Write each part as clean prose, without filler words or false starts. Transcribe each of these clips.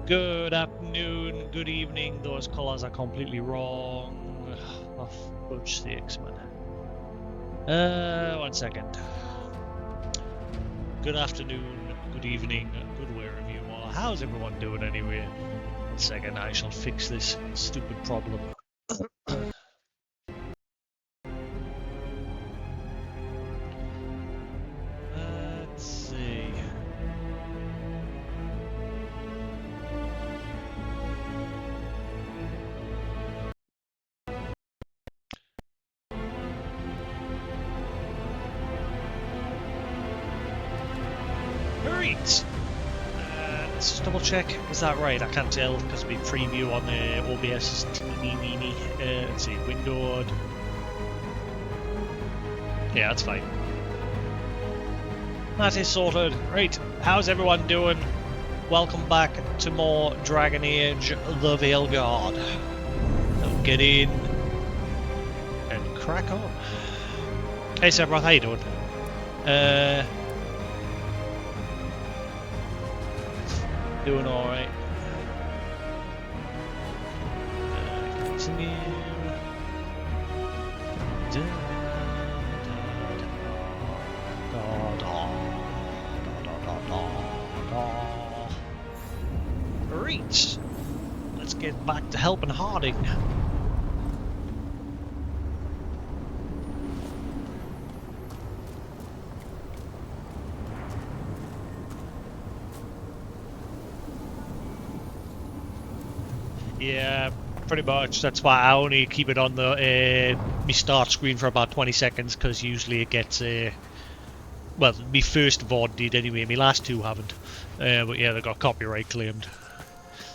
Good afternoon, good evening. Those colours are completely wrong. Oh, fudge sakes, man. 1 second. Good afternoon, good evening, good wherever you are. How's everyone doing anyway? 1 second, I shall fix this stupid problem. Let's see. Right. Let's just double check. Is that right? I can't tell because we preview on the OBS is teeny weeny. Let's see, windowed. Yeah, that's fine. That is sorted. Right, how's everyone doing? Welcome back to more Dragon Age the Veilguard. Now get in and crack on. Hey Sephiroth, how you doing? Doing alright. Continue. Right. Let's get back to helping Harding. Yeah, pretty much. That's why I only keep it on the me start screen for about 20 seconds, because usually it gets well, me first VOD did anyway. Me last two haven't, but yeah, they got copyright claimed,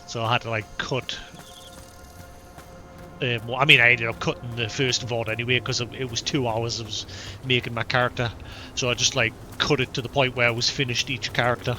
so I had to like cut. I mean, I ended up cutting the first VOD anyway because it was 2 hours of making my character, so I just like cut it to the point where I was finished each character.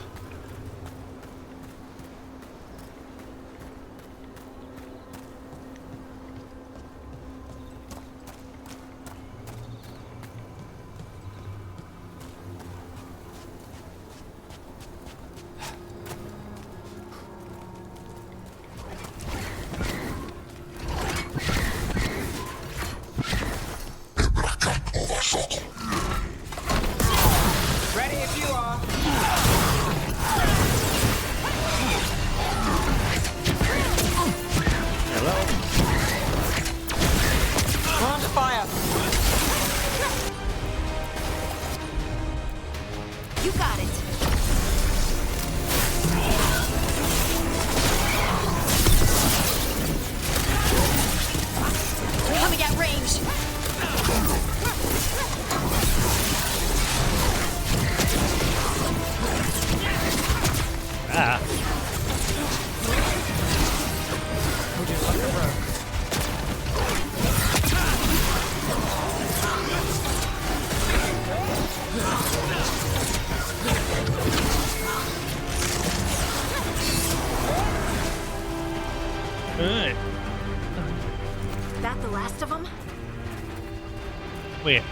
Wait.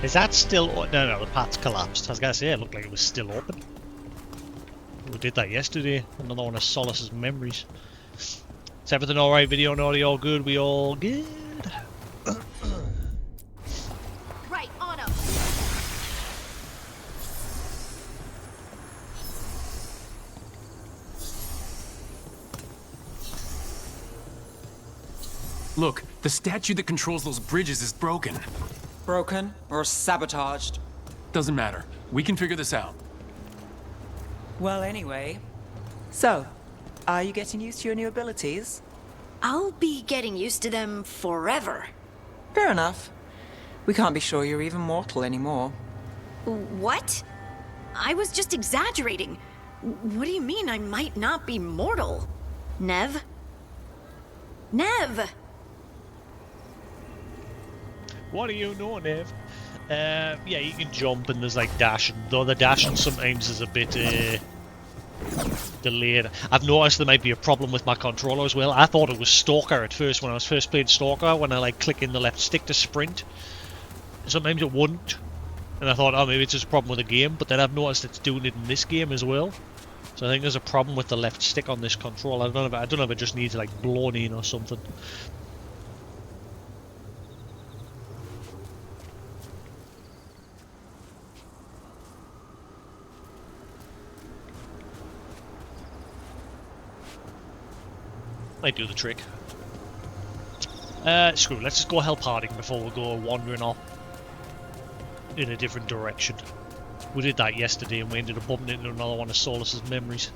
Is that still... No, the path's collapsed. I was going to say, it looked like it was still open. We did that yesterday. Another one of Solace's memories. Is everything alright? Video and audio all good? We all good? Right, on up. Look, the statue that controls those bridges is broken. Broken or sabotaged? Doesn't matter. We can figure this out. Well, anyway. So, are you getting used to your new abilities? I'll be getting used to them forever. Fair enough. We can't be sure you're even mortal anymore. What? I was just exaggerating. What do you mean I might not be mortal? Nev? Nev! What do you know, Nev? Yeah, you can jump and there's like dashing, though the dashing sometimes is a bit delayed. I've noticed there might be a problem with my controller as well. I thought it was Stalker at first when I was first playing Stalker, when I like click in the left stick to sprint. Sometimes it wouldn't. And I thought, oh, maybe it's just a problem with the game, but then I've noticed it's doing it in this game as well. So So I think there's a problem with the left stick on this controller. I don't know if it just needs like blown in or something. Might do the trick. Screw it, let's just go help Harding before we go wandering off in a different direction. We did that yesterday and we ended up bumping into another one of Solus's memories.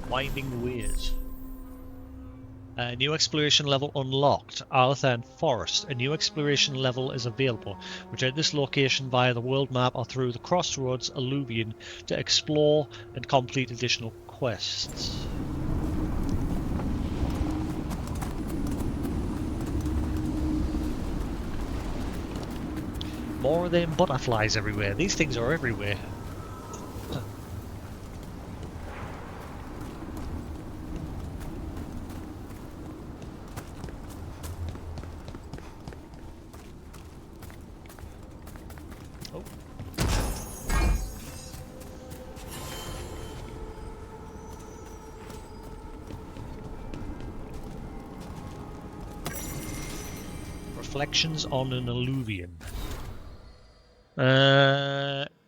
Winding Weirs. New exploration level unlocked. Arthan Forest. A new exploration level is available, which at this location via the world map or through the Crossroads Alluvion to explore and complete additional quests. More of them butterflies everywhere. These things are everywhere. Reflections on an alluvion.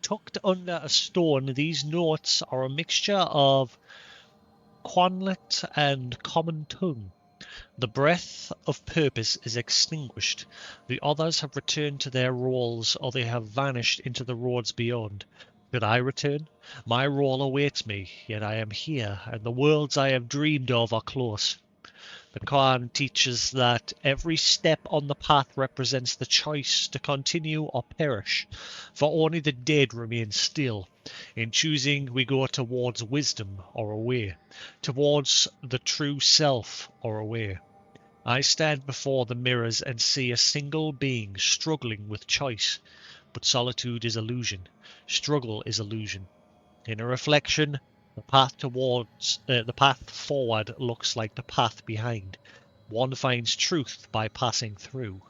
Tucked under a stone, these notes are a mixture of Quanlet and common tongue. The breath of purpose is extinguished. The others have returned to their roles, or they have vanished into the roads beyond. Should I return? My role awaits me, yet I am here, and the worlds I have dreamed of are close. The Koan teaches that every step on the path represents the choice to continue or perish, for only the dead remain still. In choosing, we go towards wisdom or away, towards the true self or away. I stand before the mirrors and see a single being struggling with choice, but solitude is illusion, struggle is illusion. In a reflection, the path forward looks like the path behind. One finds truth by passing through.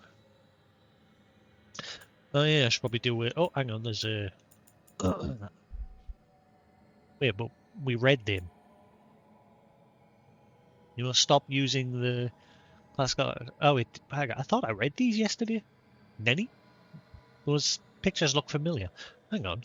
Oh yeah, I should probably do it. Oh, hang on, there's a... Wait, but we read them. You must stop using the... Oh, wait, hang on, I thought I read these yesterday. Nenny? Those pictures look familiar. Hang on.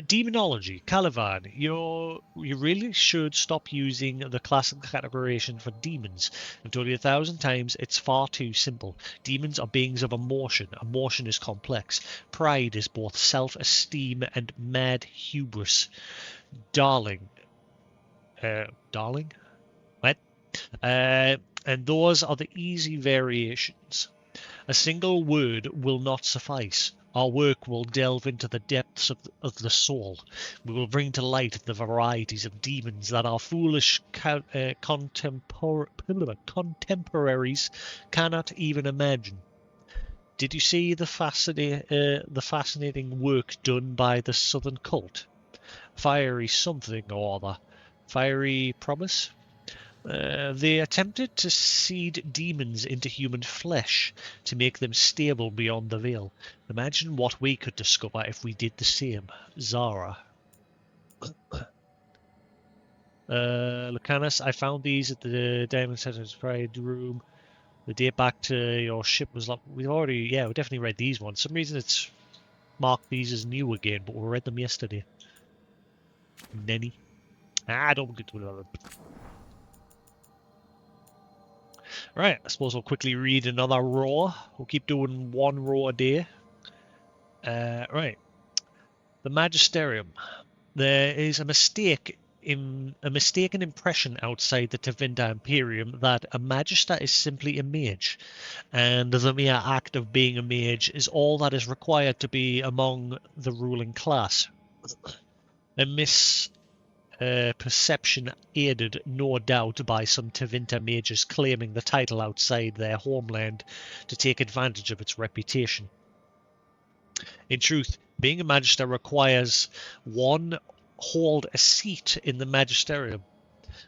Demonology. Calivan. You really should stop using the classical categorization for demons. I've told you 1,000 times, it's far too simple. Demons are beings of emotion. Emotion is complex. Pride is both self-esteem and mad hubris. Darling. Darling? What? And those are the easy variations. A single word will not suffice. Our work will delve into the depths of the soul. We will bring to light the varieties of demons that our foolish contemporaries cannot even imagine. Did you see the fascinating work done by the Southern cult? Fiery something or other. Fiery promise? They attempted to seed demons into human flesh to make them stable beyond the veil. Imagine what we could discover if we did the same. Zara. Lucanus, I found these at the Diamond Center's Pride room. The date back to your ship was like... we definitely read these ones. For some reason it's marked these as new again, but we read them yesterday. Nenny. Don't get to it. Right, I suppose we'll quickly read another row. We'll keep doing one row a day. Right. The Magisterium. There is a mistaken impression outside the Tevinter Imperium that a Magister is simply a mage, and the mere act of being a mage is all that is required to be among the ruling class. A perception aided, no doubt, by some Tevinter mages claiming the title outside their homeland to take advantage of its reputation. In truth, being a Magister requires one hold a seat in the Magisterium,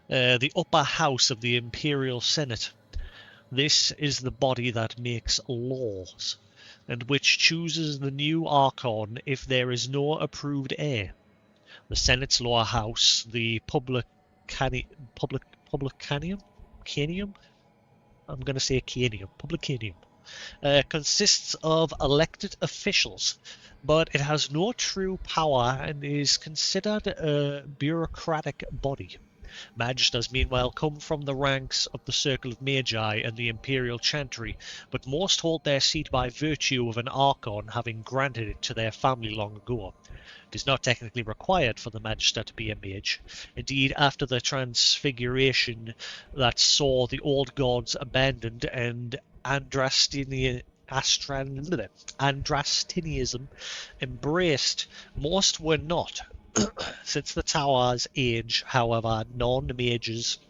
the upper house of the Imperial Senate. This is the body that makes laws, and which chooses the new Archon if there is no approved heir. The Senate's lower house, the Publicanium? Canium? I'm going to say Canium. Publicanium. Consists of elected officials, but it has no true power and is considered a bureaucratic body. Magisters, meanwhile, come from the ranks of the Circle of Magi and the Imperial Chantry, but most hold their seat by virtue of an Archon having granted it to their family long ago. It is not technically required for the Magister to be a mage. Indeed, after the transfiguration that saw the old gods abandoned and Andrastinism embraced, most were not. Since the Tower's age, however, non-mages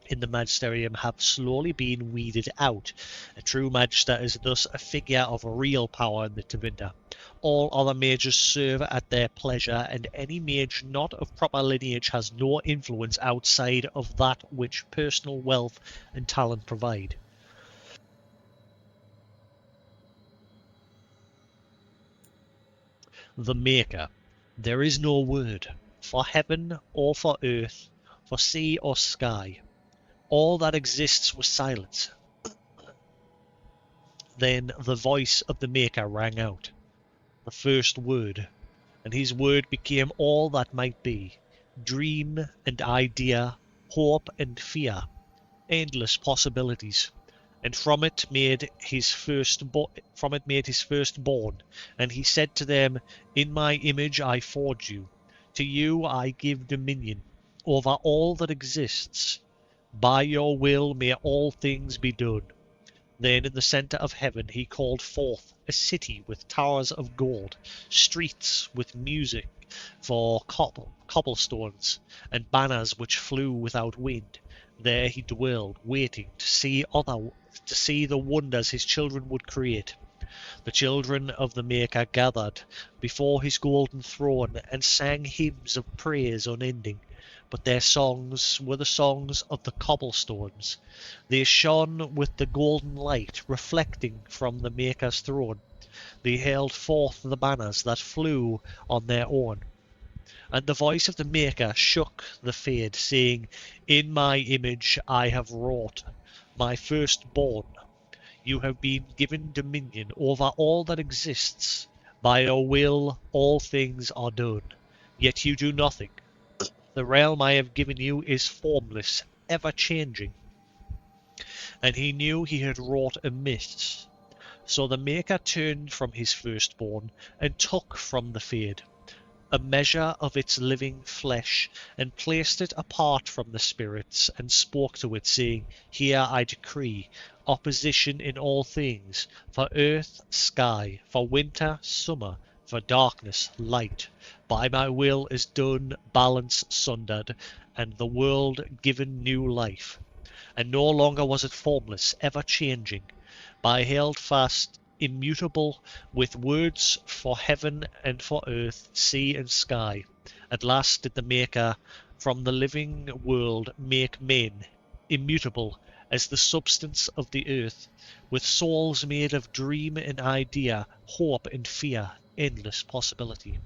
in the Magisterium have slowly been weeded out. A true Magister is thus a figure of real power in the Tevinter. All other mages serve at their pleasure, and any mage not of proper lineage has no influence outside of that which personal wealth and talent provide. The Maker. There is no word, for heaven or for earth, for sea or sky. All that exists was silence. Then the voice of the Maker rang out, the first word, and his word became all that might be, dream and idea, hope and fear, endless possibilities. And from it made his firstborn, and he said to them, "In my image I forge you. To you I give dominion over all that exists. By your will may all things be done." Then in the centre of heaven he called forth a city with towers of gold, streets with music for cobblestones, and banners which flew without wind. There he dwelled, waiting to see the wonders his children would create. The children of the Maker gathered before his golden throne and sang hymns of praise unending. But their songs were the songs of the cobblestones. They shone with the golden light reflecting from the Maker's throne. They held forth the banners that flew on their own. And the voice of the Maker shook the Fade, saying, "In my image I have wrought my firstborn. You have been given dominion over all that exists. By your will all things are done. Yet you do nothing. The realm I have given you is formless, ever-changing." And he knew he had wrought amiss. So the Maker turned from his firstborn, and took from the Fade a measure of its living flesh, and placed it apart from the spirits, and spoke to it, saying, "Here I decree opposition in all things, for earth, sky, for winter, summer, for darkness, light. By my will is done balance sundered, and the world given new life. And no longer was it formless, ever-changing, but held fast, immutable, with words for heaven and for earth, sea and sky. At last did the Maker from the living world make men, immutable as the substance of the earth, with souls made of dream and idea, hope and fear, endless possibility.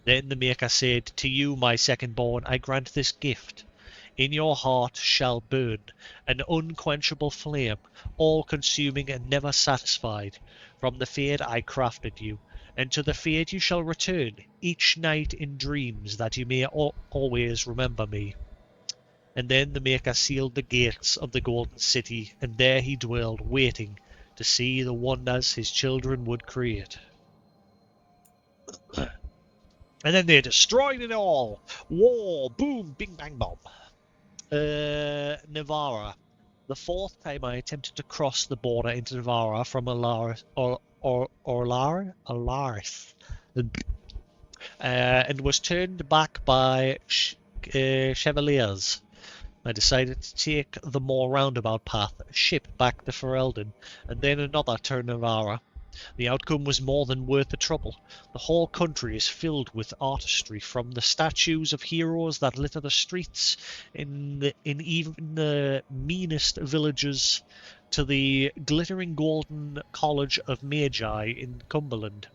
Then the Maker said, "To you, my second-born, I grant this gift. In your heart shall burn an unquenchable flame, all-consuming and never satisfied. From the Fade I crafted you, and to the Fade you shall return, each night in dreams, that you may always remember me." And then the Maker sealed the gates of the Golden City, and there he dwelled, waiting to see the wonders his children would create. And then they destroyed it all. War, boom, bing, bang, bomb. Navarra. The fourth time I attempted to cross the border into Navarra from Alaris, and was turned back by Chevaliers. I decided to take the more roundabout path, ship back to Ferelden, and then another to Navarra. The outcome was more than worth the trouble. The whole country is filled with artistry, from the statues of heroes that litter the streets in even the meanest villages to the glittering golden College of Magi in Cumberland.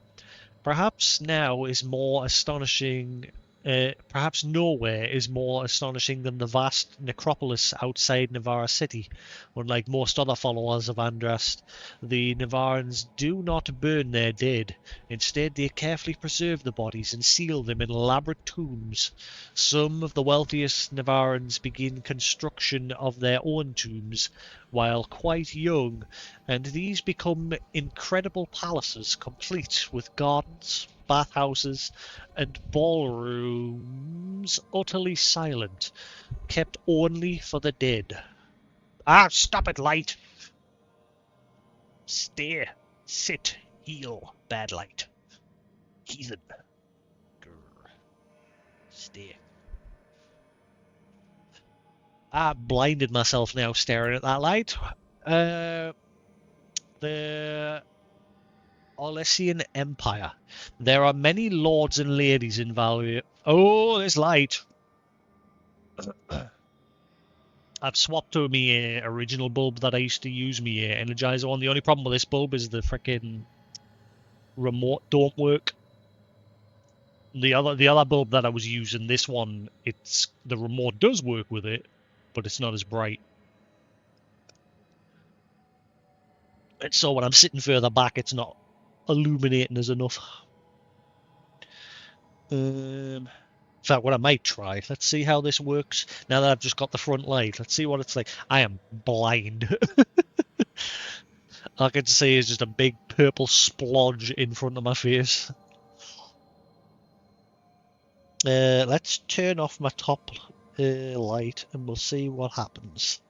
Perhaps now is more astonishing. Perhaps nowhere is more astonishing than the vast necropolis outside Navarra City. Unlike most other followers of Andrast, the Navarrans do not burn their dead. Instead, they carefully preserve the bodies and seal them in elaborate tombs. Some of the wealthiest Navarrans begin construction of their own tombs while quite young, and these become incredible palaces complete with gardens, bathhouses, and ballrooms utterly silent, kept only for the dead. Ah, stop it, light! Stay, sit, heal, bad light. Heathen. Grr. Stay. I blinded myself now staring at that light. The Orlesian Empire. There are many lords and ladies in Valria. Oh, there's light. I've swapped to my original bulb that I used to use me Energizer on. The only problem with this bulb is the freaking remote don't work. The other bulb that I was using, this one, it's the remote does work with it, but it's not as bright. And so when I'm sitting further back, it's not illuminating as enough. In fact, what I might try, let's see how this works. Now that I've just got the front light, let's see what it's like. I am blind. All I can see is just a big purple splodge in front of my face. Let's turn off my top light and we'll see what happens.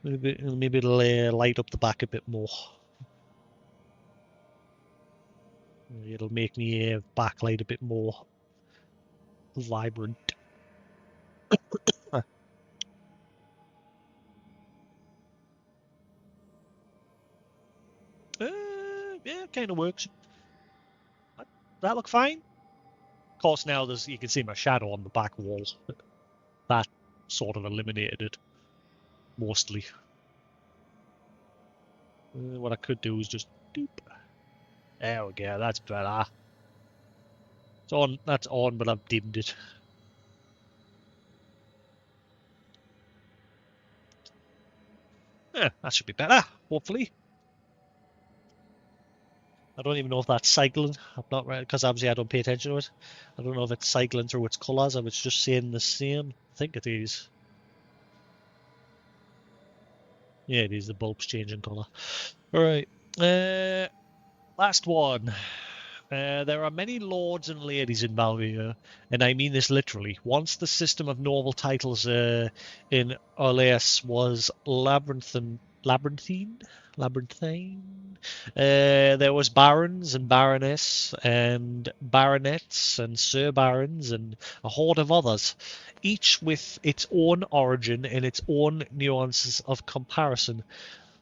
Maybe it'll light up the back a bit more. It'll make me backlight a bit more vibrant. Yeah, kind of works. That look fine? Of course, now you can see my shadow on the back wall. That sort of eliminated it, mostly. What I could do is just doop. There we go, that's better. It's on, that's on, but I've dimmed it. Yeah, that should be better, hopefully. I don't even know if that's cycling. I'm not right, because obviously I don't pay attention to it. I don't know if it's cycling through its colours, if it's just saying the same. I think it is. Yeah, it is, the bulb's changing colour. Alright, last one. There are many lords and ladies in Valria, and I mean this literally. Once the system of noble titles in Orleas was labyrinthine, there was barons and baroness and baronets and sir barons and a horde of others, each with its own origin and its own nuances of comparison.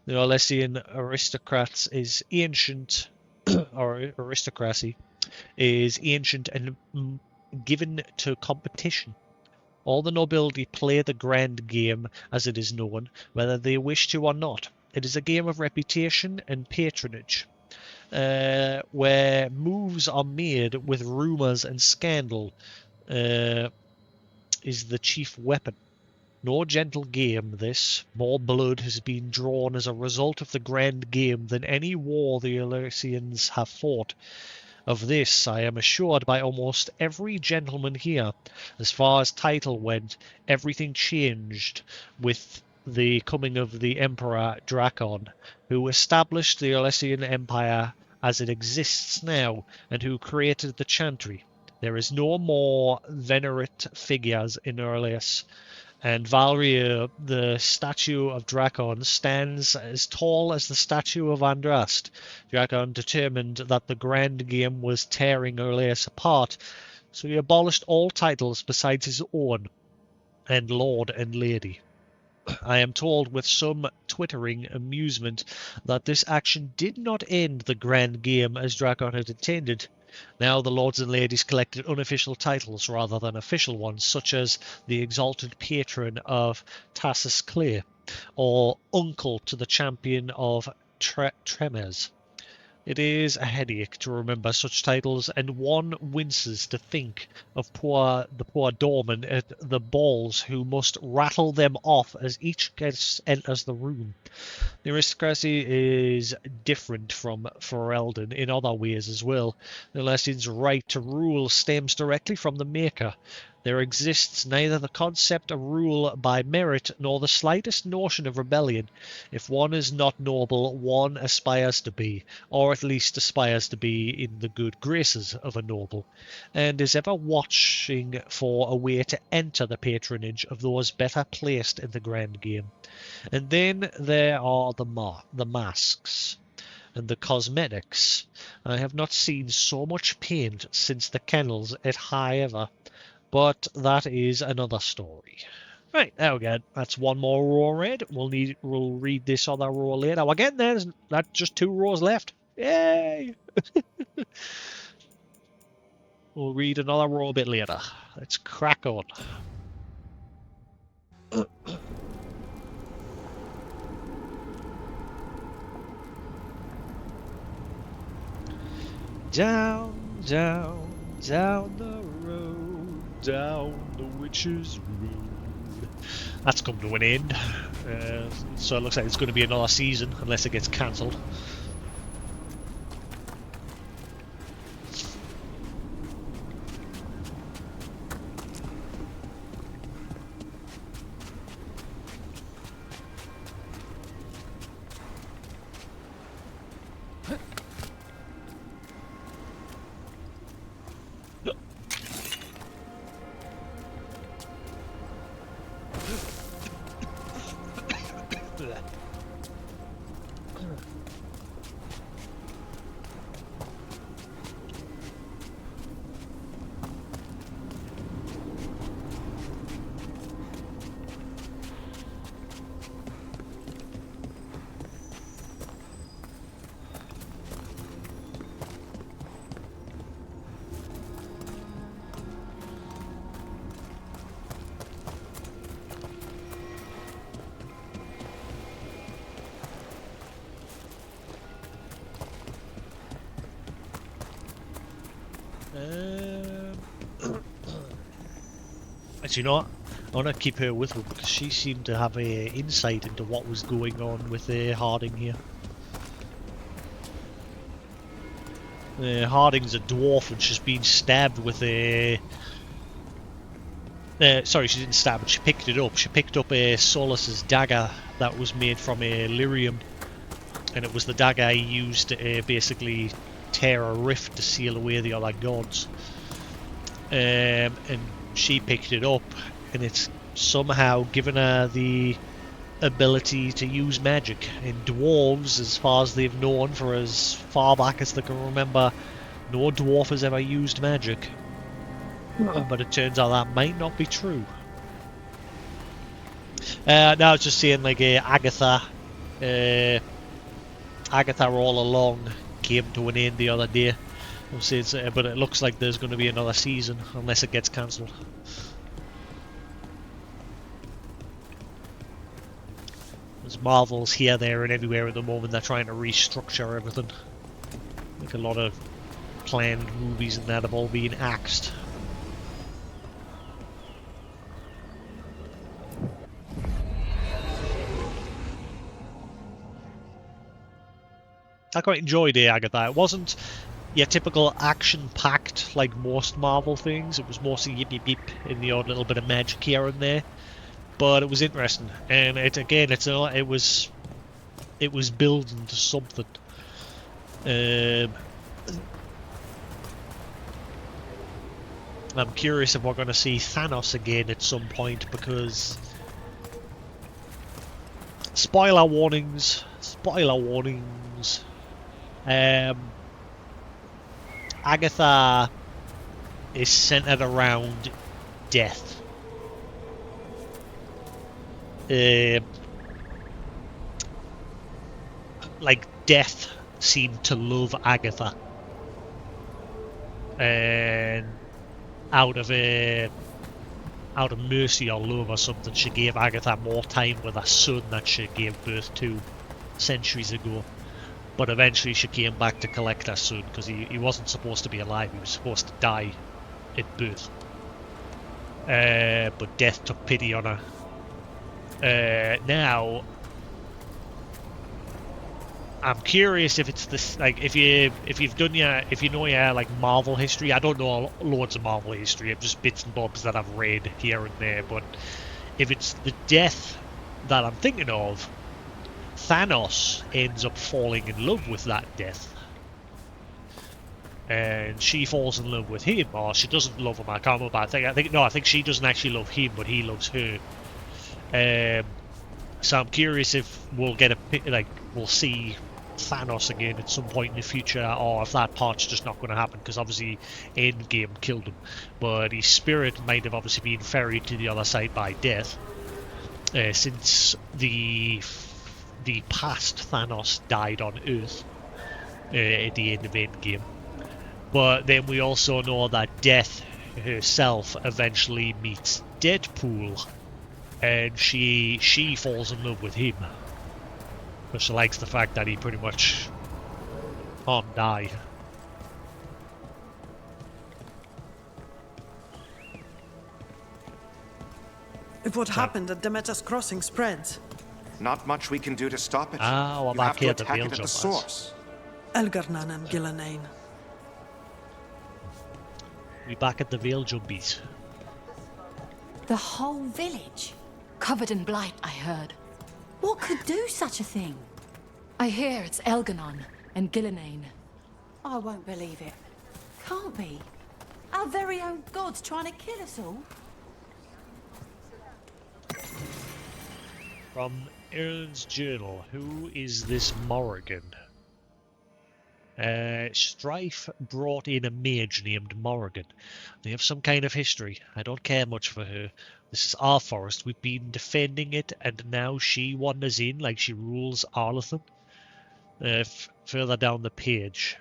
The Orlesian aristocrats is ancient, or aristocracy is ancient and given to competition. All the nobility play the grand game, as it is known, whether they wish to or not. It is a game of reputation and patronage, where moves are made with rumours and scandal is the chief weapon. No gentle game, this. More blood has been drawn as a result of the grand game than any war the Orlesians have fought. Of this I am assured by almost every gentleman here. As far as title went, everything changed with the coming of the Emperor Drakon, who established the Orlesian Empire as it exists now, and who created the Chantry. There is no more venerate figures in Orleas, and Valria, the statue of Drakon, stands as tall as the statue of Andrast. Drakon determined that the grand game was tearing Orleas apart, so he abolished all titles besides his own, and lord and lady. I am told with some twittering amusement that this action did not end the grand game as Drakon had intended. Now the lords and ladies collected unofficial titles rather than official ones, such as the exalted patron of Tassus Clay. or uncle to the champion of Tremors. It is a headache to remember such titles, and one winces to think of the poor doorman at the balls who must rattle them off as each guest enters the room. The aristocracy is different from Ferelden in other ways as well. The Lessen's right to rule stems directly from the Maker. There exists neither the concept of rule by merit nor the slightest notion of rebellion. If one is not noble, one aspires to be, or at least aspires to be in the good graces of a noble, and is ever watching for a way to enter the patronage of those better placed in the grand game. And then there are the masks and the cosmetics. I have not seen so much paint since the kennels at High Ever, but that is another story. Right, there we go. That's one more row read. We'll read this other row later. We're getting there. That's just 2 rows left. Yay! We'll read another row a bit later. Let's crack on. Down, down, down the road, down the witch's road. That's come to an end. So it looks like it's going to be another season, unless it gets cancelled. Actually, you know what? I want to keep her with me because she seemed to have a insight into what was going on with Harding here. Harding's a dwarf and she's been stabbed with a... sorry, she didn't stab it, she picked it up. She picked up a Solus's dagger that was made from a lyrium. And it was the dagger he used to basically tear a rift to seal away the other gods. And she picked it up, and it's somehow given her the ability to use magic. And dwarves, as far as they've known for as far back as they can remember, no dwarf has ever used magic. But it turns out that might not be true. Now I was just saying, like, Agatha all along came to an end the other day. But it looks like there's going to be another season, unless it gets cancelled. There's Marvel's here, there and everywhere at the moment. They're trying to restructure everything. Like a lot of planned movies and that have all been axed. I quite enjoyed Agatha. It wasn't your typical action-packed like most Marvel things. It was mostly yip yip yip and the odd little bit of magic here and there. But it was interesting, and it was building to something. I'm curious if we're going to see Thanos again at some point, because spoiler warnings. Agatha is centered around death. Like, death seemed to love Agatha, and out of out of mercy or love or something, she gave Agatha more time with her son that she gave birth to centuries ago. But eventually she came back to collect her son because he wasn't supposed to be alive. He was supposed to die at birth. But death took pity on her. Now, I'm curious if it's this, like, if you know your like Marvel history. I don't know loads of Marvel history. I'm just bits and bobs that I've read here and there. But if it's the death that I'm thinking of, Thanos ends up falling in love with that death. And she falls in love with him, or she doesn't love him. I can't remember. I think she doesn't actually love him, but he loves her. So I'm curious if we'll we'll see Thanos again at some point in the future, or if that part's just not going to happen, because obviously Endgame killed him, but his spirit might have obviously been ferried to the other side by death, since the past Thanos died on Earth at the end of Endgame. But then we also know that Death herself eventually meets Deadpool, and she falls in love with him because she likes the fact that he pretty much can't die. If what happened at Demeter's Crossing spreads, Not much we can do to stop it. Well, you back have to here at the attack it at Veilguard the base. source. Elgarnan and Gillenane. We back at the Veilguard. The whole village? Covered in blight, I heard. What could do such a thing? I hear it's Elganon and Gillenane. I won't believe it. Can't be. Our very own god's trying to kill us all. From Aaron's journal, who is this Morrigan? Strife brought in a mage named Morrigan. They have some kind of history. I don't care much for her. This is our forest. We've been defending it, and now she wanders in like she rules Arlathan. Further down the page.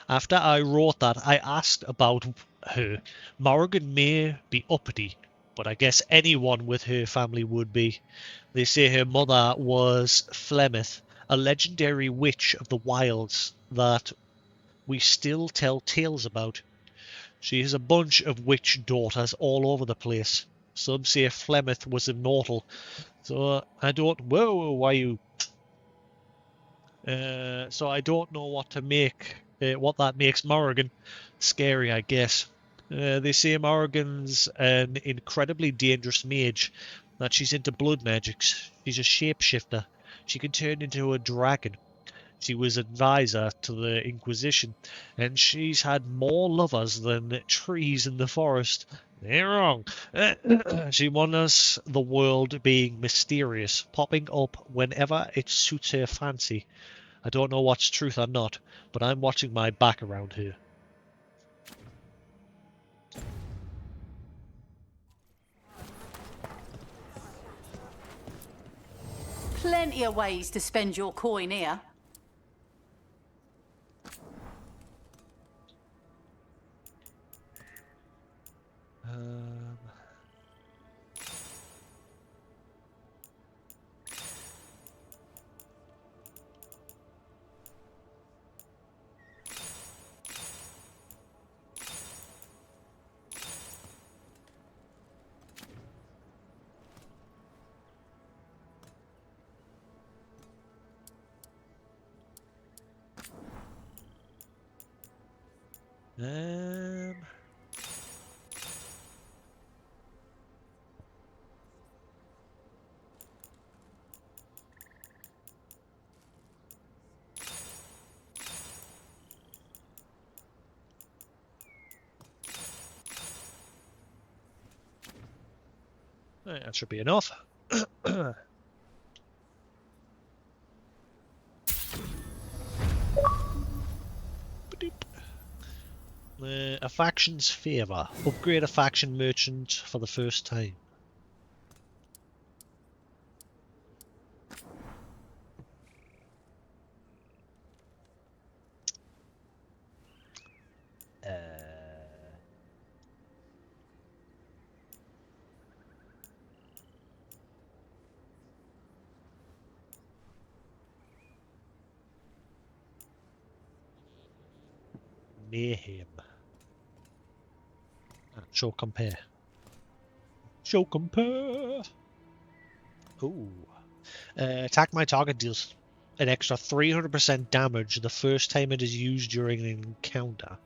After I wrote that, I asked about her. Morrigan may be uppity, but I guess anyone with her family would be. They say her mother was Flemeth, a legendary witch of the wilds that we still tell tales about. She has a bunch of witch daughters all over the place. Some say Flemeth was immortal, so I don't... Whoa, why you... So I don't know what to make, what that makes Morrigan. Scary, I guess. They say Morrigan's an incredibly dangerous mage, that she's into blood magics. She's a shapeshifter. She can turn into a dragon. She was advisor to the Inquisition, and she's had more lovers than trees in the forest. They're wrong. She wonders the world being mysterious, popping up whenever it suits her fancy. I don't know what's truth or not, but I'm watching my back around here. Plenty of ways to spend your coin here. That should be enough. A faction's favour. Upgrade a faction merchant for the first time. Mayhem. Show compare. Show compare. Ooh. Attack my target deals an extra 300% damage the first time it is used during an encounter.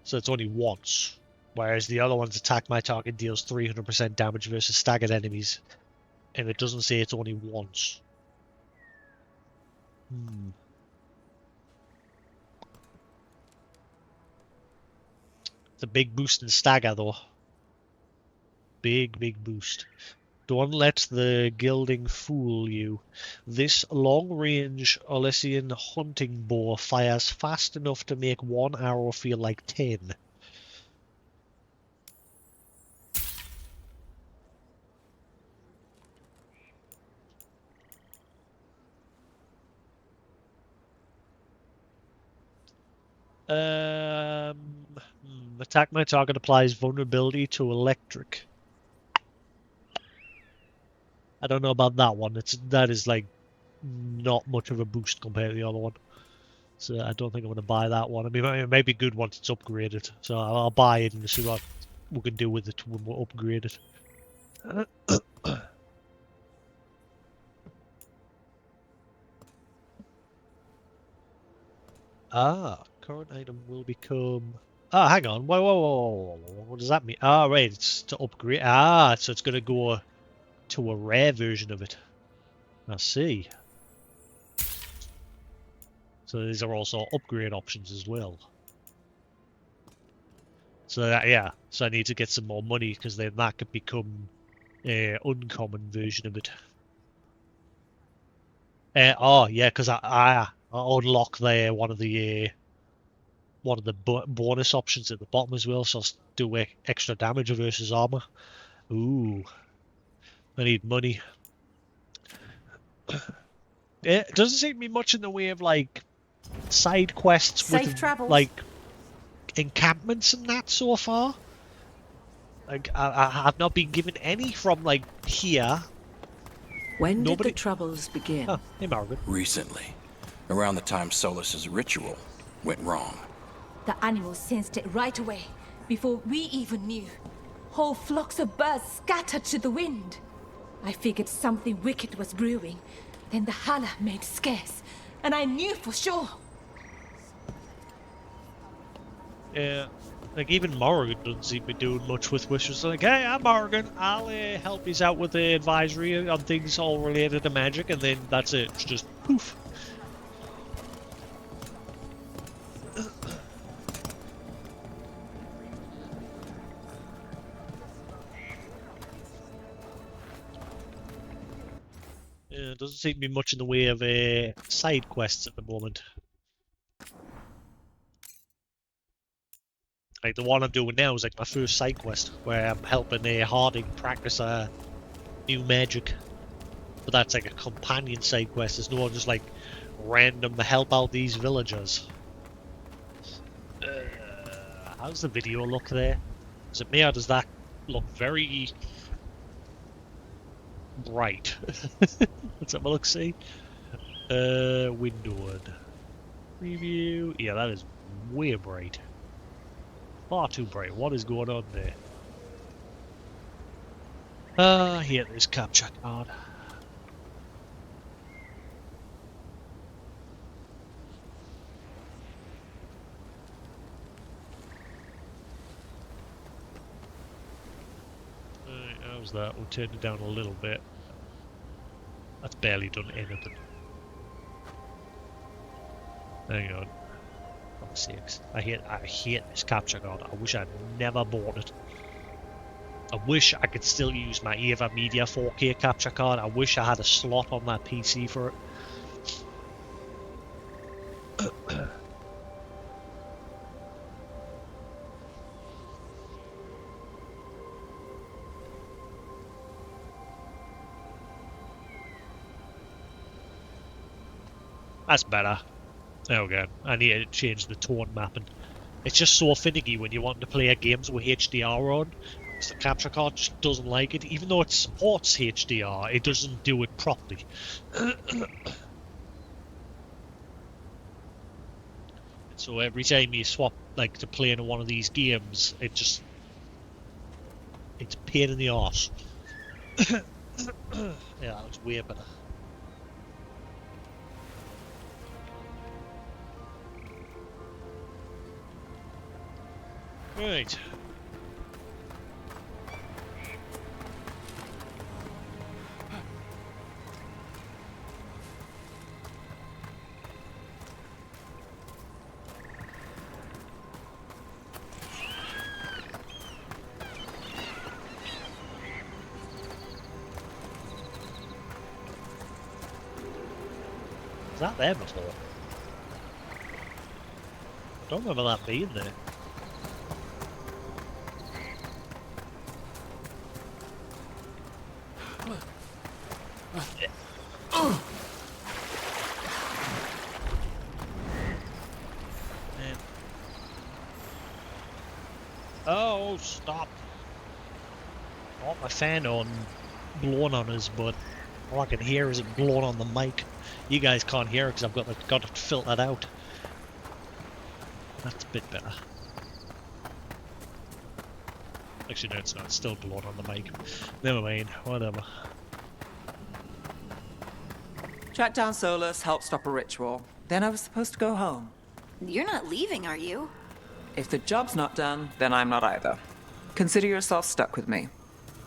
So it's only once. Whereas the other one's attack my target deals 300% damage versus staggered enemies. And it doesn't say it's only once. It's a big boost in stagger though. Big boost. Don't let the gilding fool you. This long-range Elysian hunting bow fires fast enough to make one arrow feel like 10. Attack my target applies vulnerability to electric. I don't know about that one. That is like not much of a boost compared to the other one. So I don't think I'm going to buy that one. I mean, it may be good once it's upgraded. So I'll buy it and see what we can do with it when we upgrade it. Current item will become... hang on. Whoa. What does that mean? Right. It's to upgrade. So it's going to go to a rare version of it. I see. So these are also upgrade options as well. So yeah. So I need to get some more money because then that could become an uncommon version of it. Yeah, because I unlock there one of the bonus options at the bottom as well, so I'll do extra damage versus armor. Ooh, I need money. It doesn't seem to be much in the way of like side quests Safe with travels. like encampments and that so far. Like I have not been given any from like here. When Nobody... did the troubles begin? Oh, hey Margaret. Recently, around the time Solus's ritual went wrong. The animals sensed it right away, before we even knew. Whole flocks of birds scattered to the wind. I figured something wicked was brewing. Then the holler made scarce, and I knew for sure. Yeah, like even Morrigan doesn't seem to be doing much with wishes. Like, hey, I'm Morrigan. I'll help you out with the advisory on things all related to magic, and then that's it. It's just poof. Yeah, it doesn't seem to be much in the way of side quests at the moment. Like the one I'm doing now is like my first side quest, where I'm helping Harding practice new magic. But that's like a companion side quest. There's no just like random help out these villagers. How's the video look there? Is it me or does that look very bright? Let's have a look, see. Windowed. Preview. Yeah, that is way bright. Far too bright. What is going on there? I hate this capture card. How's that? We'll turn it down a little bit. That's barely done anything. Hang on. For fuck's sakes. I hate this capture card. I wish I'd never bought it. I wish I could still use my Ava Media 4K capture card. I wish I had a slot on that PC for it. That's better. Okay, I need to change the tone mapping. It's just so finicky when you want to play games with HDR on. 'Cause the capture card just doesn't like it. Even though it supports HDR, it doesn't do it properly. So every time you swap like to play in one of these games, it's a pain in the arse. Yeah, that looks way better. Right. Was that there before? I don't remember that being there. Oh, stop. I want my fan on, blowing on us, but all I can hear is it blowing on the mic. You guys can't hear it because I've got it filtered out. That's a bit better. Actually, no, it's not. It's still blowing on the mic. Never mind. Whatever. Track down Solus, help stop a ritual. Then I was supposed to go home. You're not leaving, are you? If the job's not done, then I'm not either. Consider yourself stuck with me.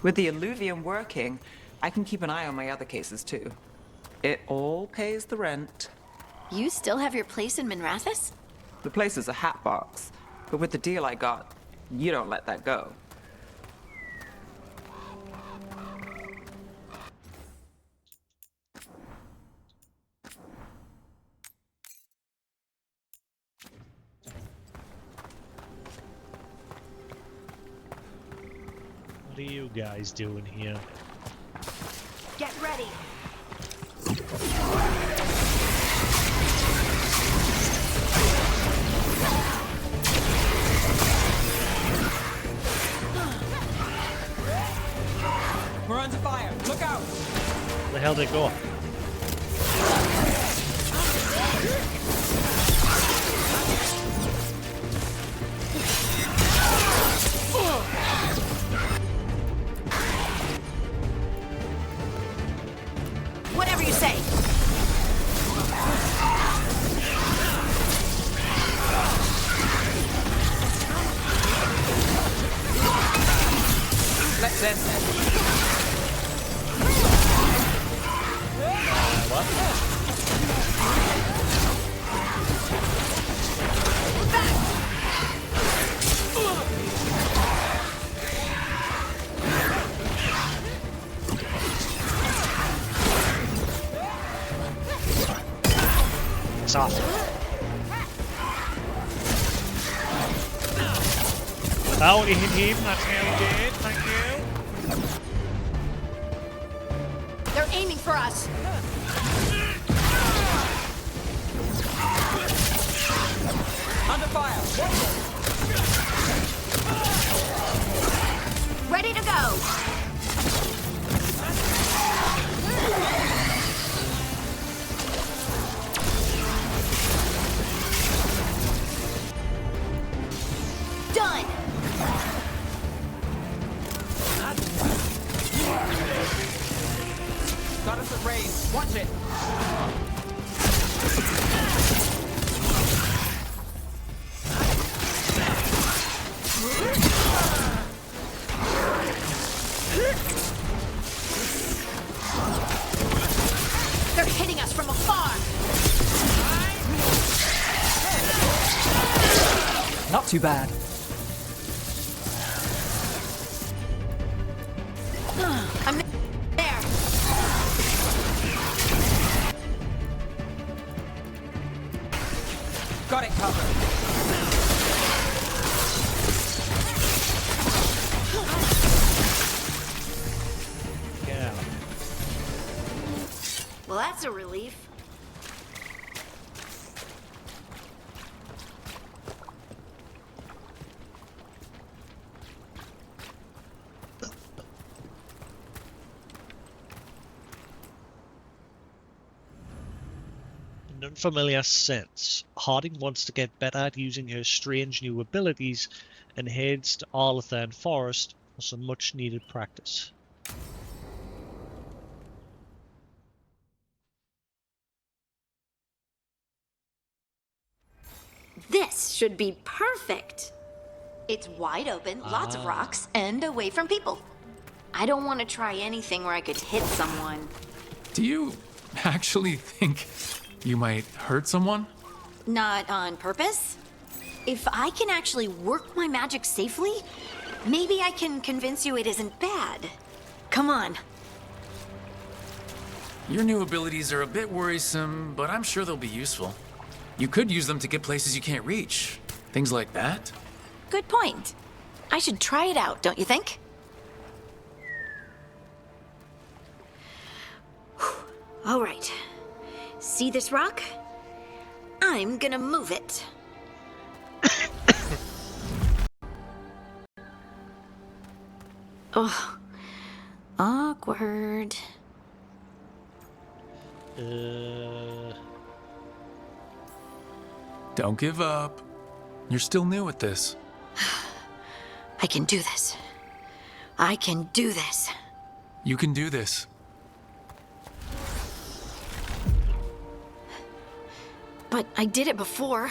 With the Illuvium working, I can keep an eye on my other cases too. It all pays the rent. You still have your place in Minrathous? The place is a hat box, but with the deal I got, you don't let that go. What are you guys doing here? Get ready. We're under fire. Look out! Where the hell did it go? Whatever you say. Let's end this. It's off. Oh, you hit him. That's how we did. Thank you. They're aiming for us. Under fire. Ready to go. Done. Got us at range. Watch it. They're hitting us from afar. Not too bad. I'm there. Got it covered. Yeah. Well, that's a relief. An unfamiliar sense. Harding wants to get better at using her strange new abilities and heads to Arlathan Forest for some much needed practice. This should be perfect. It's wide open, lots of rocks, and away from people. I don't want to try anything where I could hit someone. Do you actually think you might hurt someone? Not on purpose. If I can actually work my magic safely, maybe I can convince you it isn't bad. Come on. Your new abilities are a bit worrisome, but I'm sure they'll be useful. You could use them to get places you can't reach. Things like that. Good point. I should try it out, don't you think? All right. See this rock? I'm gonna move it. Oh, awkward. Don't give up. You're still new at this. I can do this. I can do this. You can do this. But I did it before,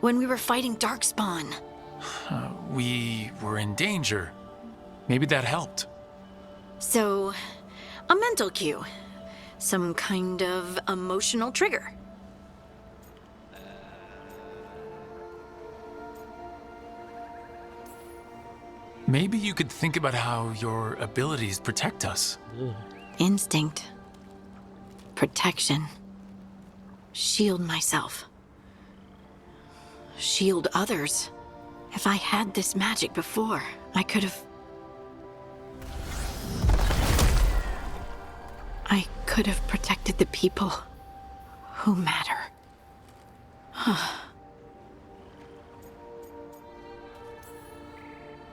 when we were fighting Darkspawn. We were in danger. Maybe that helped. So, a mental cue. Some kind of emotional trigger. Maybe you could think about how your abilities protect us. Instinct. Protection. Shield myself. Shield others. If I had this magic before, I could have... I could have protected the people who matter.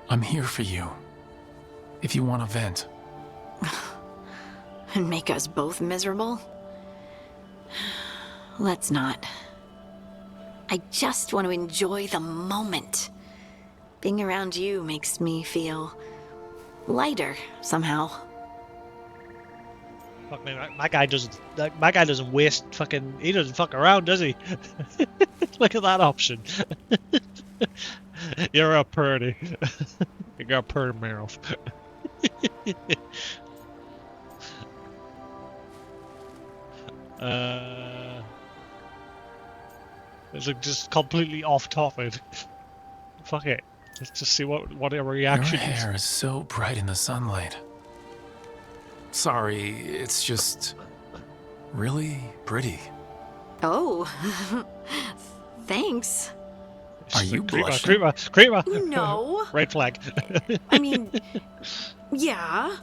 I'm here for you. If you want to vent. And make us both miserable? Let's not. I just want to enjoy the moment. Being around you makes me feel lighter somehow. Fuck me, my guy doesn't waste fucking. He doesn't fuck around, does he? Look at that option. You're a purdy. You got purdy mouth. It's like just completely off topic. Fuck it. Let's just see what our reaction Your hair is so bright in the sunlight. Sorry, it's just really pretty. Oh, thanks. Are you blushing? Creeper. No. Red flag. I mean, yeah.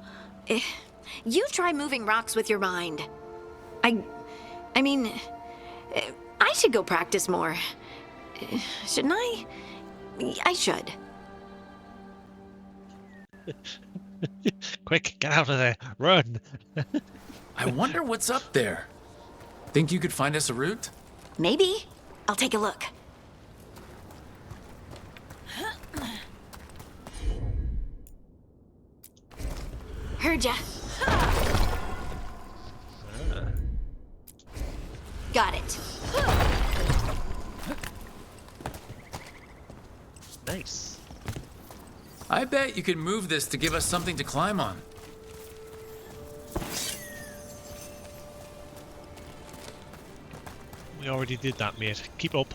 You try moving rocks with your mind. I mean, I should go practice more. Shouldn't I? I should. Quick, get out of there. Run. I wonder what's up there. Think you could find us a route? Maybe. I'll take a look. Heard ya. Got it. Nice. I bet you could move this to give us something to climb on. We already did that, mate. Keep up.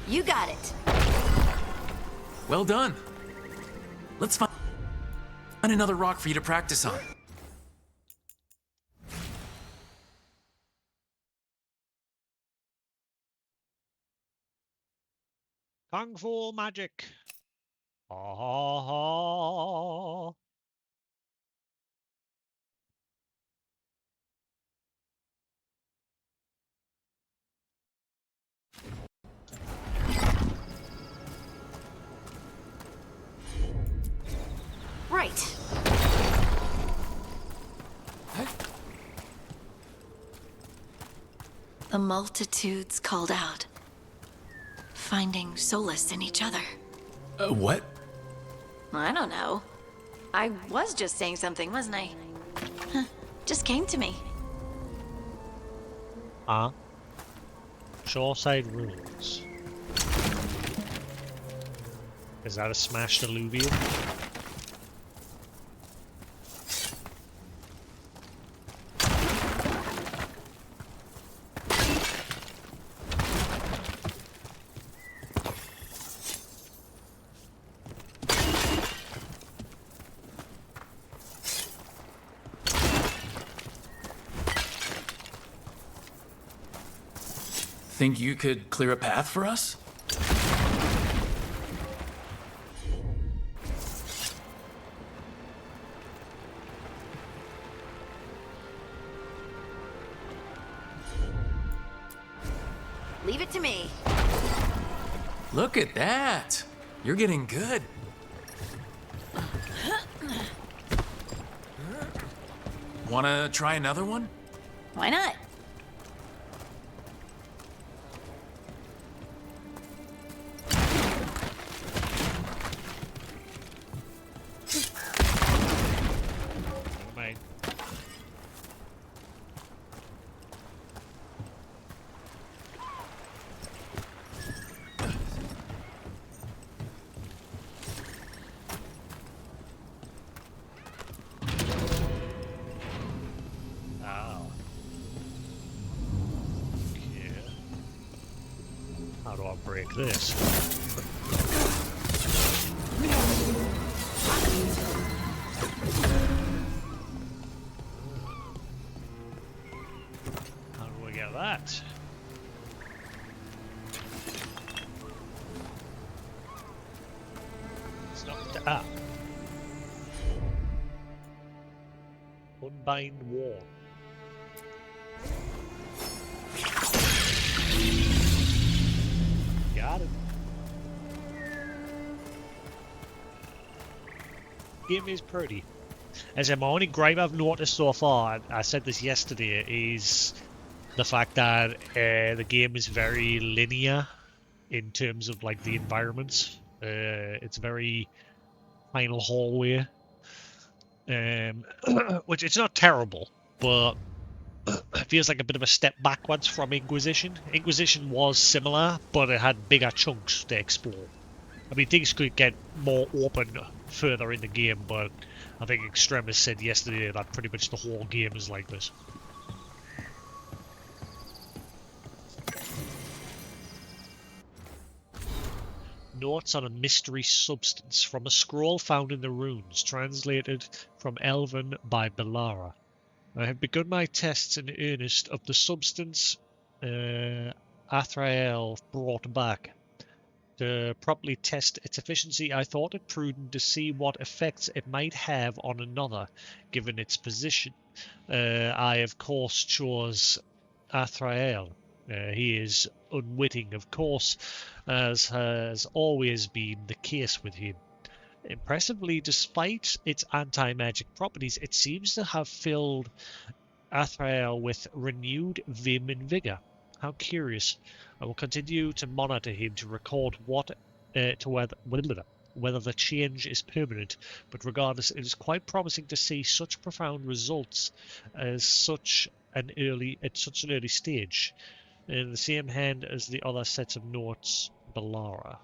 You got it. Well done. Let's find another rock for you to practice on. Kung Fu magic. Oh. right. The multitudes called out, finding solace in each other. What? I don't know. I was just saying something, wasn't I? Huh, just came to me. Shoreside ruins. Is that a smashed alluvium? Think you could clear a path for us? Leave it to me. Look at that! You're getting good. Wanna try another one? Why not? How do I break this? How do I get that? It's not Unbind wall. Got it. Game is pretty. As my only gripe I've noticed so far, I said this yesterday, is the fact that the game is very linear in terms of like the environments. It's very final hallway, which it's not terrible, but it feels like a bit of a step backwards from Inquisition. Inquisition was similar, but it had bigger chunks to explore. I mean, things could get more open further in the game, but I think Extremis said yesterday that pretty much the whole game is like this. Notes on a mystery substance from a scroll found in the runes, translated from Elven by Belara. I have begun my tests in earnest of the substance Athrael brought back. To properly test its efficiency, I thought it prudent to see what effects it might have on another, given its position. I, of course, chose Athrael. He is unwitting, of course, as has always been the case with him. Impressively, despite its anti-magic properties, it seems to have filled Athrael with renewed vim and vigor. How curious. I will continue to monitor him to record whether the change is permanent, but regardless, it is quite promising to see such profound results at such an early stage. In the same hand as the other sets of notes, Belara.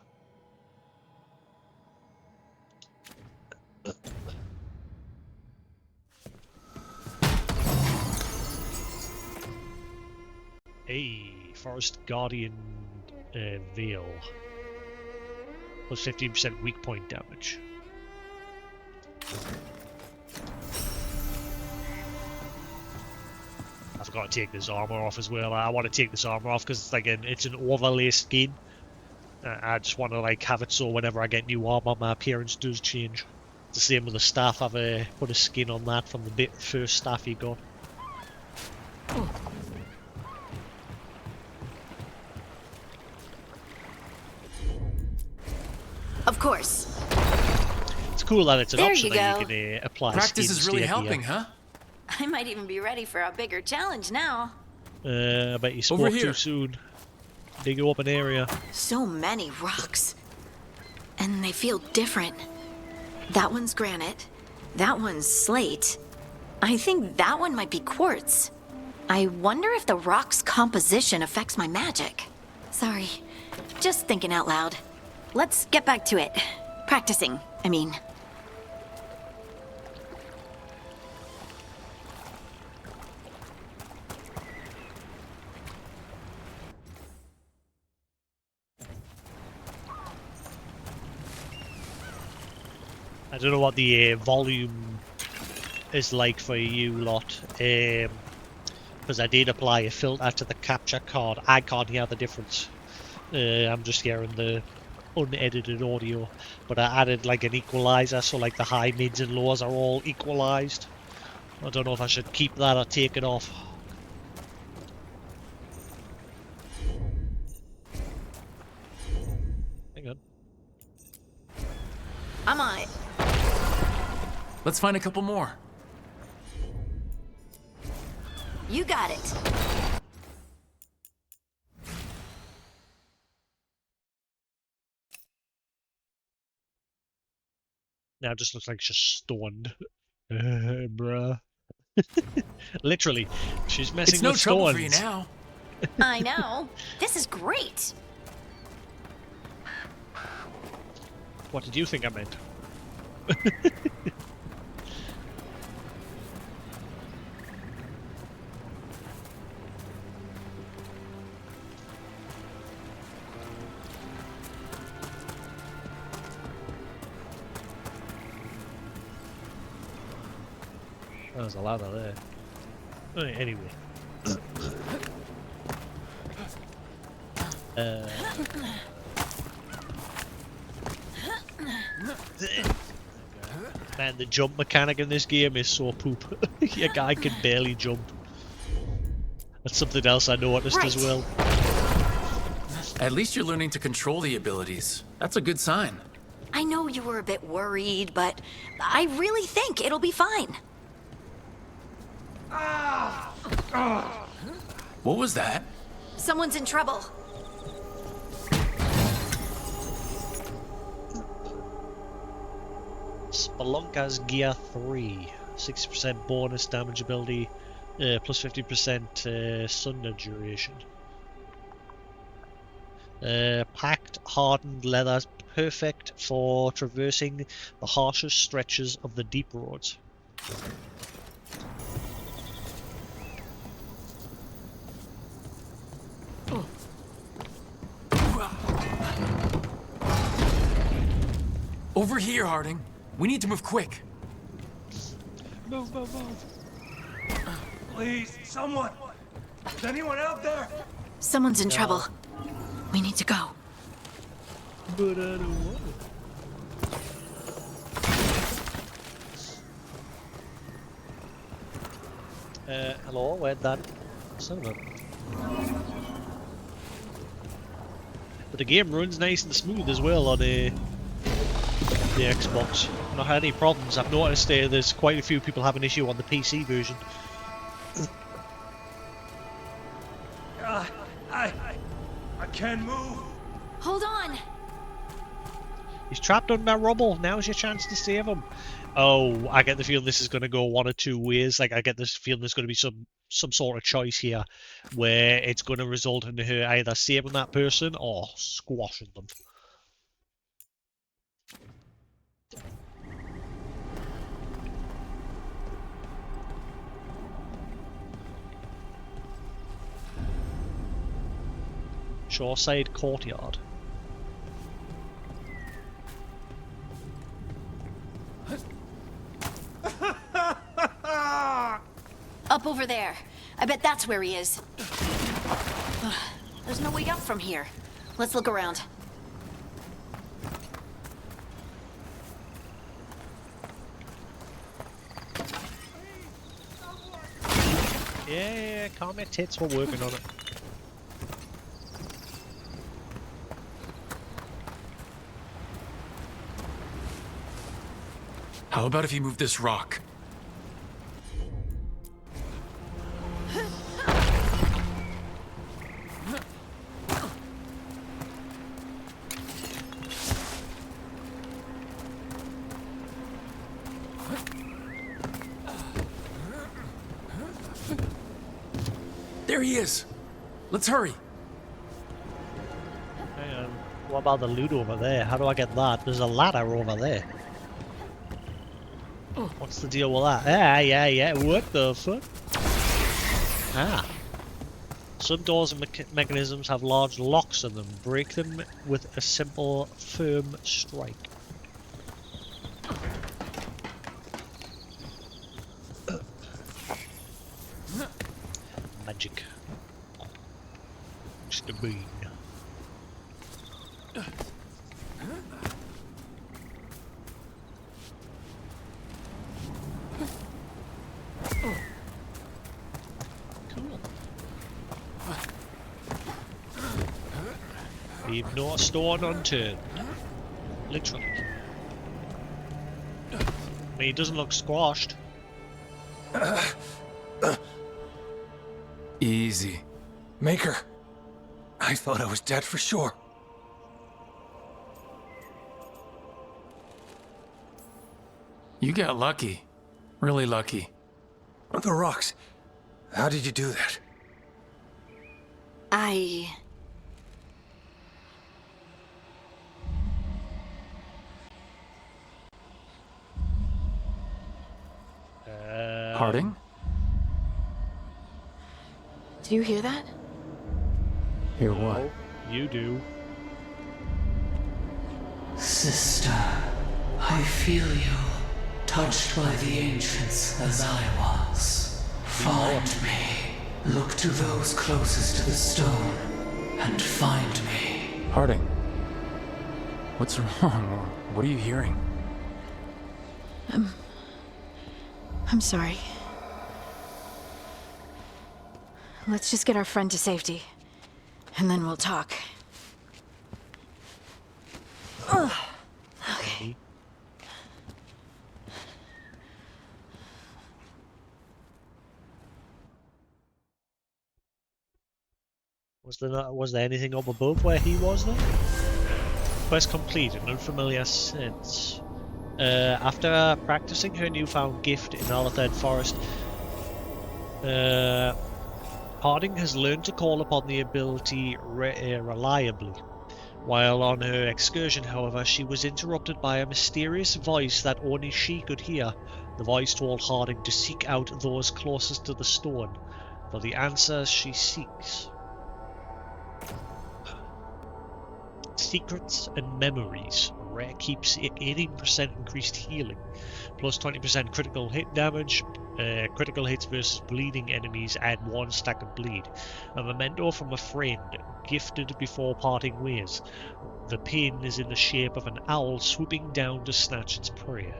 Hey, Forest Guardian Veil. Plus 15% weak point damage. I forgot to take this armor off as well. I want to take this armor off because it's an overlay skin. I just want to like have it so whenever I get new armor, my appearance does change. It's the same with the staff. I've put a skin on that from the first staff you got. Of course. It's cool that it's an There option you that go. you can apply. Practice skin is really steer helping, here. huh? I might even be ready for a bigger challenge now. I bet you spoke Over too here. soon. Big open area. So many rocks. And they feel different. That one's granite. That one's slate. I think that one might be quartz. I wonder if the rock's composition affects my magic. Sorry. Just thinking out loud. Let's get back to it. Practicing, I mean. I don't know what the volume is like for you lot, because I did apply a filter to the capture card. I can't hear the difference. I'm just hearing the unedited audio, but I added like an equalizer, so like the high, mids, and lows are all equalized. I don't know if I should keep that or take it off. Hang on. I'm on it. Let's find a couple more. You got it. Now it just looks like she's stoned. Bruh. Literally, she's messing It's no with trouble stones. for you now. I know. This is great. What did you think I meant? There's a ladder there. Anyway. Man, the jump mechanic in this game is so poop. Your guy can barely jump. That's something else I noticed as well. At least you're learning to control the abilities. That's a good sign. I know you were a bit worried, but I really think it'll be fine. What was that? Someone's in trouble. Spelunker's Gear 3. 60% bonus damage ability, plus 50% sunder duration. Packed, hardened leather, perfect for traversing the harshest stretches of the deep roads. Over here, Harding. We need to move quick. Move, move, move. Please, someone! Is anyone out there? Someone's in trouble. We need to go. But I don't want it. Hello, where'd that son of a... But the game runs nice and smooth as well on the Xbox. Not had any problems. I've noticed there's quite a few people have an issue on the PC version. I can't move. Hold on. He's trapped under rubble. Now's your chance to save him. Oh, I get the feeling this is going to go one or two ways. Like, I get this feeling there's going to be some sort of choice here where it's going to result in her either saving that person or squashing them. Shoreside Courtyard. Up over there. I bet that's where he is. There's no way up from here. Let's look around. Yeah, calm your tits, we're working on it. How about if you move this rock? There he is! Let's hurry! Hang on. What about the loot over there? How do I get that? There's a ladder over there. What's the deal with that? Yeah. What the fuck? Ah. Some doors and mechanisms have large locks on them. Break them with a simple, firm strike. Magic. Just a bean. Cool. Leave no stone unturned. Literally. I mean, he doesn't look squashed. Easy. Maker, I thought I was dead for sure. You got lucky. Really lucky. The rocks. How did you do that? Harding? Do you hear that? Hear what? Oh, you do. Sister, I feel you, touched by the ancients as I was. Find me. Look to those closest to the stone, and find me. Harding. What's wrong? What are you hearing? I'm sorry. Let's just get our friend to safety, and then we'll talk. Okay. Was there anything up above where he was then? Quest complete, an unfamiliar sense. After practicing her newfound gift in Alathird Forest, Harding has learned to call upon the ability reliably. While on her excursion, however, she was interrupted by a mysterious voice that only she could hear. The voice told Harding to seek out those closest to the stone for the answers she seeks. Secrets and memories. Rare keeps 18% increased healing, plus 20% critical hit damage. Critical hits versus bleeding enemies add 1 stack of bleed. A memento from a friend, gifted before parting ways. The pin is in the shape of an owl swooping down to snatch its prey.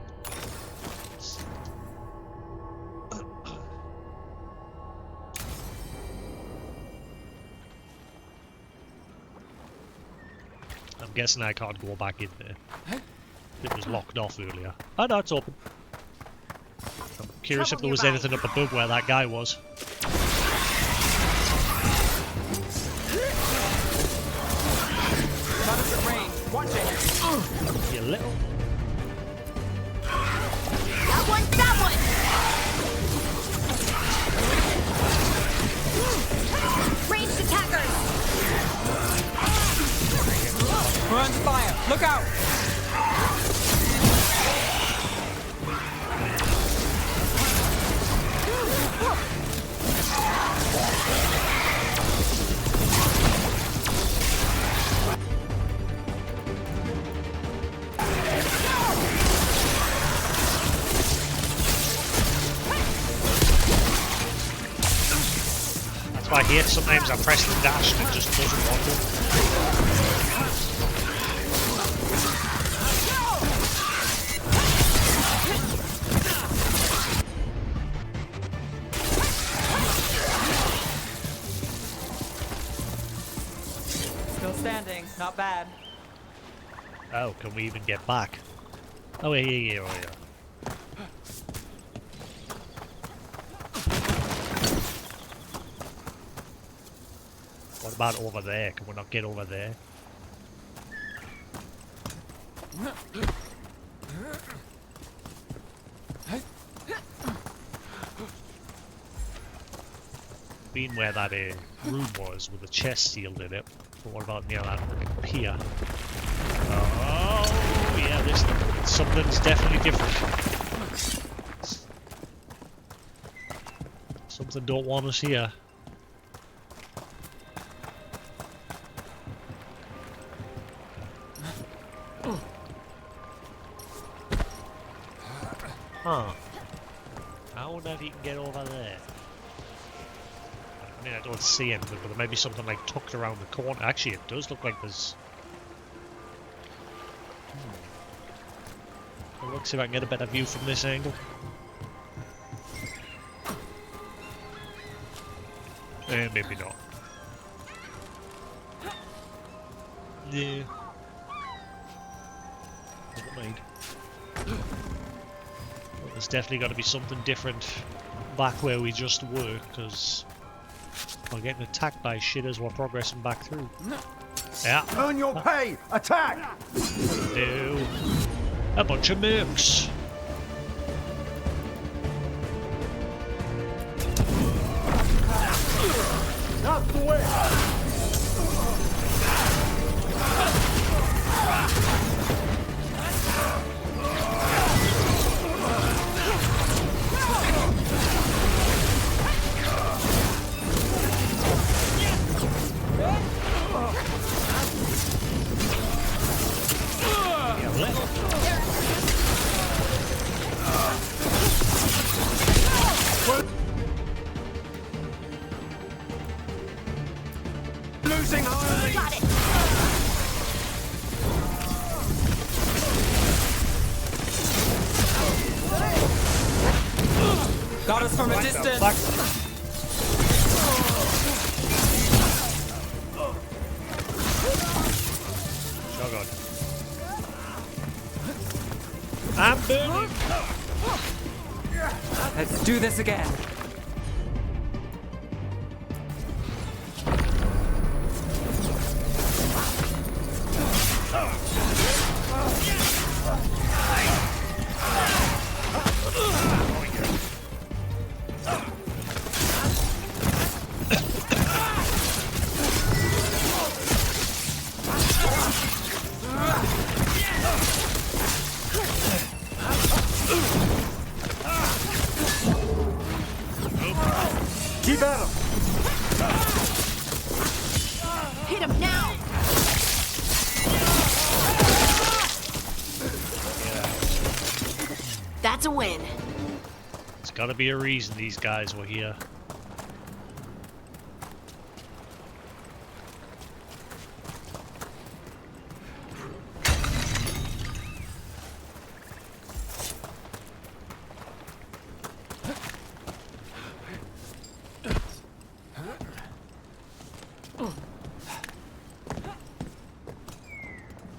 I'm guessing I can't go back in there. It was locked off earlier. Oh no, it's open. I'm curious if there was anything up above where that guy was. You little. That one, that one! Ranged attackers! We're under fire! Look out! That's why here sometimes I press the dash and it just doesn't want to. Still standing, not bad. Oh, can we even get back? Oh yeah. What about over there? Can we not get over there? Been where that room was with the chest sealed in it. But what about near that pier? Oh yeah, this something's definitely different. Something don't want us here. Huh. I wonder if he can get over there. I mean, I don't see anything, but there may be something like tucked around the corner. Actually, it does look like there's... Well, let's see if I can get a better view from this angle. Maybe not. Yeah. Never mind. Well, there's definitely got to be something different back where we just were, because we're getting attacked by shit as we're progressing back through. Yeah. Earn your pay! Attack! No. A bunch of mercs. Out the way! Losing Harley! Got it! Got us from a distance. Oh god. I'm burning! Let's do this again. Keep at him! Hit him now! That's a win. There's gotta be a reason these guys were here.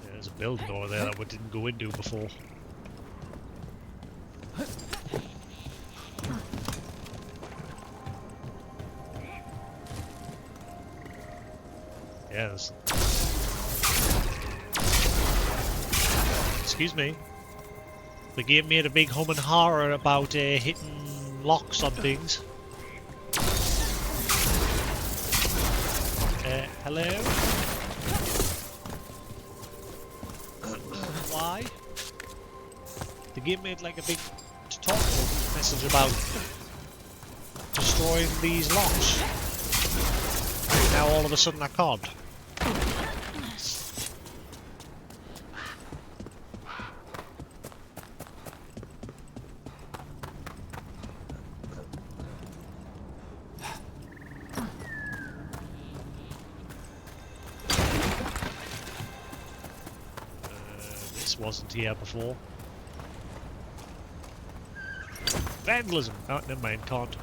There's a building over there that we didn't go into before. Yes. Excuse me. The game made a big hum and horror about hitting locks on things. Hello? Why? The game made like a big tutorial message about destroying these locks. And now all of a sudden I can't. This wasn't here before. Vandalism! Oh, never mind, can't.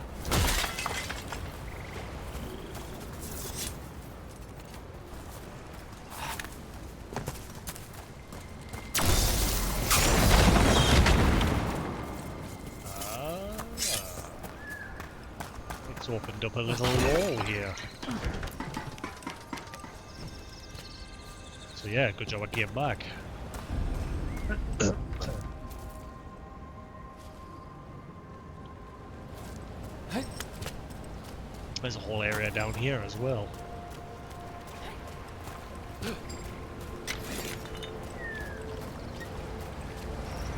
It's opened up a little wall here. So yeah, good job I came back. There's a whole area down here as well.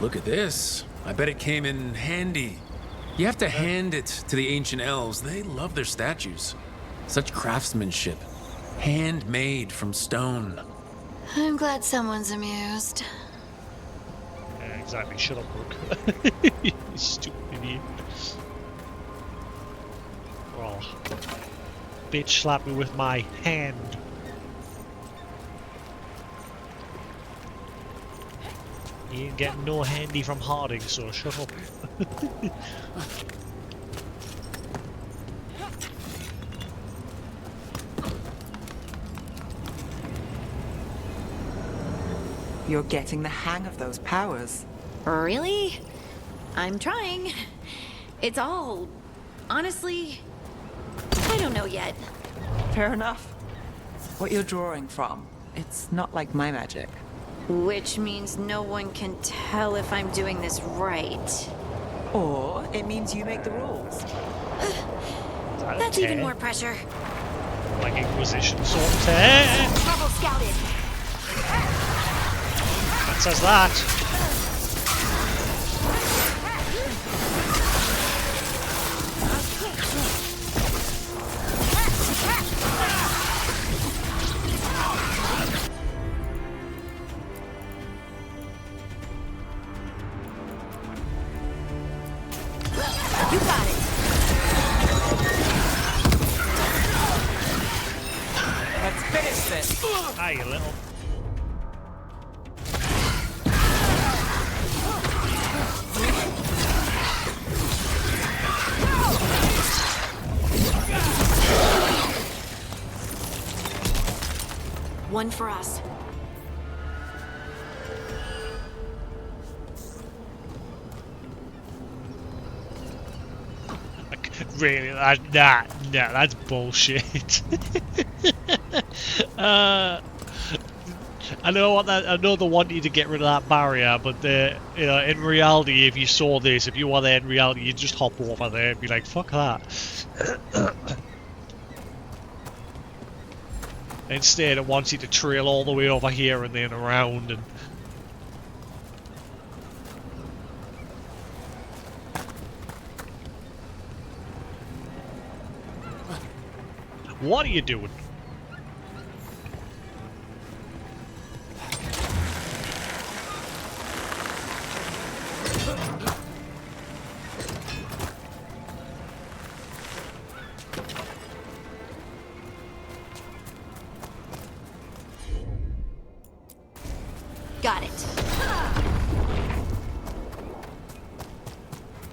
Look at this. I bet it came in handy. You have to hand it to the ancient elves. They love their statues. Such craftsmanship. Handmade from stone. I'm glad someone's amused. Yeah, exactly. Shut up, Brooke. You stupid idiot. Oh. Bitch slapped me with my hand. You ain't getting no handy from Harding, so shut up. You're getting the hang of those powers. Really? I'm trying. It's all... honestly... I don't know yet. Fair enough. What you're drawing from, it's not like my magic. Which means no one can tell if I'm doing this right. Or it means you make the rules. That's even more pressure. Like Inquisition sort of. Trouble scouted. That says that. You got it. Let's finish this. Hi, you little. One for us. Really? Nah, that's bullshit. I know I know they want you to get rid of that barrier, but you know, in reality, if you saw this, if you were there in reality, you'd just hop over there and be like, "Fuck that." Instead, it wants you to trail all the way over here and then around and. What are you doing? Got it.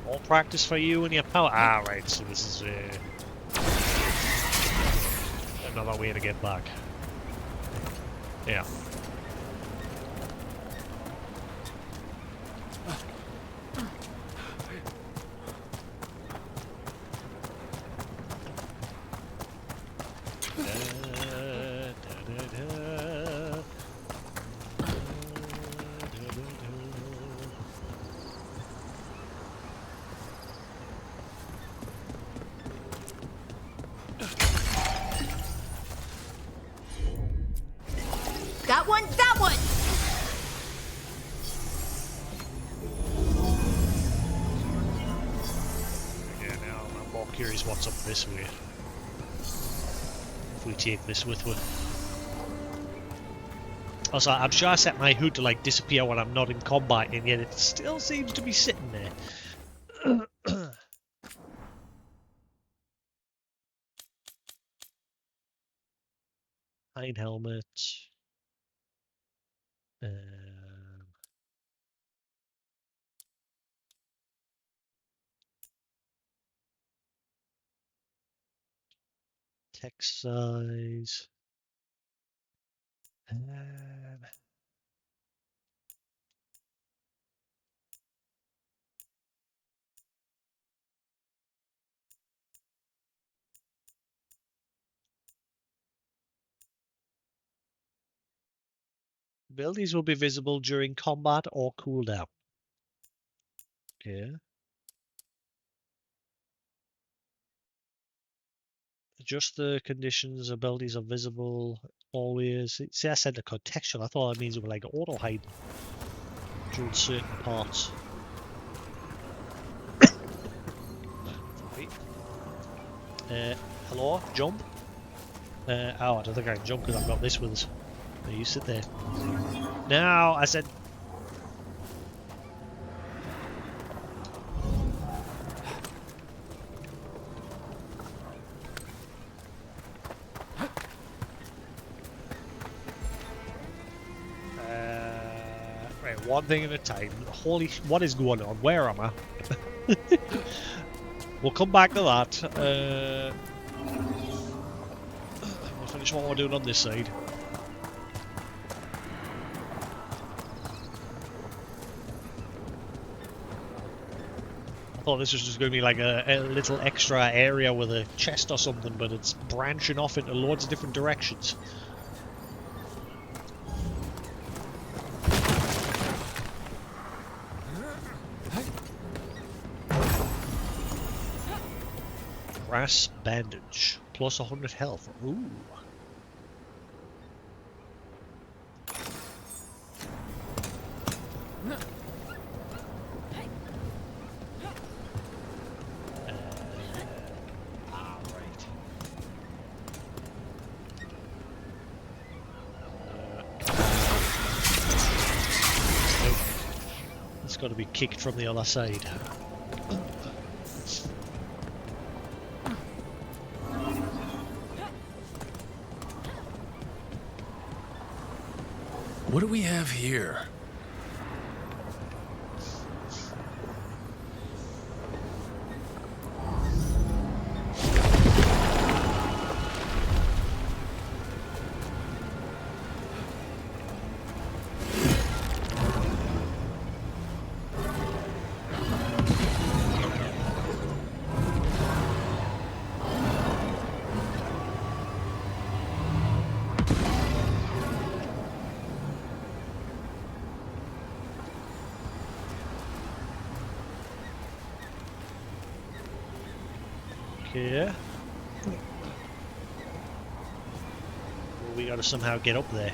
All practice for you and your power. Ah, right. So this is another way to get back. Yeah. Got one, that one! Yeah, now I'm more curious what's up this way. If we take this with us. Also, I'm sure I set my hood to like disappear when I'm not in combat, and yet it still seems to be sitting there. Hide helmet. Text size. Abilities will be visible during combat or cooldown. Okay. Adjust the conditions. Abilities are visible always. See, I said the contextual. I thought that means it was like auto hiding during certain parts. Hello, jump. Oh, I don't think I can jump because I've got this with us. No, you sit there. Now, I said. Right, one thing at a time. Holy, what is going on? Where am I? We'll come back to that. We'll finish what we're doing on this side. I thought this was just going to be like a little extra area with a chest or something, but it's branching off into loads of different directions. Brass bandage. Plus 100 health. Ooh. It's got to be kicked from the other side. What do we have here? Okay. Well, we gotta somehow get up there.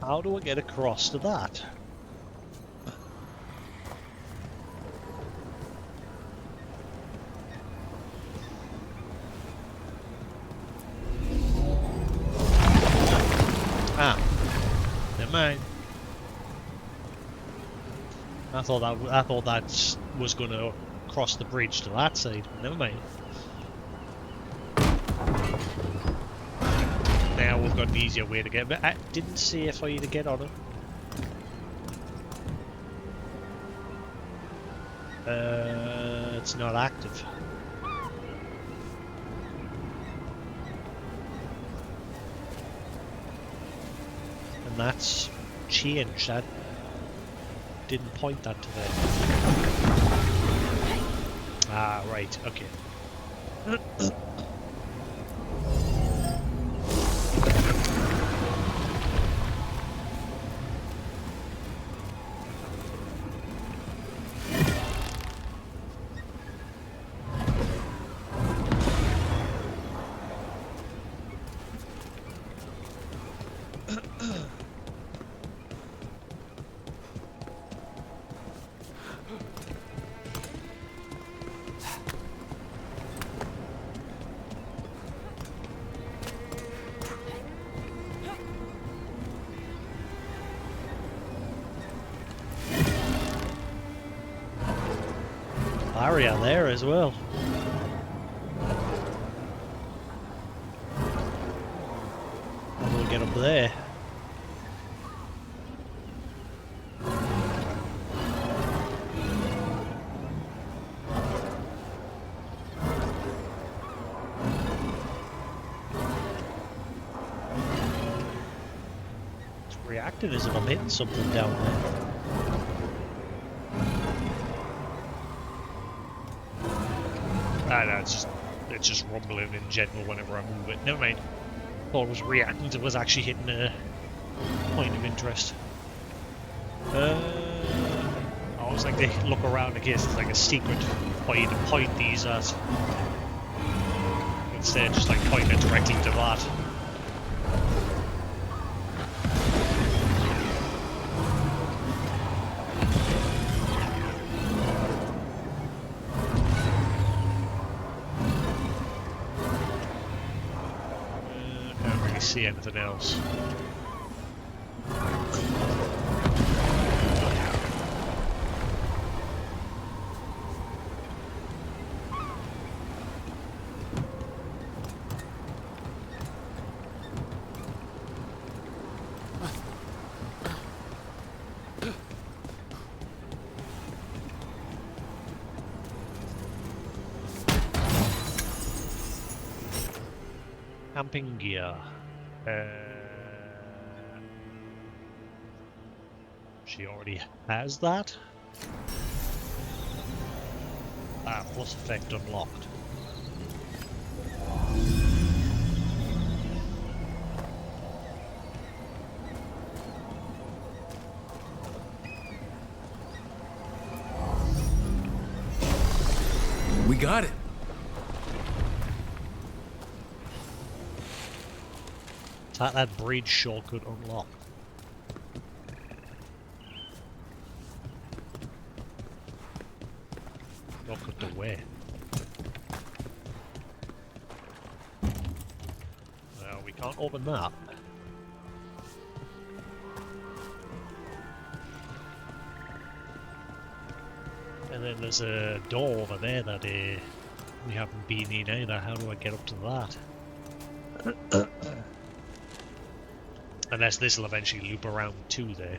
How do I get across to that? Ah, never mind. I thought that was going to cross the bridge to that side. Never mind. Now we've got an easier way to get, but I didn't see if I need to get on it. It's not active. And that's changed. That didn't point that to there. Ah, right, okay. barrier there as well. How do we get up there? It's reacting as if I'm hitting something down there. It's just rumbling in general whenever I move it. Never mind. Thought it was reacting. It was actually hitting a point of interest. I always like to look around in case it's like a secret point to point these at. Instead, just like point it directly to that. See anything else. Camping gear. She already has that. Ah, plus effect unlocked. We got it. That bridge shortcut unlocked. Shortcut to where? No, we can't open that. And then there's a door over there that we haven't been in either. How do I get up to that? Unless this will eventually loop around to there.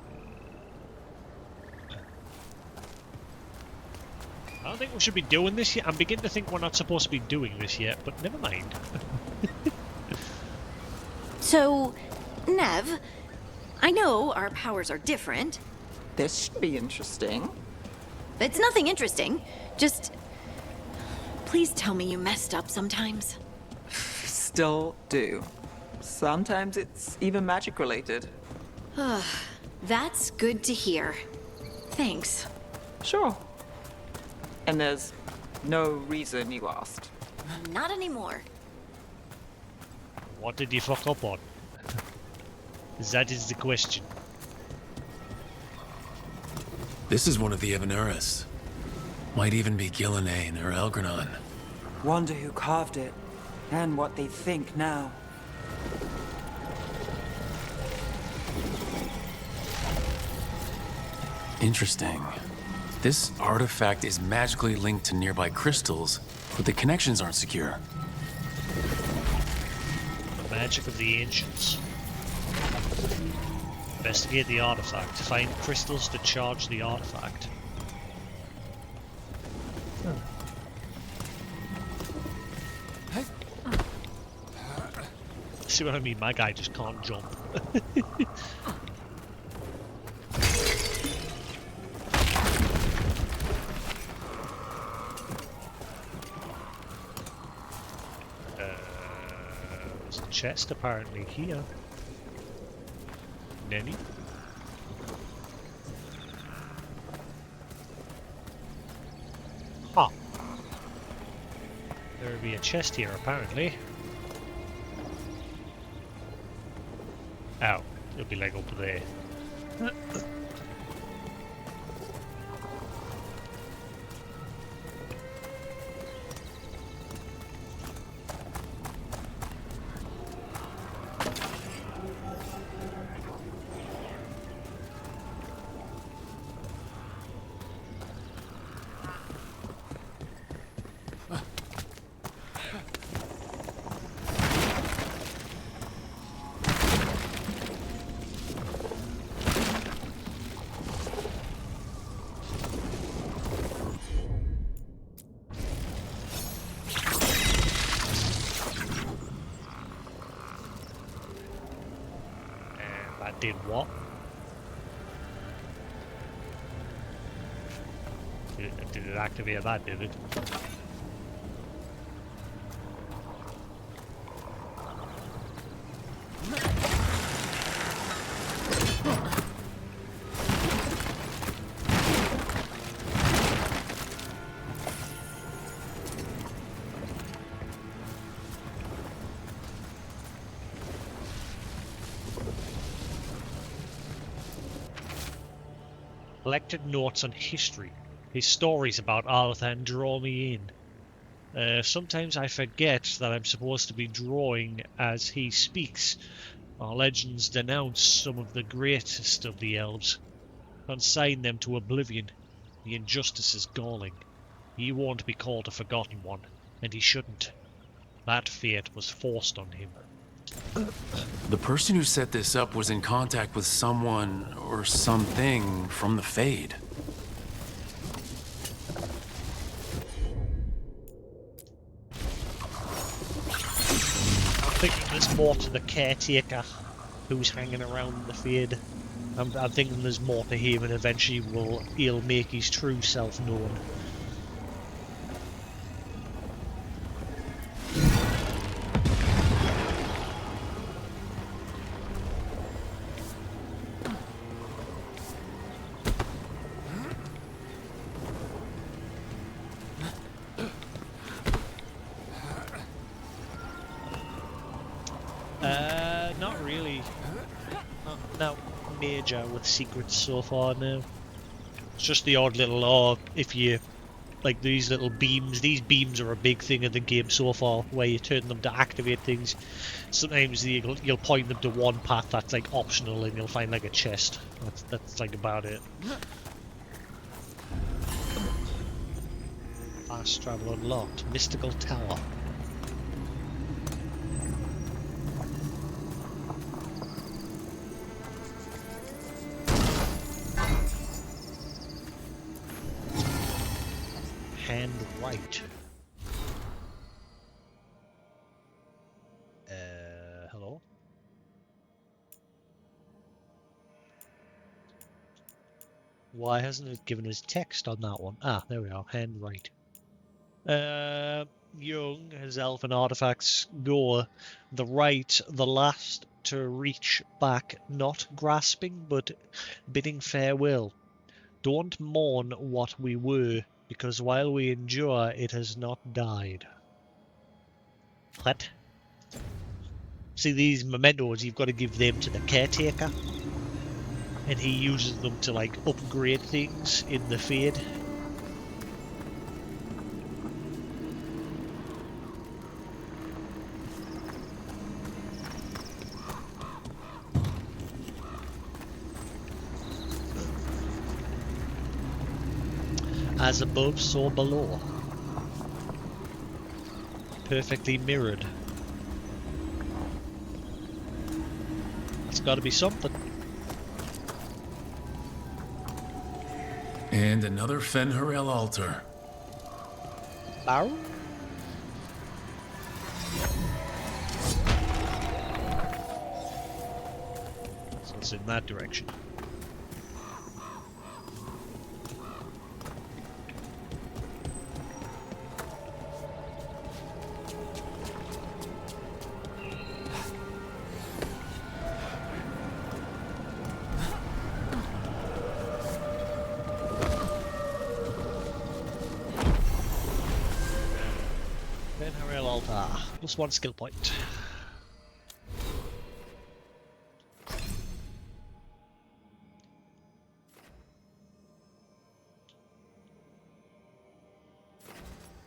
I don't think we should be doing this yet. I'm beginning to think we're not supposed to be doing this yet, but never mind. So, Nev, I know our powers are different. This should be interesting. It's nothing interesting. Just, please tell me you messed up sometimes. Still do. Sometimes it's even magic related. That's good to hear. Thanks. Sure. And there's no reason you asked. Not anymore. What did you fuck up on? That is the question. This is one of the Evanuris. Might even be Gillenane or Elgranon. Wonder who carved it, and what they think now. Interesting. This artifact is magically linked to nearby crystals, but the connections aren't secure. The magic of the ancients. Investigate the artifact. Find crystals to charge the artifact. See what I mean? My guy just can't jump. There's a chest apparently here. Nenny? Huh. There would be a chest here apparently. Oh, it'll be like up there. That did what? Did it activate that, did it? Collected notes on history. His stories about Arthan draw me in. Sometimes I forget that I'm supposed to be drawing as he speaks. Our legends denounce some of the greatest of the elves, consign them to oblivion. The injustice is galling. He won't be called a forgotten one, and he shouldn't. That fate was forced on him. The person who set this up was in contact with someone or something from the Fade. I'm thinking there's more to the caretaker who's hanging around the Fade. I'm thinking there's more to him, and eventually he'll make his true self known. Not really. Not major with secrets so far now. It's just the odd little, if you, like these little beams, these beams are a big thing in the game so far, where you turn them to activate things. Sometimes you'll point them to one path that's like optional and you'll find like a chest. That's like about it. Fast travel unlocked. Mystical Tower. Hand right. Hello? Why hasn't it given us text on that one? Ah, there we are. Hand right. Young, as elfin artifacts go, the right, the last to reach back, not grasping, but bidding farewell. Don't mourn what we were, because while we endure, it has not died. What? See, these mementos, you've got to give them to the caretaker, and he uses them to, like, upgrade things in the Fade. As above, so below. Perfectly mirrored. It's got to be something. And another Fen'Harel altar. Barrel? So it's in that direction. Plus one skill point.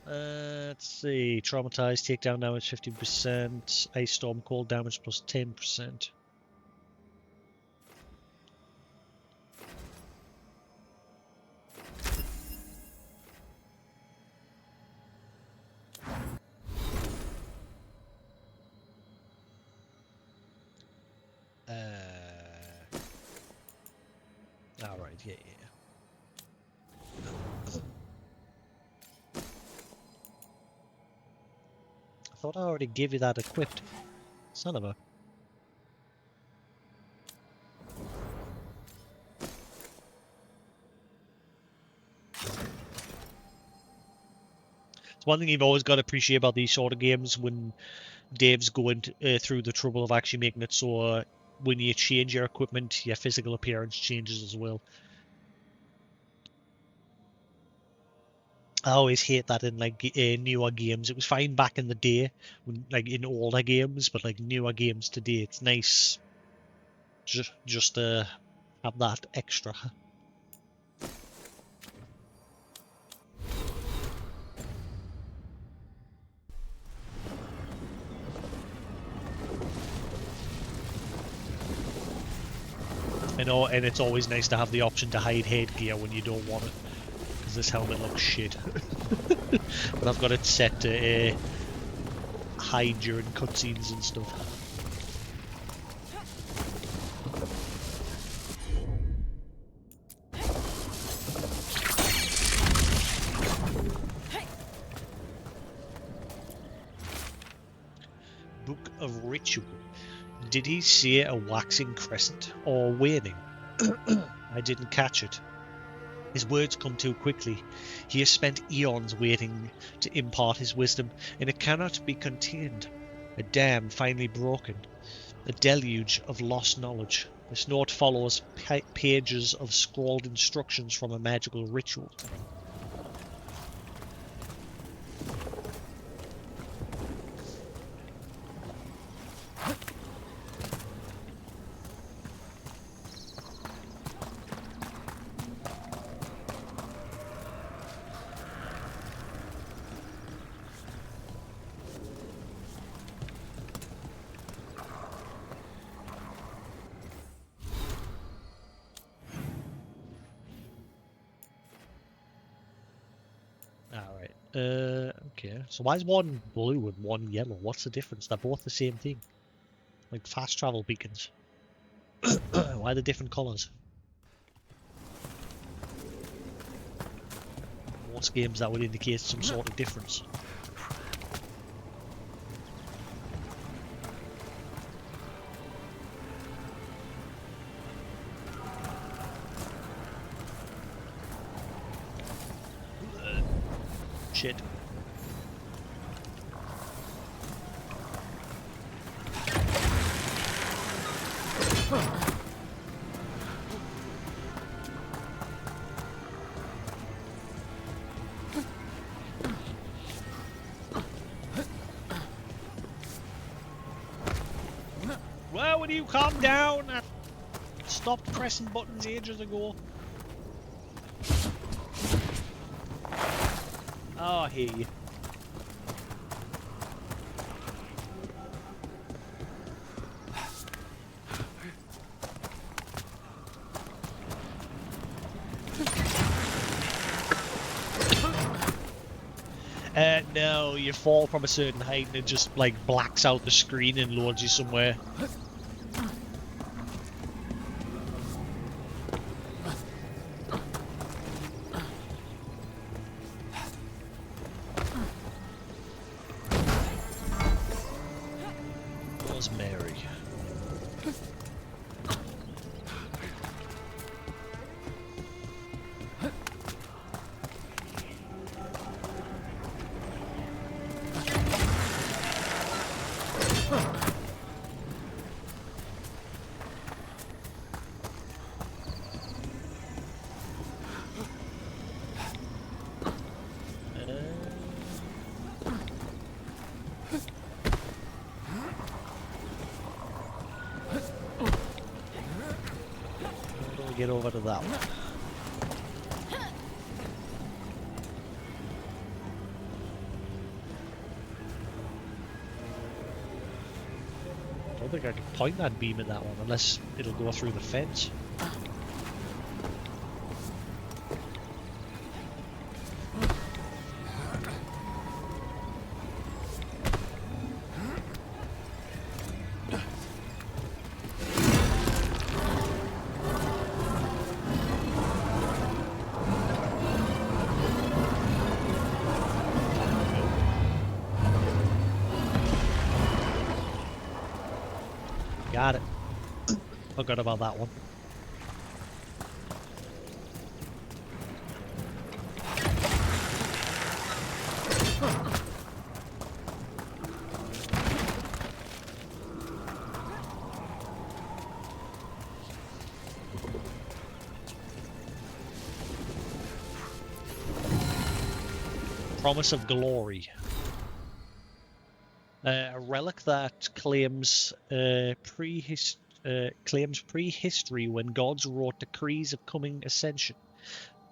Let's see. Traumatized, takedown damage 15%, Ice Storm cold damage plus 10%. Alright, yeah. I thought I already gave you that equipped. Son of a... It's one thing you've always got to appreciate about these sort of games when Dave's going through the trouble of actually making it so when you change your equipment, your physical appearance changes as well. I always hate that in like newer games. It was fine back in the day, when, like in older games, but like newer games today, it's nice just to have that extra. I know, and it's always nice to have the option to hide headgear when you don't want it, because this helmet looks shit. But I've got it set to hide during cutscenes and stuff. Book of Ritual. Did he say a waxing crescent or waning? I didn't catch it. His words come too quickly. He has spent eons waiting to impart his wisdom, and it cannot be contained. A dam finally broken. A deluge of lost knowledge. This note follows pages of scrawled instructions from a magical ritual. Okay. So why is one blue and one yellow? What's the difference? They're both the same thing. Like fast travel beacons. Why are they different colours? Most games that would indicate some sort of difference. Shit. Well, will you calm down? I stopped pressing buttons ages ago. Oh, I hear you. No, you fall from a certain height and it just like blacks out the screen and loads you somewhere. Rosemary. Get over to that one. I don't think I can point that beam at that one unless it'll go through the fence. Got it. Forgot about that one. Promise of Glory. A relic that claims prehistory when gods wrote decrees of coming ascension.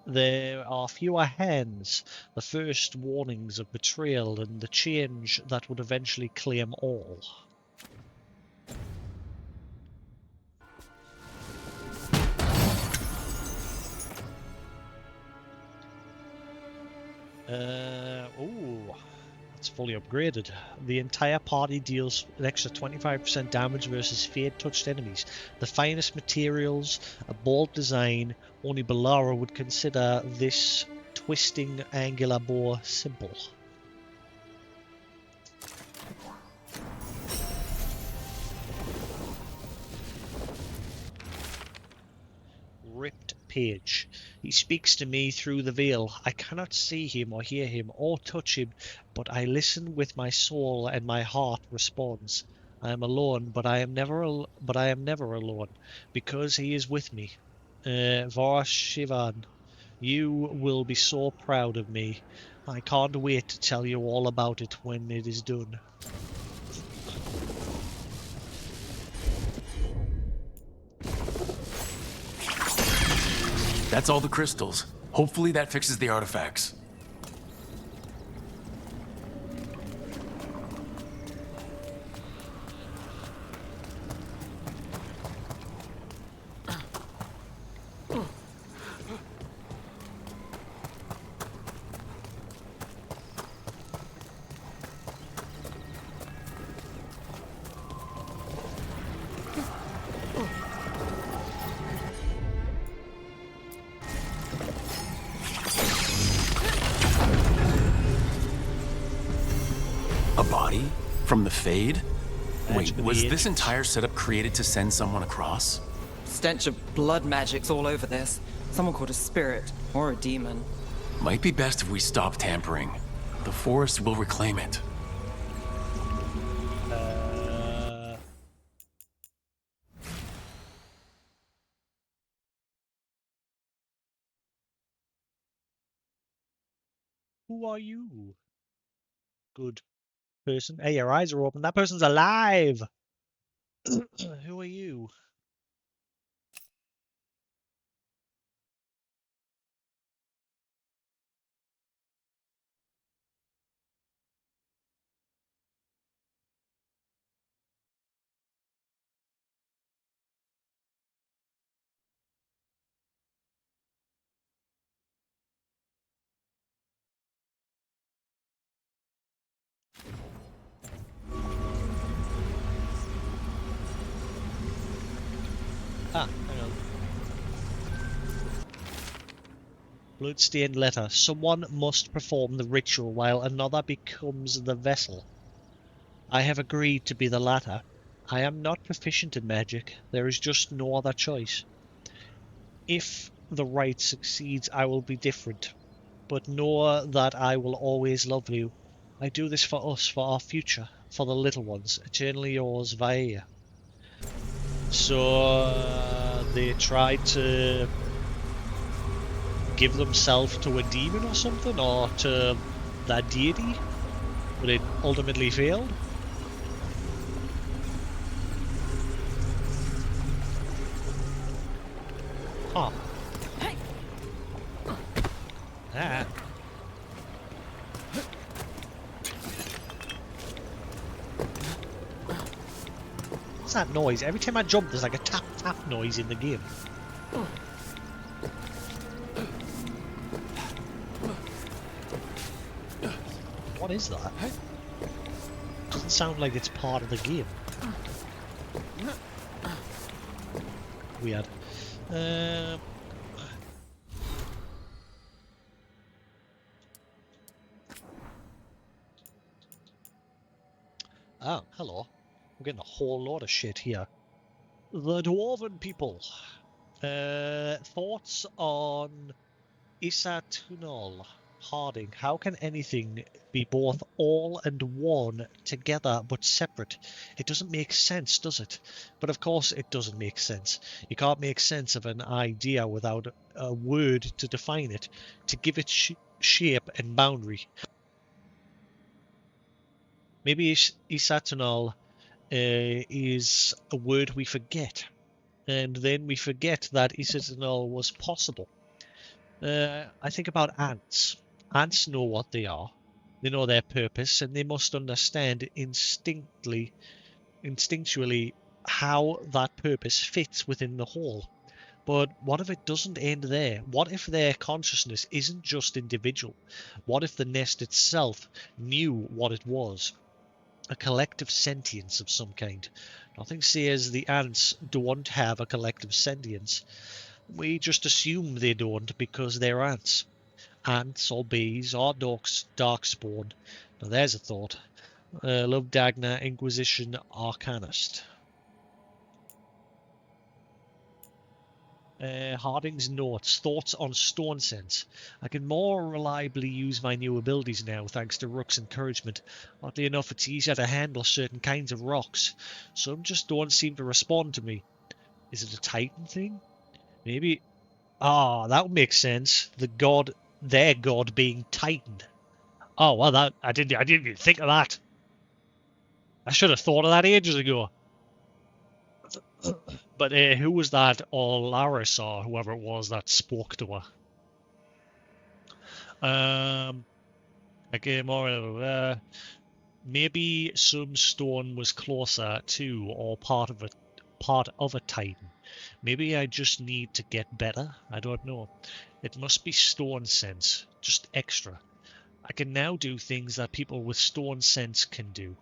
There are fewer hands, the first warnings of betrayal, and the change that would eventually claim all. Oh, it's fully upgraded. The entire party deals an extra 25% damage versus fade-touched enemies. The finest materials, a bold design. Only Balara would consider this twisting angular bow simple. Ripped page. He speaks to me through the veil. I cannot see him or hear him or touch him, but I listen with my soul and my heart responds. I am alone, but I am never alone, because he is with me. Varshivan, you will be so proud of me. I can't wait to tell you all about it when it is done. That's all the crystals. Hopefully that fixes the artifacts. A body? From the Fade? Wait, was this entire setup created to send someone across? Stench of blood magic's all over this. Someone called a spirit or a demon. Might be best if we stop tampering. The forest will reclaim it. Who are you? Good person. Hey, your eyes are open. That person's alive. Who are you? Ah, hang on. Bloodstained letter. Someone must perform the ritual while another becomes the vessel. I have agreed to be the latter. I am not proficient in magic. There is just no other choice. If the rite succeeds, I will be different. But know that I will always love you. I do this for us, for our future, for the little ones. Eternally yours, Vaea. So they tried to give themselves to a demon or something, or to that deity, but it ultimately failed. Huh. Ah. What's that noise? Every time I jump, there's like a tap tap noise in the game. What is that? Doesn't sound like it's part of the game. Weird. Oh, hello. We're getting a whole lot of shit here. The Dwarven people. Thoughts on Isatunol Harding. How can anything be both all and one together but separate? It doesn't make sense, does it? But of course it doesn't make sense. You can't make sense of an idea without a word to define it, to give it shape and boundary. Maybe Isatunal is a word we forget, and then we forget that Isatunal was possible. I think about ants. Ants know what they are. They know their purpose, and they must understand instinctually how that purpose fits within the whole. But what if it doesn't end there? What if their consciousness isn't just individual? What if the nest itself knew what it was? A collective sentience of some kind. Nothing says the ants don't have a collective sentience. We just assume they don't because they're ants. Ants or bees or darkspawn. Now there's a thought. Love Dagna, Inquisition Arcanist. Harding's notes. Thoughts on stone sense. I can more reliably use my new abilities now, thanks to Rook's encouragement. Oddly enough, it's easier to handle certain kinds of rocks. Some just don't seem to respond to me. Is it a Titan thing? Maybe. Ah, that would make sense. Their god being Titan. Oh well, I didn't even think of that. I should have thought of that ages ago. But who was that, or Laris, or whoever it was that spoke to her? Okay, more. Maybe some stone was closer to, or part of a Titan. Maybe I just need to get better. I don't know. It must be stone sense, just extra. I can now do things that people with stone sense can do.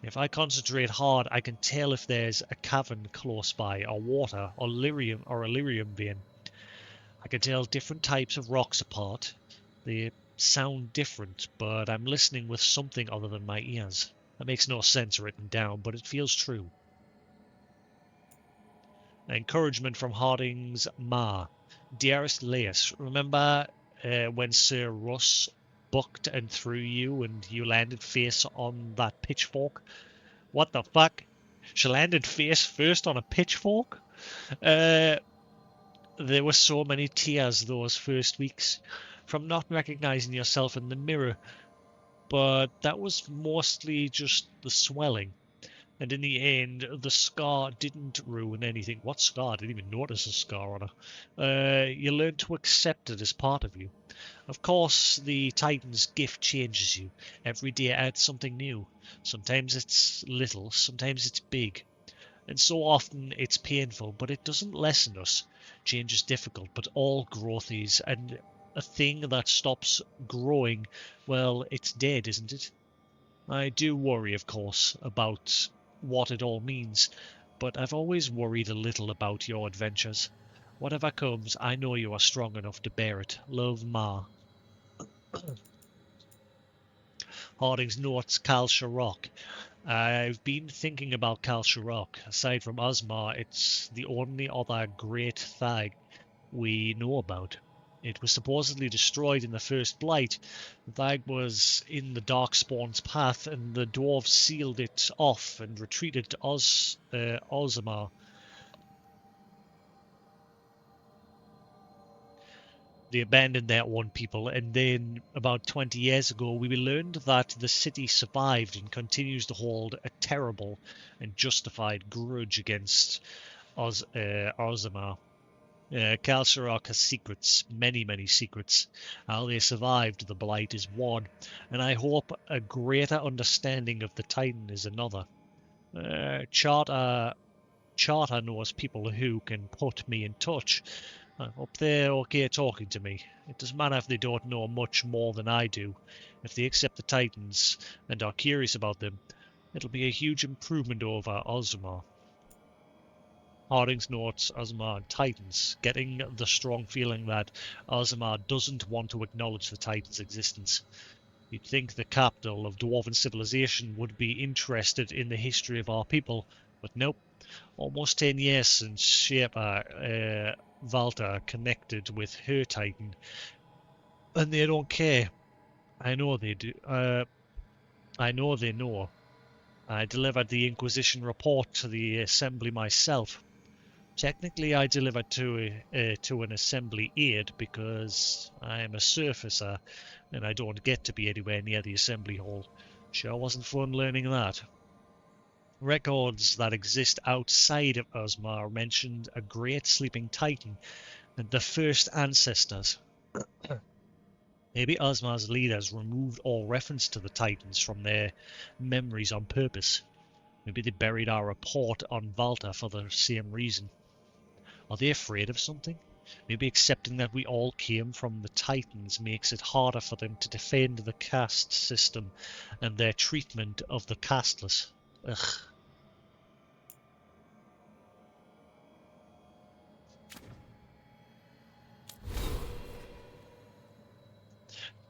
If I concentrate hard, I can tell if there's a cavern close by, or water, or a lyrium vein. I can tell different types of rocks apart. They sound different, but I'm listening with something other than my ears. That makes no sense written down, but it feels true. Encouragement from Harding's Ma. Dearest Lais, remember when Sir Russ bucked and threw you and you landed face on that pitchfork? What the fuck? She landed face first on a pitchfork? There were so many tears those first weeks from not recognizing yourself in the mirror, but that was mostly just the swelling. And in the end, the scar didn't ruin anything. What scar? I didn't even notice a scar on her. You learn to accept it as part of you. Of course, the Titan's gift changes you. Every day adds something new. Sometimes it's little, sometimes it's big. And so often it's painful, but it doesn't lessen us. Change is difficult, but all growth is. And a thing that stops growing, well, it's dead, isn't it? I do worry, of course, about what it all means, but I've always worried a little about your adventures. Whatever comes, I know you are strong enough to bear it. Love, Ma. Harding's notes, Kal Sharok. I've been thinking about Kal Sharok. Aside from Osmar, it's the only other great Thag we know about. It was supposedly destroyed in the First Blight. The Thag was in the Darkspawn's path, and the dwarves sealed it off and retreated to Ozamar. They abandoned their own people, and then about 20 years ago we learned that the city survived and continues to hold a terrible and justified grudge against Ozamar. Kal Sharok has secrets, many, many secrets. How they survived the Blight is one, and I hope a greater understanding of the Titan is another. Charter knows people who can put me in touch. I hope they're okay talking to me. It doesn't matter if they don't know much more than I do. If they accept the Titans and are curious about them, it'll be a huge improvement over Ozmar. Harding's notes, Ozmar and Titans, getting the strong feeling that Ozmar doesn't want to acknowledge the Titans' existence. You'd think the capital of Dwarven civilization would be interested in the history of our people, but nope. Almost 10 years since Shaper Valta connected with her Titan, and they don't care. I know they do. I know they know. I delivered the Inquisition report to the Assembly myself. Technically, I delivered to an Assembly aide because I am a surfacer and I don't get to be anywhere near the Assembly Hall. Sure wasn't fun learning that. Records that exist outside of Ozma mentioned a great sleeping titan and the first ancestors. Maybe Ozma's leaders removed all reference to the Titans from their memories on purpose. Maybe they buried our report on Valta for the same reason. Are they afraid of something? Maybe accepting that we all came from the Titans makes it harder for them to defend the caste system and their treatment of the casteless. Ugh.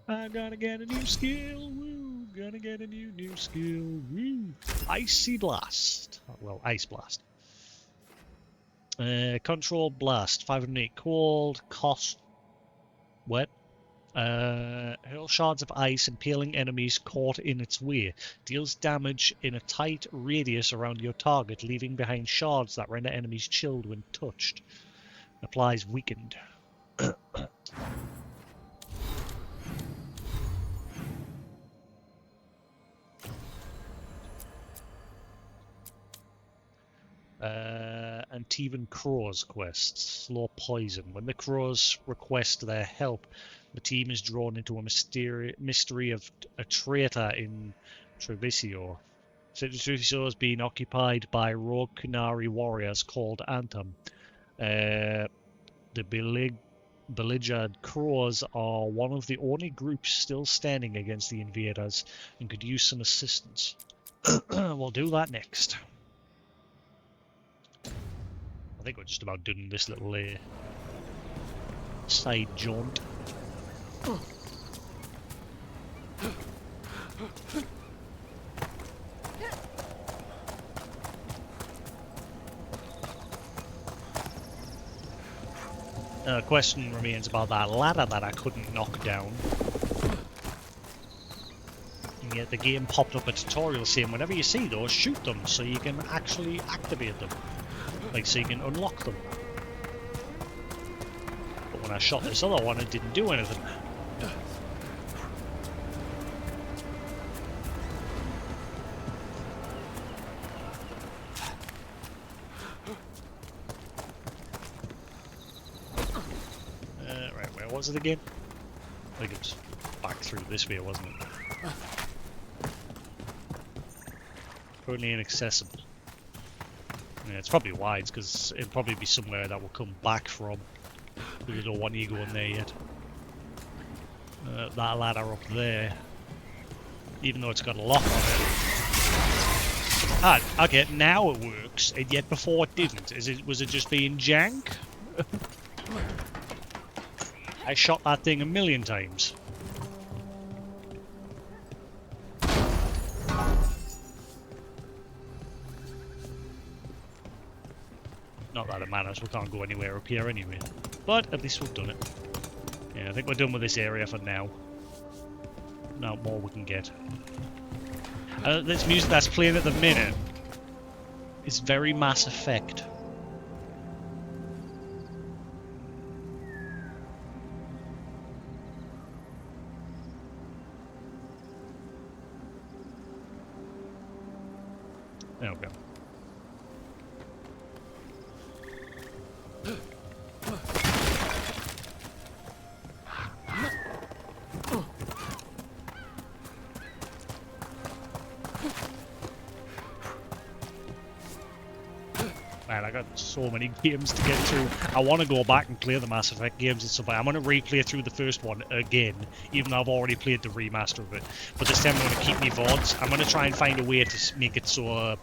I'm gonna get a new skill, woo! Gonna get a new skill, woo! Icy Blast. Well, Ice Blast. Control Blast, 508 cold, cost... wet. Hurl shards of ice, impaling enemies caught in its way. Deals damage in a tight radius around your target, leaving behind shards that render enemies chilled when touched. Applies weakened. Antivan Crows quest. Slow Poison. When the Crows request their help, the team is drawn into a mystery of a traitor in Treviso. Treviso has been occupied by rogue Kunari warriors called Anthem. The beleaguered Crows are one of the only groups still standing against the invaders and could use some assistance. We'll do that next. I think we're just about done this little side jaunt. Question remains about that ladder that I couldn't knock down. And yet the game popped up a tutorial saying whenever you see those, shoot them so you can actually activate them. Like, so you can unlock them. But when I shot this other one, it didn't do anything. Right, where was it again? I think it was back through this way, wasn't it? Currently inaccessible. Yeah, it's probably wide because it'll probably be somewhere that will come back from. We don't want you going there yet. That ladder up there, even though it's got a lock on it. Ah, okay, now it works, and yet before it didn't. Was it just being jank? I shot that thing 1,000,000 times. Not that it matters, we can't go anywhere up here anyway. But at least we've done it. Yeah, I think we're done with this area for now. No more we can get. This music that's playing at the minute is very Mass Effect. There we go. Man, I got so many games to get through. I want to go back and play the Mass Effect games and stuff. I'm going to replay through the first one again, even though I've already played the remaster of it. But this time I'm going to keep me VODs. I'm going to try and find a way to make it so...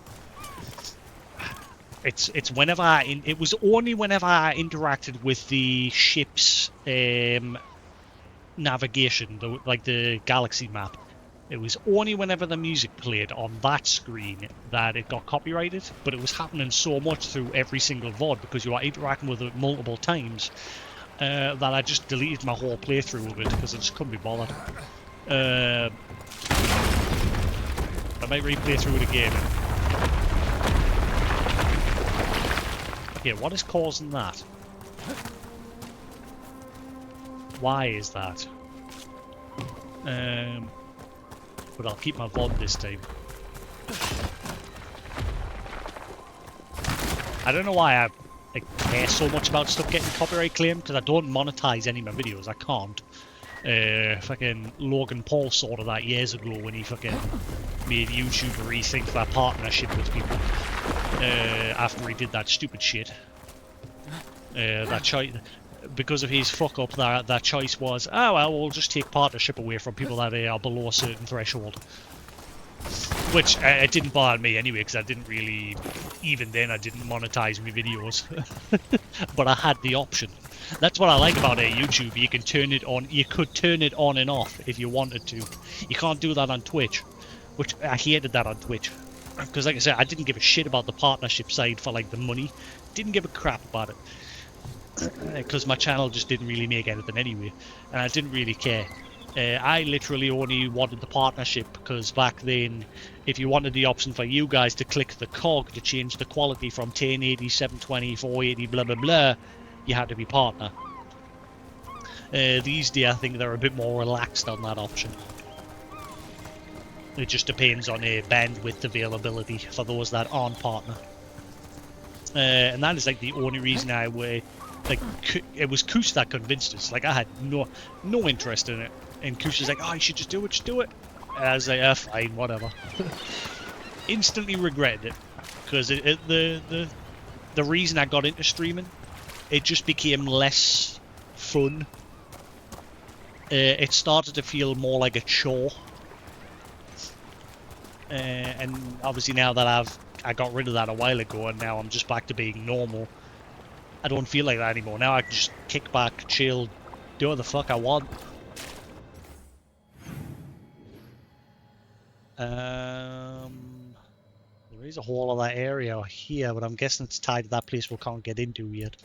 It's whenever it was only whenever I interacted with the ship's navigation, like the galaxy map. It was only whenever the music played on that screen that it got copyrighted, but it was happening so much through every single VOD because you are interacting with it multiple times that I just deleted my whole playthrough of it because I just couldn't be bothered. I might replay through it again. Okay, what is causing that? Why is that? but I'll keep my VOD this time. I don't know why I care so much about stuff getting copyright claimed, because I don't monetize any of my videos. I can't. Fucking Logan Paul sorted that years ago when he fucking made YouTube rethink their partnership with people after he did that stupid shit. That choice, because of his fuck up, that choice was, oh well, we'll just take partnership away from people that are below a certain threshold. Which it didn't bother me anyway, because I didn't really, even then I didn't monetize my videos. But I had the option. That's what I like about YouTube. You can turn it on. You could turn it on and off if you wanted to. You can't do that on Twitch, which I hated that on Twitch. Because like I said, I didn't give a shit about the partnership side for like the money. Didn't give a crap about it. Because my channel just didn't really make anything anyway. And I didn't really care. I literally only wanted the partnership because back then, if you wanted the option for you guys to click the cog to change the quality from 1080, 720, 480, blah blah blah, you had to be partner. These days I think they're a bit more relaxed on that option. It just depends on bandwidth availability for those that aren't partner. And that is like the only reason I like it was Koos that convinced us. Like I had no interest in it. And Kush is like, oh, you should just do it. And I was like, fine, whatever. Instantly regretted it. Because the reason I got into streaming, it just became less fun. It started to feel more like a chore. And obviously now that I got rid of that a while ago, and now I'm just back to being normal, I don't feel like that anymore. Now I can just kick back, chill, do what the fuck I want. There is a whole of that area here, but I'm guessing it's tied to that place we can't get into yet.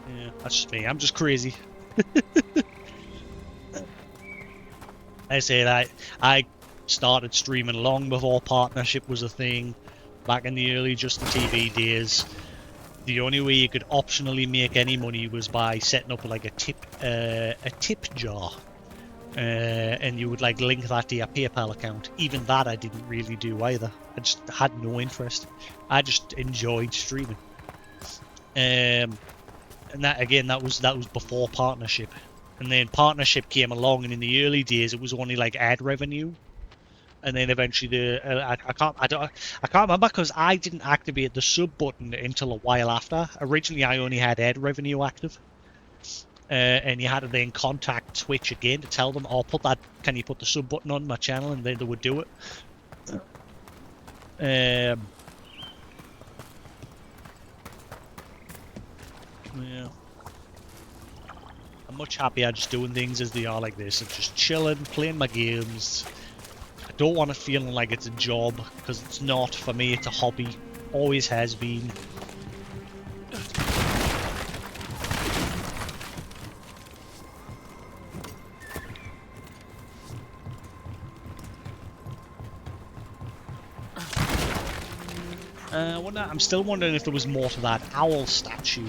Yeah, that's just me. I'm just crazy. I say that I started streaming long before partnership was a thing, back in the early Just the TV days. The only way you could optionally make any money was by setting up like a tip jar, and you would like link that to your PayPal account. Even that I didn't really do either. I just had no interest. I just enjoyed streaming, and that again that was before partnership. And then partnership came along, and in the early days it was only like ad revenue, and then eventually I can't remember because I didn't activate the sub button until a while after. Originally I only had ad revenue active, and you had to then contact Twitch again to tell them, "Oh, can you put the sub button on my channel?" And then they would do it. Yeah. I'm much happier just doing things as they are like this and just chilling, playing my games. I don't want it feeling like it's a job, because it's not. For me, it's a hobby. Always has been. I'm still wondering if there was more to that owl statue.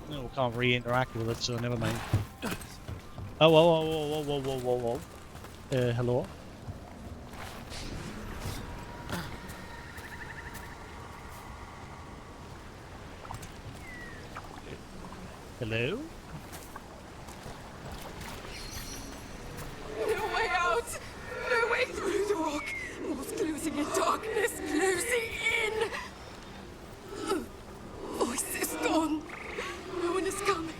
No, we can't re-interact with it, so never mind. Oh, whoa. Hello? Hello? No way out! No way through the rock! What's closing in darkness, closing in! Voice is gone. No one is coming.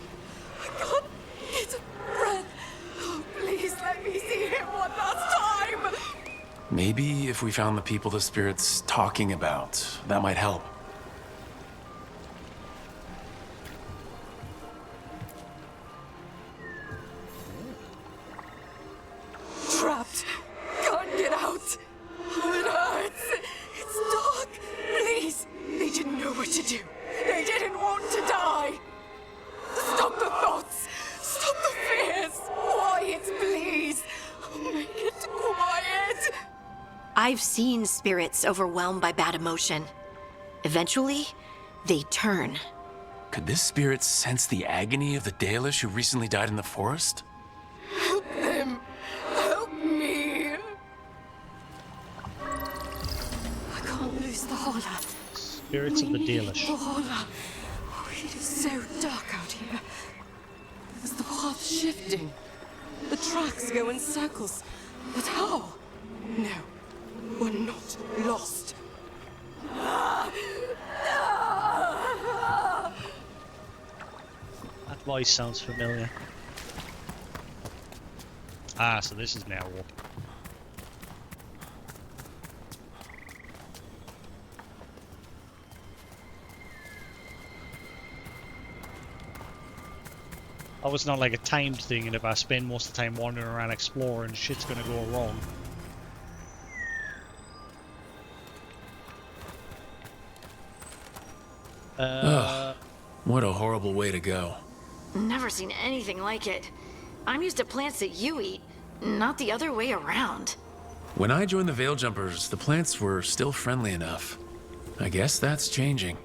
I can't get a breath. Oh, please let me see him one last time! Maybe if we found the people the spirit's talking about, that might help. Trapped. Can't get out. Oh, it hurts. It's dark. Please. They didn't know what I've seen spirits overwhelmed by bad emotion. Eventually, they turn. Could this spirit sense the agony of the Dalish who recently died in the forest? Help him! Help me! I can't lose the Holler. Spirits of the Dalish. The Holler. Oh, it is so dark out here. Is the path shifting? The tracks go in circles. But how? No, we're not lost. That voice sounds familiar. Ah, so this is now up. Oh, it's not like a timed thing, and if I spend most of the time wandering around exploring, shit's gonna go wrong. What a horrible way to go. Never seen anything like it. I'm used to plants that you eat, not the other way around. When I joined the Veil Jumpers, the plants were still friendly enough. I guess that's changing.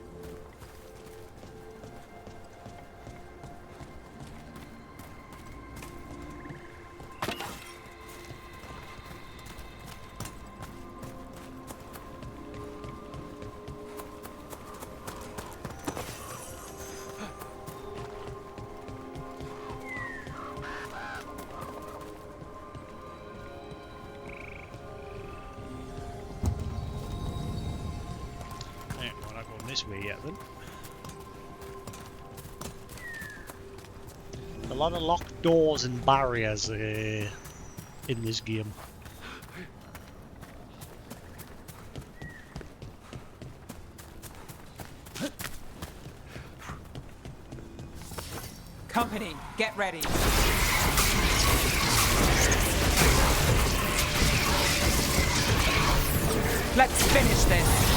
This way yet then. A lot of locked doors and barriers in this game. Company, get ready. Let's finish this.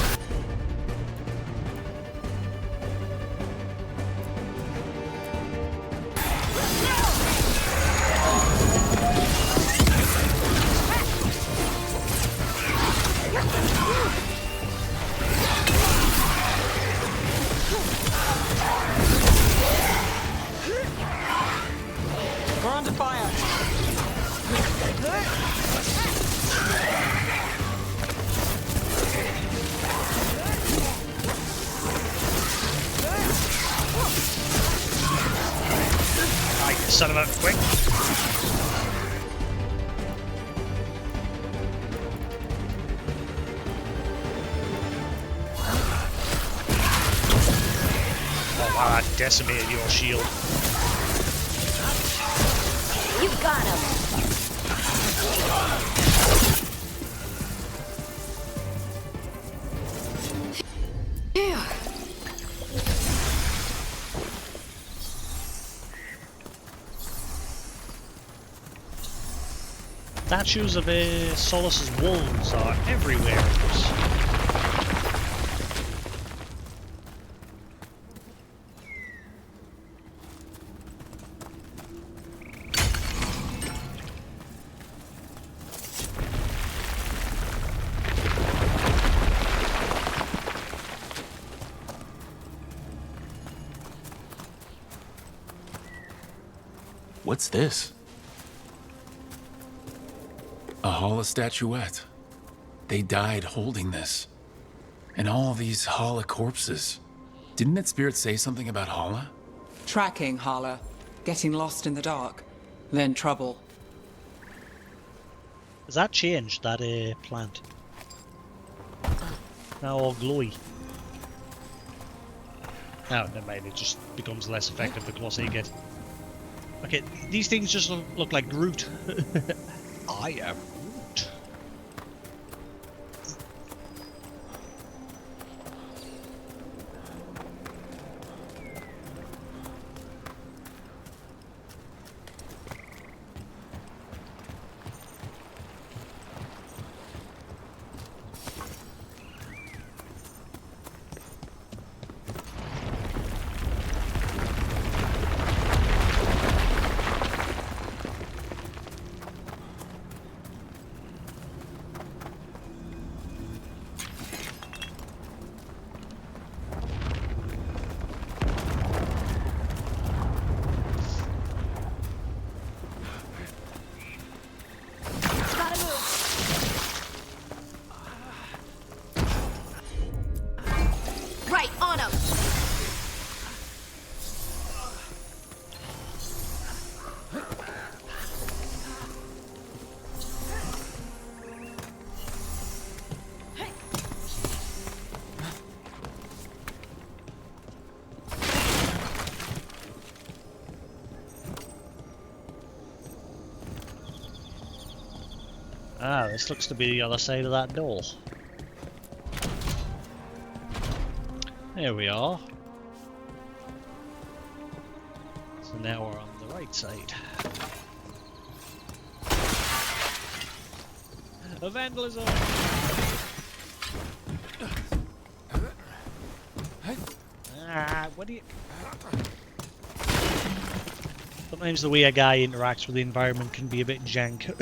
We're under fire. Right, son of a quick. Oh wow, that decimated your shield. You got him. Phew. Statues of Solus's wolves are everywhere in this. What's this? A Hala statuette. They died holding this. And all these Hala corpses. Didn't that spirit say something about Hala? Tracking Hala. Getting lost in the dark. Then trouble. Has that changed, that plant? Now all glowy. Oh, never mind, it just becomes less effective the closer you get. Okay, these things just look like Groot. I am Groot. Ah, this looks to be the other side of that door. There we are. So now we're on the right side. A vandalism! Ah, what do you... Sometimes the way a guy interacts with the environment can be a bit jank.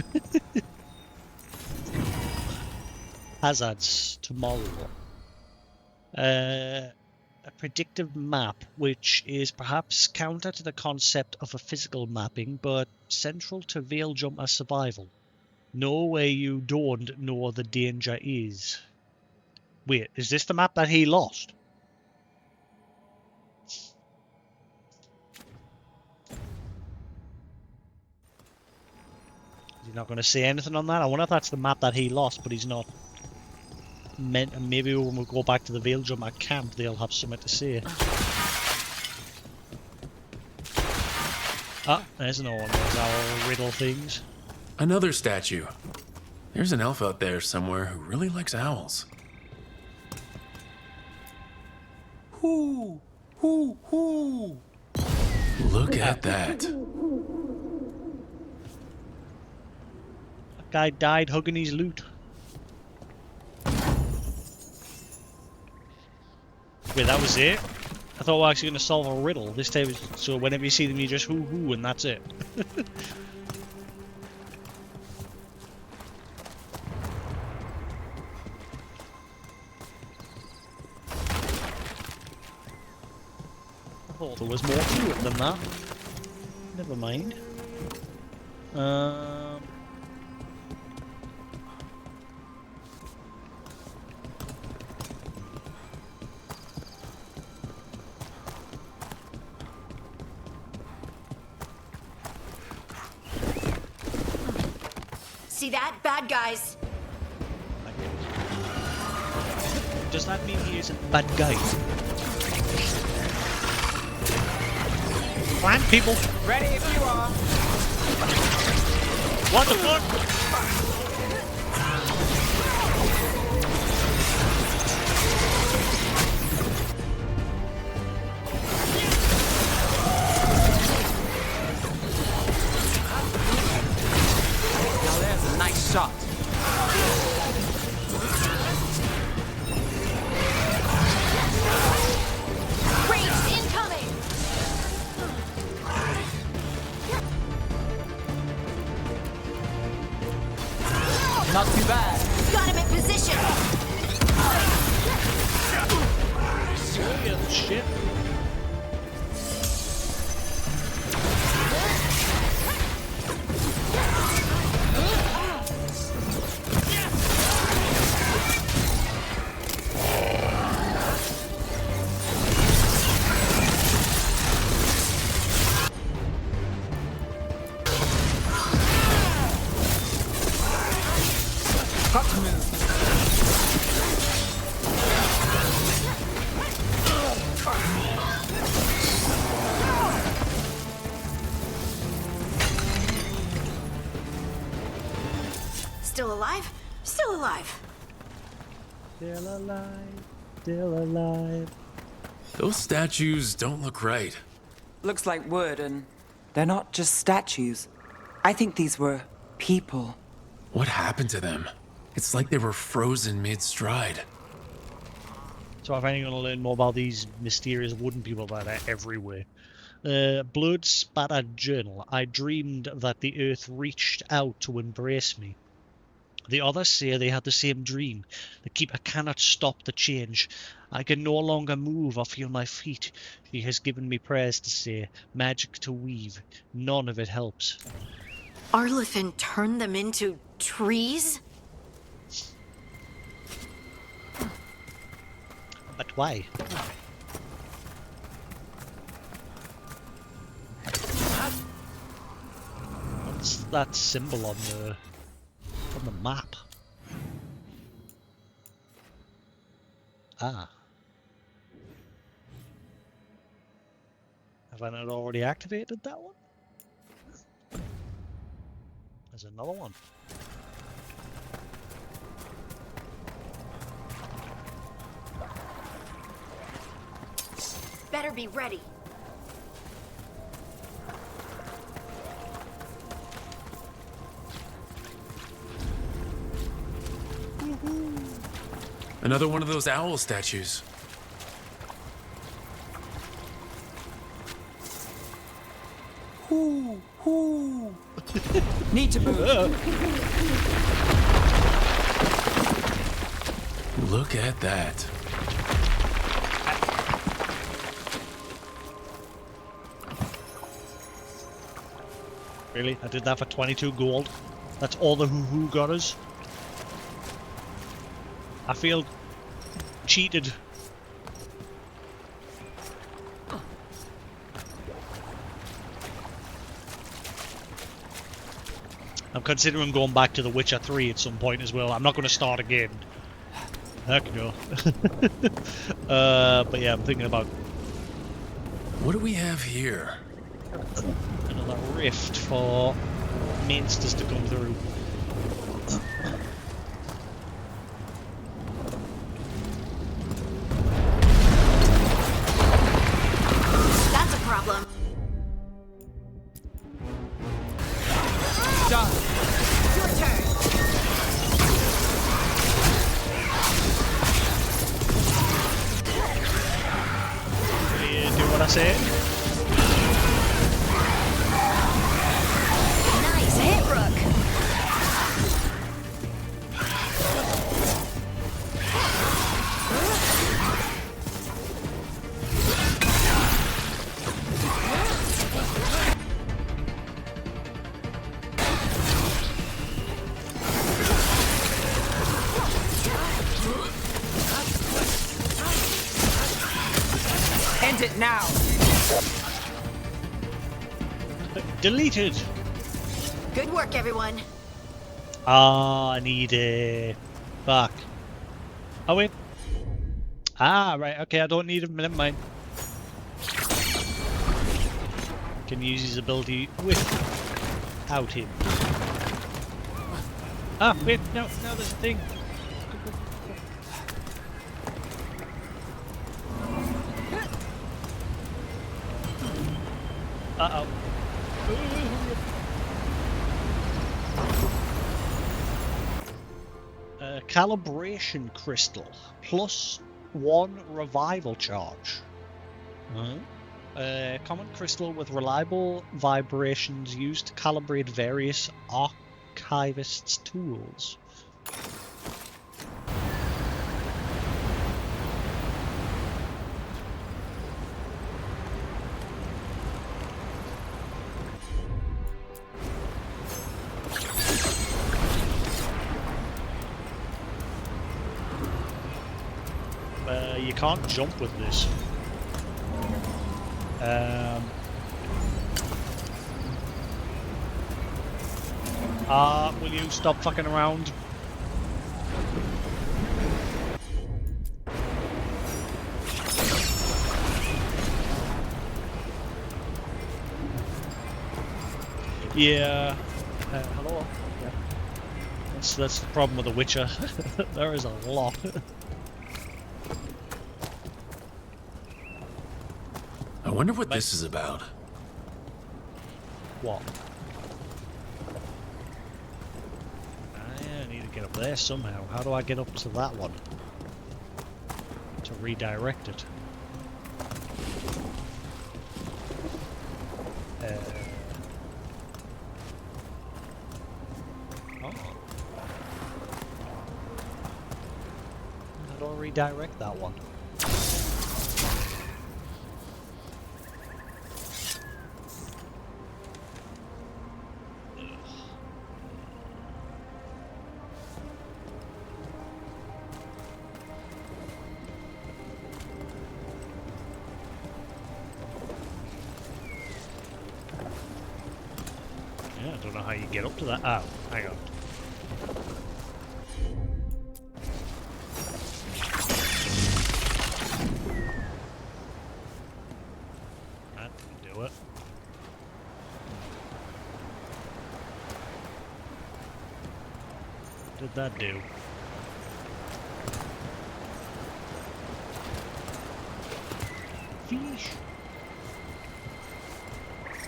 Hazards tomorrow. A predictive map, which is perhaps counter to the concept of a physical mapping, but central to Veilguard survival. Know where you don't know the danger is. Wait, is this the map that he lost? He's not going to say anything on that? I wonder if that's the map that he lost, but he's not meant. Maybe when we go back to the Veilguard camp, they'll have something to say. Ah, there's another one of those owl riddle things. Another statue. There's an elf out there somewhere who really likes owls. Hoo! Hoo! Hoo! Look at that. That guy died hugging his loot. Wait, that was it? I thought we were actually going to solve a riddle. This time, so whenever you see them, you just hoo and that's it. I thought there was more to it than that. Never mind. See that? Bad guys. Does that mean he is a bad guy? Climb, people! Ready if you are. What the fuck? Now there's a nice shot. Rage incoming! Not too bad. Got him in position! Brilliant shit. Got to move. Still alive? Still alive. Still alive. Still alive. Those statues don't look right. Looks like wood, and they're not just statues. I think these were people. What happened to them? It's like they were frozen mid-stride. So if anyone want to learn more about these mysterious wooden people that are everywhere. Blood spattered journal. I dreamed that the earth reached out to embrace me. The others say they had the same dream. The keeper cannot stop the change. I can no longer move or feel my feet. She has given me prayers to say, magic to weave. None of it helps. Arlithin turned them into trees? But why? What's that symbol on the map? Ah. Have I not already activated that one? There's another one. better be ready. Another one of those owl statues. Need to move. Look at that. Really? I did that for 22 gold? That's all the hoo-hoo got us? I feel cheated. I'm considering going back to The Witcher 3 at some point as well. I'm not going to start again. Heck no. But yeah, I'm thinking about... What do we have here? Another rift for mainsters to come through. That's a problem. Done. Your turn. You do what I say? Nice hit, Rook. End it now. Deleted. Good work, everyone. Ah, I need a... Fuck. Oh wait. Ah, right, okay, I don't need him, never mind. Can use his ability without him. Ah, wait, no, there's a thing. Uh-oh. Calibration crystal. +1 revival charge. Common crystal with reliable vibrations used to calibrate various archivists' tools. You can't jump with this. Will you stop fucking around? Yeah. Hello. Yeah. That's the problem with The Witcher. There is a lot. I wonder what this is about. What? I need to get up there somehow. How do I get up to that one? To redirect it. Oh. How do I redirect that one? I don't know how you get up to that. Oh, hang on. That didn't do it. What did that do? Fish.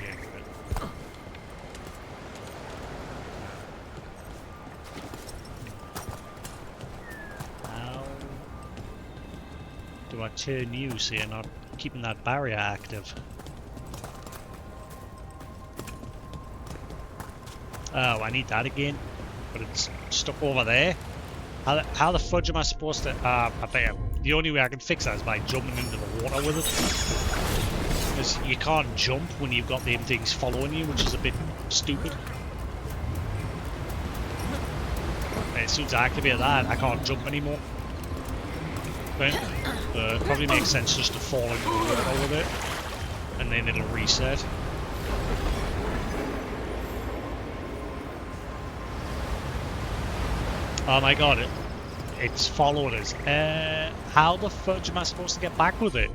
Yeah, good. How do I turn you so you're not keeping that barrier active? Oh, I need that again, but it's stuck over there. How the fudge am I supposed to? I bet the only way I can fix that is by jumping into the water with it. Because you can't jump when you've got them things following you, which is a bit stupid. And as soon as I activate that, I can't jump anymore. But it probably makes sense just to fall into the water with it, and then it'll reset. Oh my god, it's followed us. How the fudge am I supposed to get back with it?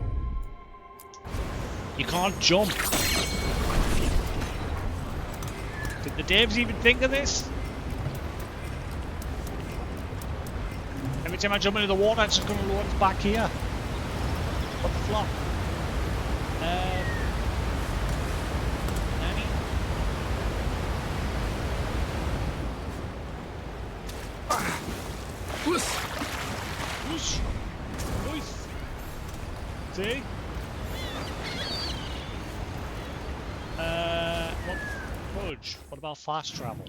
You can't jump. Did the devs even think of this? Every time I jump into the water, it's just going to load us back here. What the flop? See? What fudge? What about fast travel?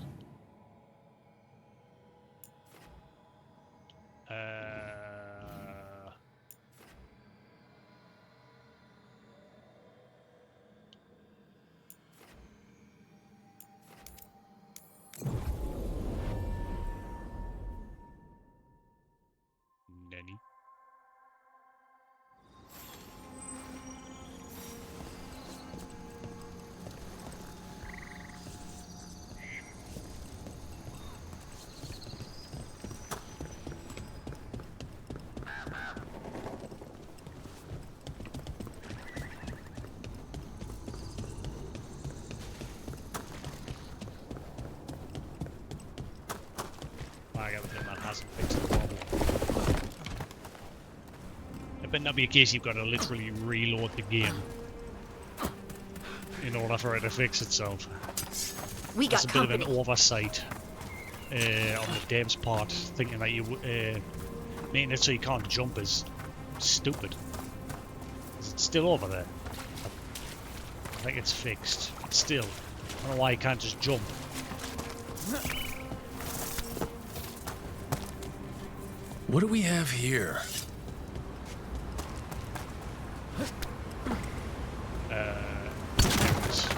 Nanny. I got everything that hasn't fixed the problem. It better not be a case you've got to literally reload the game in order for it to fix itself. That's a bit of an oversight on the dev's part, thinking that you making it so you can't jump is stupid. It's still over there. I think it's fixed. But still, I don't know why you can't just jump. What do we have here?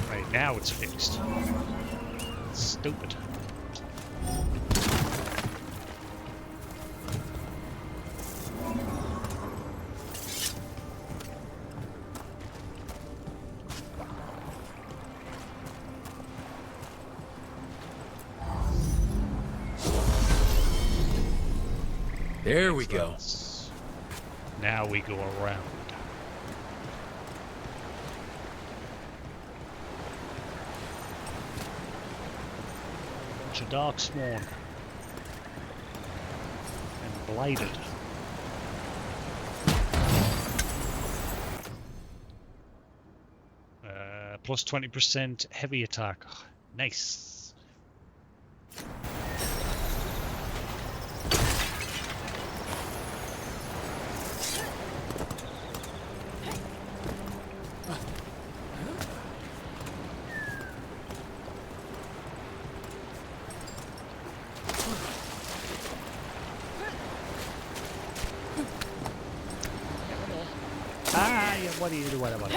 Right now it's fixed. Stupid. There we go. Now we go around. Bunch of darkspawn and blighted. Plus 20% heavy attack. Nice. What do you do? What? Now,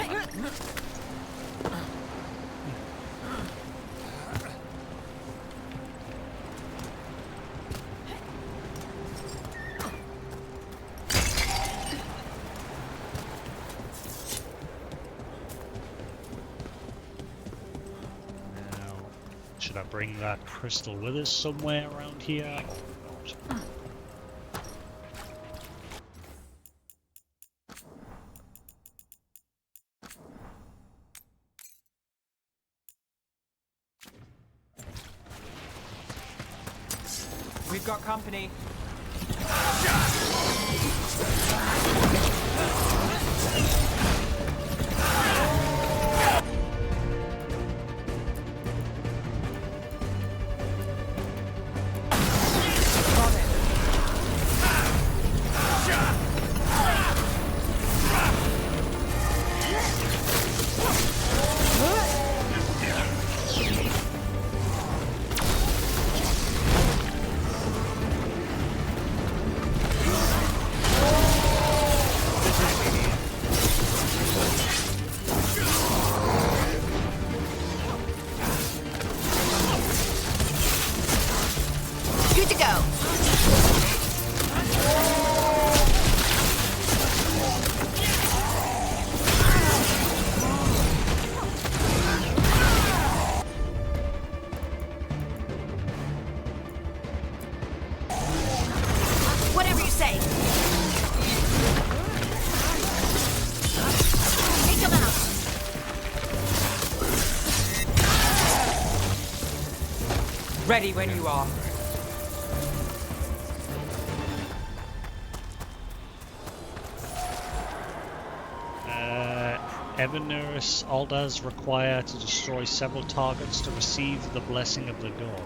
should I bring that crystal with us somewhere around here? Or not? We've got company. go. Whatever you say. Take him out. Ready when you are. Evanurus altars require to destroy several targets to receive the blessing of the god.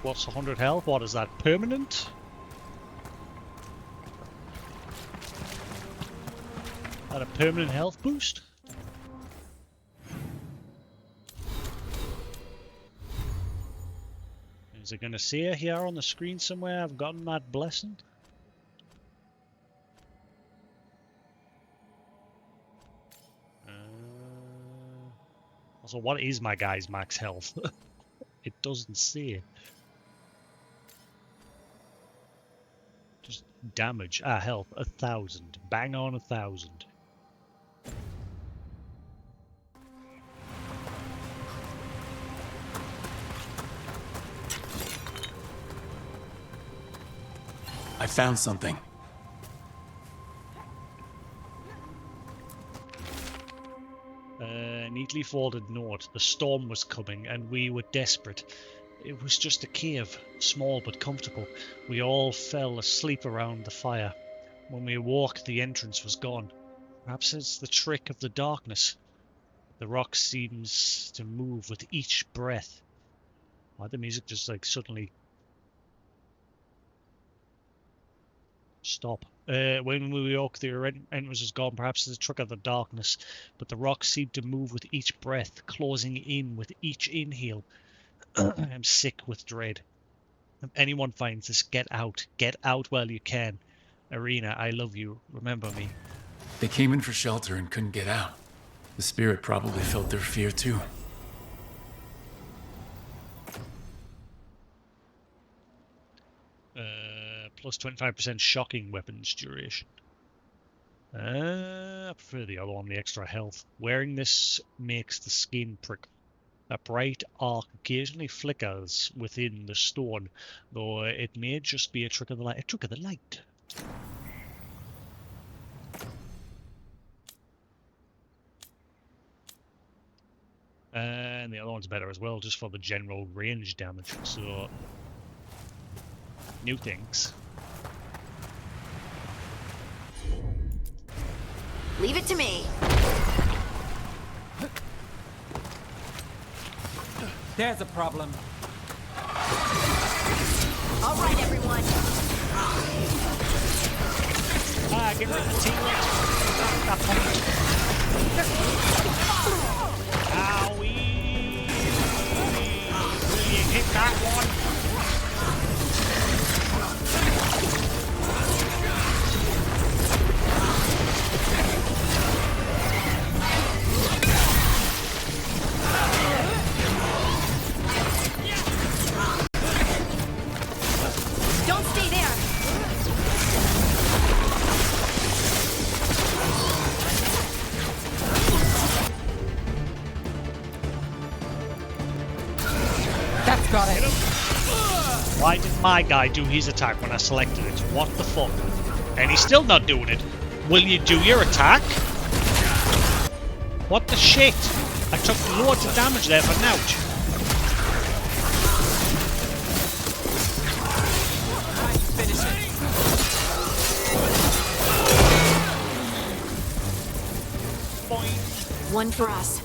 What's 100 health? What is that? Permanent? Is that a permanent health boost? Is it going to say it here on the screen somewhere? I've gotten that blessing. Also, what is my guy's max health? It doesn't say. Just damage. Health 1,000. Bang on 1,000. I found something. Neatly folded note. The storm was coming and we were desperate. It was just a cave, small but comfortable. We all fell asleep around the fire. When we awoke, the entrance was gone. Perhaps it's the trick of the darkness. The rock seems to move with each breath. Why the music just like suddenly stop? When we awoke, the entrance was gone. Perhaps it's the trick of the darkness. But the rock seemed to move with each breath, closing in with each inhale. I'm sick with dread. If anyone finds this, get out. Get out while you can. Arena, I love you. Remember me. They came in for shelter and couldn't get out. The spirit probably felt their fear too. Plus 25% shocking weapons duration. I prefer the other one, the extra health. Wearing this makes the skin prickle. A bright arc occasionally flickers within the stone, though it may just be a trick of the light. A trick of the light. And the other one's better as well, just for the general range damage. So, new things. Leave it to me. There's a problem. All right, everyone. Get rid of the T-Rex. Owie! Will you hit that one? Don't stay there. That's got it. Why did my guy do his attack when I selected it? What the fuck? And he's still not doing it. Will you do your attack? What the shit? I took loads of damage there for nouch. One for us.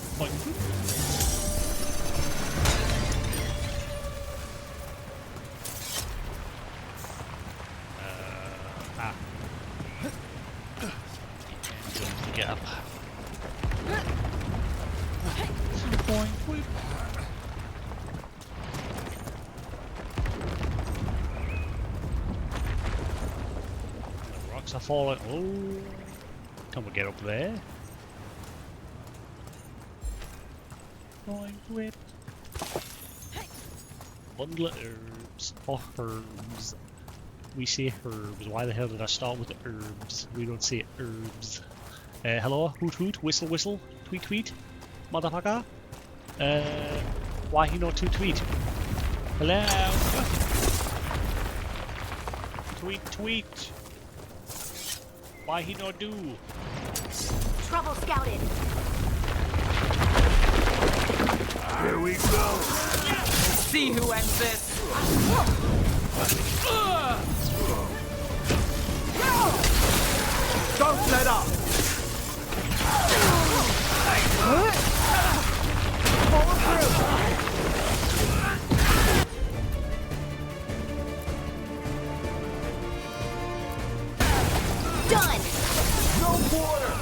get up. Point whip. The rocks are falling. Oh, can we get up there? Point whip. Bundle of herbs. Oh, herbs. We say herbs. Why the hell did I start with the herbs? We don't say herbs. Hello? Hoot hoot? Whistle whistle? Tweet tweet? Motherfucker? Why he not to tweet? Hello? Tweet tweet? Why he not do? Trouble scouted. Here we go. See who ends this. Don't let up. Done. No quarter.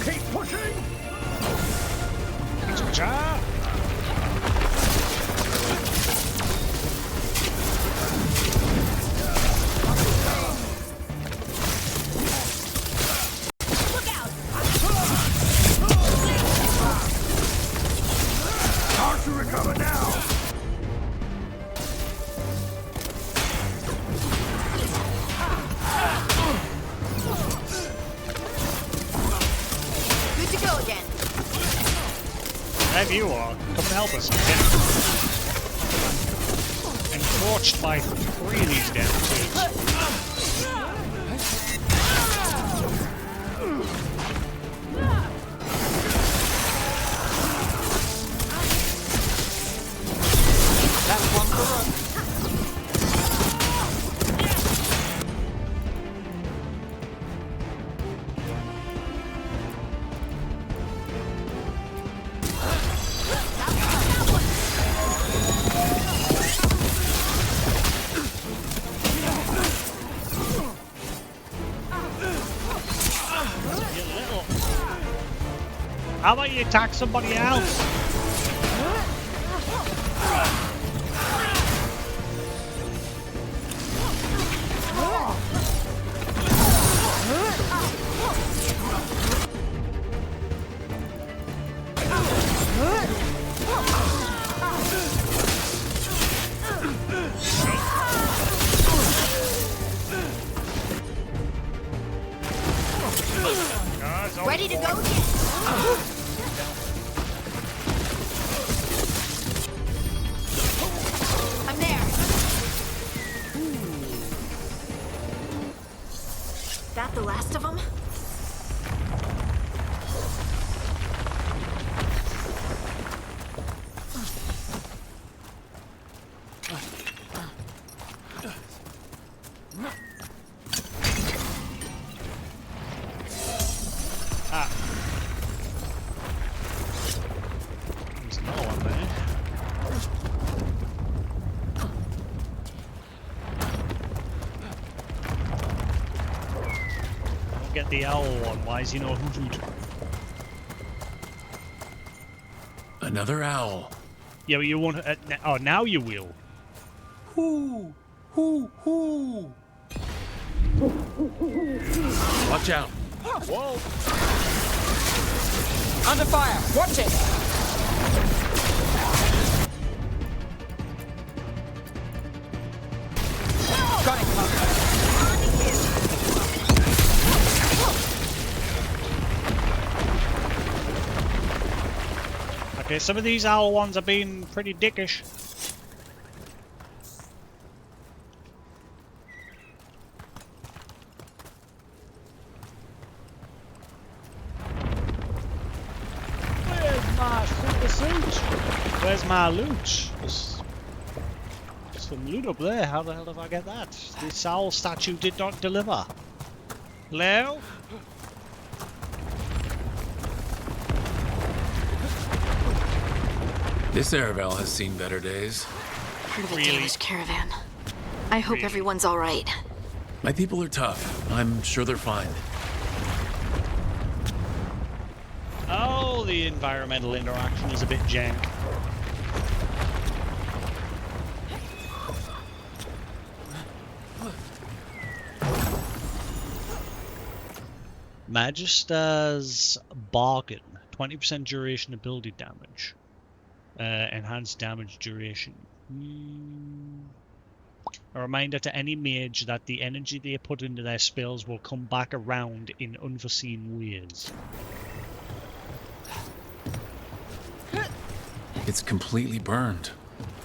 Keep pushing. Cha-cha! Look out. Hard to recover now. Good to go again. There you are. Come and help us. And torched by 3 of these damn things. That's one for us. You little. How about you attack somebody else? Ready to go again. I'm there. That the last of them? Ah. There's another one there. Don't get the owl one. Why is he no hoot hoot? Another owl. Yeah, but you won't. Oh, now you will. Hoo, hoo, hoo. Watch out. Whoa! Under fire. Watch it. Got it. Okay, some of these owl ones are being pretty dickish. Where's my super suit? Where's my loot? Just some loot up there. How the hell did I get that? This owl statue did not deliver. Hello? This Aravel has sseen better days. Heard of a Danish caravan. I hope everyone's all right. My people are tough. I'm sure they're fine. Oh, the environmental interaction is a bit jank. Magister's Bargain. 20% duration ability damage. Enhanced damage duration. A reminder to any mage that the energy they put into their spells will come back around in unforeseen ways. It's completely burned.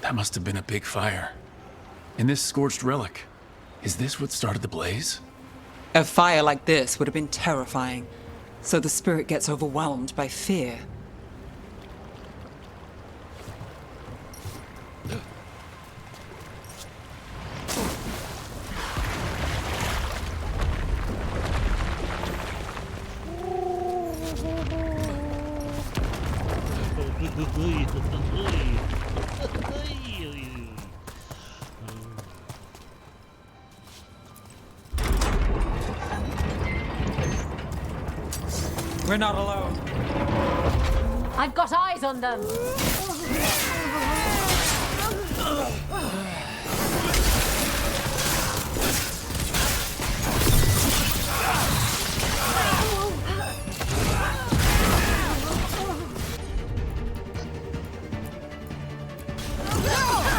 That must have been a big fire. And this scorched relic, is this what started the blaze? A fire like this would have been terrifying, so the spirit gets overwhelmed by fear. We're not alone. I've got eyes on them.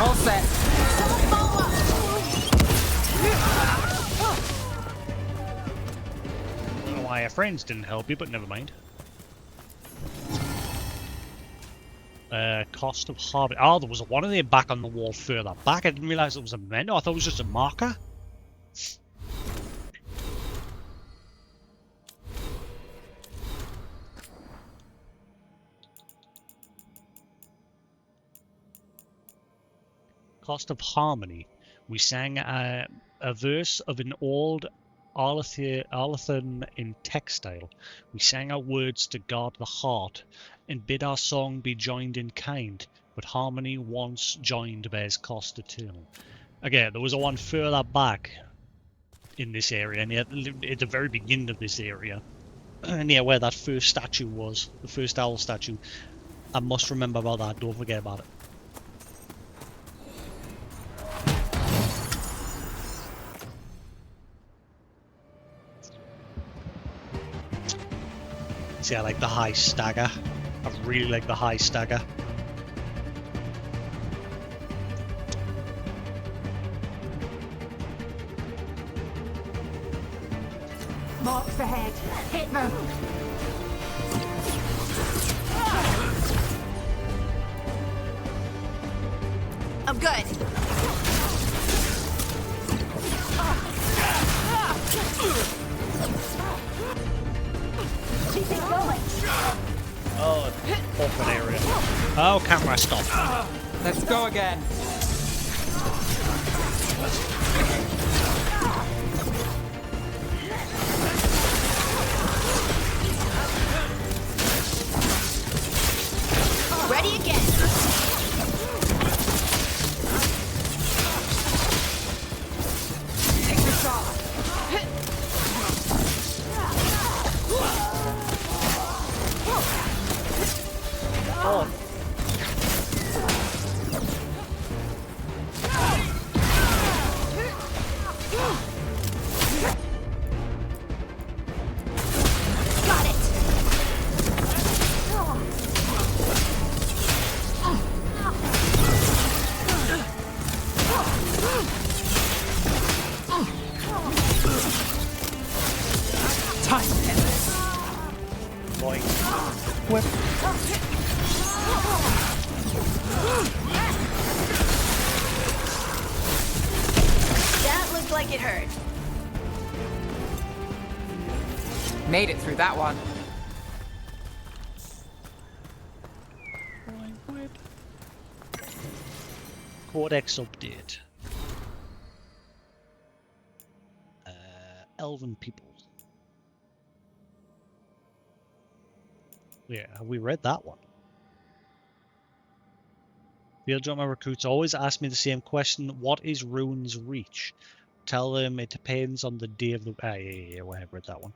All set. I don't know why your friends didn't help you, but never mind. Cost of harvest. Oh, there was one of them back on the wall further back. I didn't realize it was a memento. I thought it was just a marker. Cost of harmony. We sang a verse of an old Arlathan in textile. We sang our words to guard the heart, and bid our song be joined in kind, but harmony once joined bears cost eternal. Again, there was a one further back in this area, and at the very beginning of this area, and yeah, where that first statue was, the first owl statue. I must remember about that, don't forget about it. See, I like the high stagger. I really like the high stagger. Marks ahead. Hit them. I'm good. Keep it going. Oh, open area. Oh, camera stop. Let's go again. Ready again. Take the shot. Oh. Got it. Time to end this. Boing. Whip. That looked like it hurt. Made it through that one. Codex update. elven people. Yeah, have we read that one? Field drummer recruits always ask me the same question: what is Rune's Reach? Tell them it depends on the day of the... yeah, we have read that one.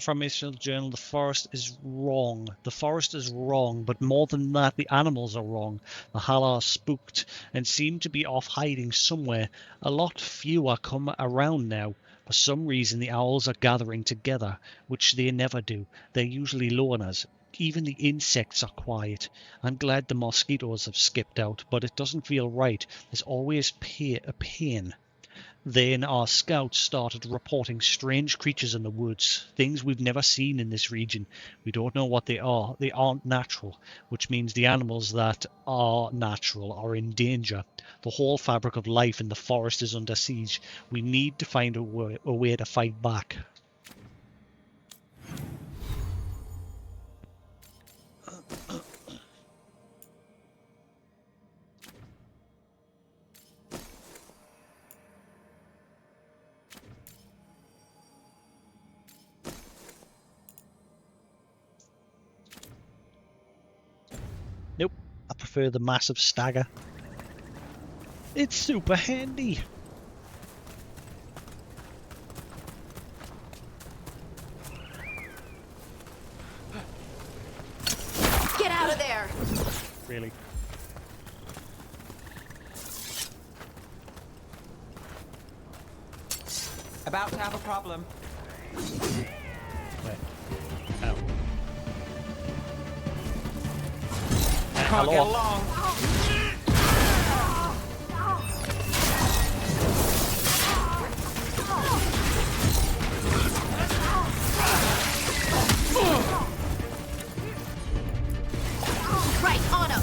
From Israel Journal, the forest is wrong. The forest is wrong, but more than that, the animals are wrong. The Hala are spooked and seem to be off hiding somewhere. A lot fewer come around now. For some reason, the owls are gathering together, which they never do. They're usually loners. Even the insects are quiet. I'm glad the mosquitoes have skipped out, but it doesn't feel right. There's always a pain. Then our scouts started reporting strange creatures in the woods, things we've never seen in this region. We don't know what they are. They aren't natural, which means the animals that are natural are in danger. The whole fabric of life in the forest is under siege. We need to find a way to fight back. Nope, I prefer the massive stagger. It's super handy. Get out of there! Really? About to have a problem. Wait. Oh. Can't get along. Right, on him!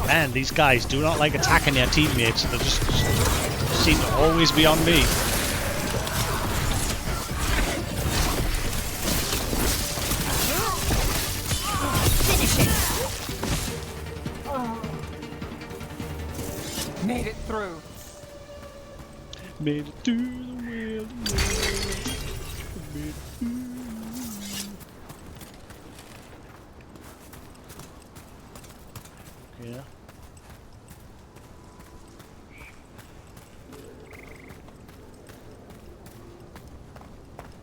Man, these guys do not like attacking their teammates. They just seem to always be on me. Made it through. Made it to the world. Made it through. Yeah.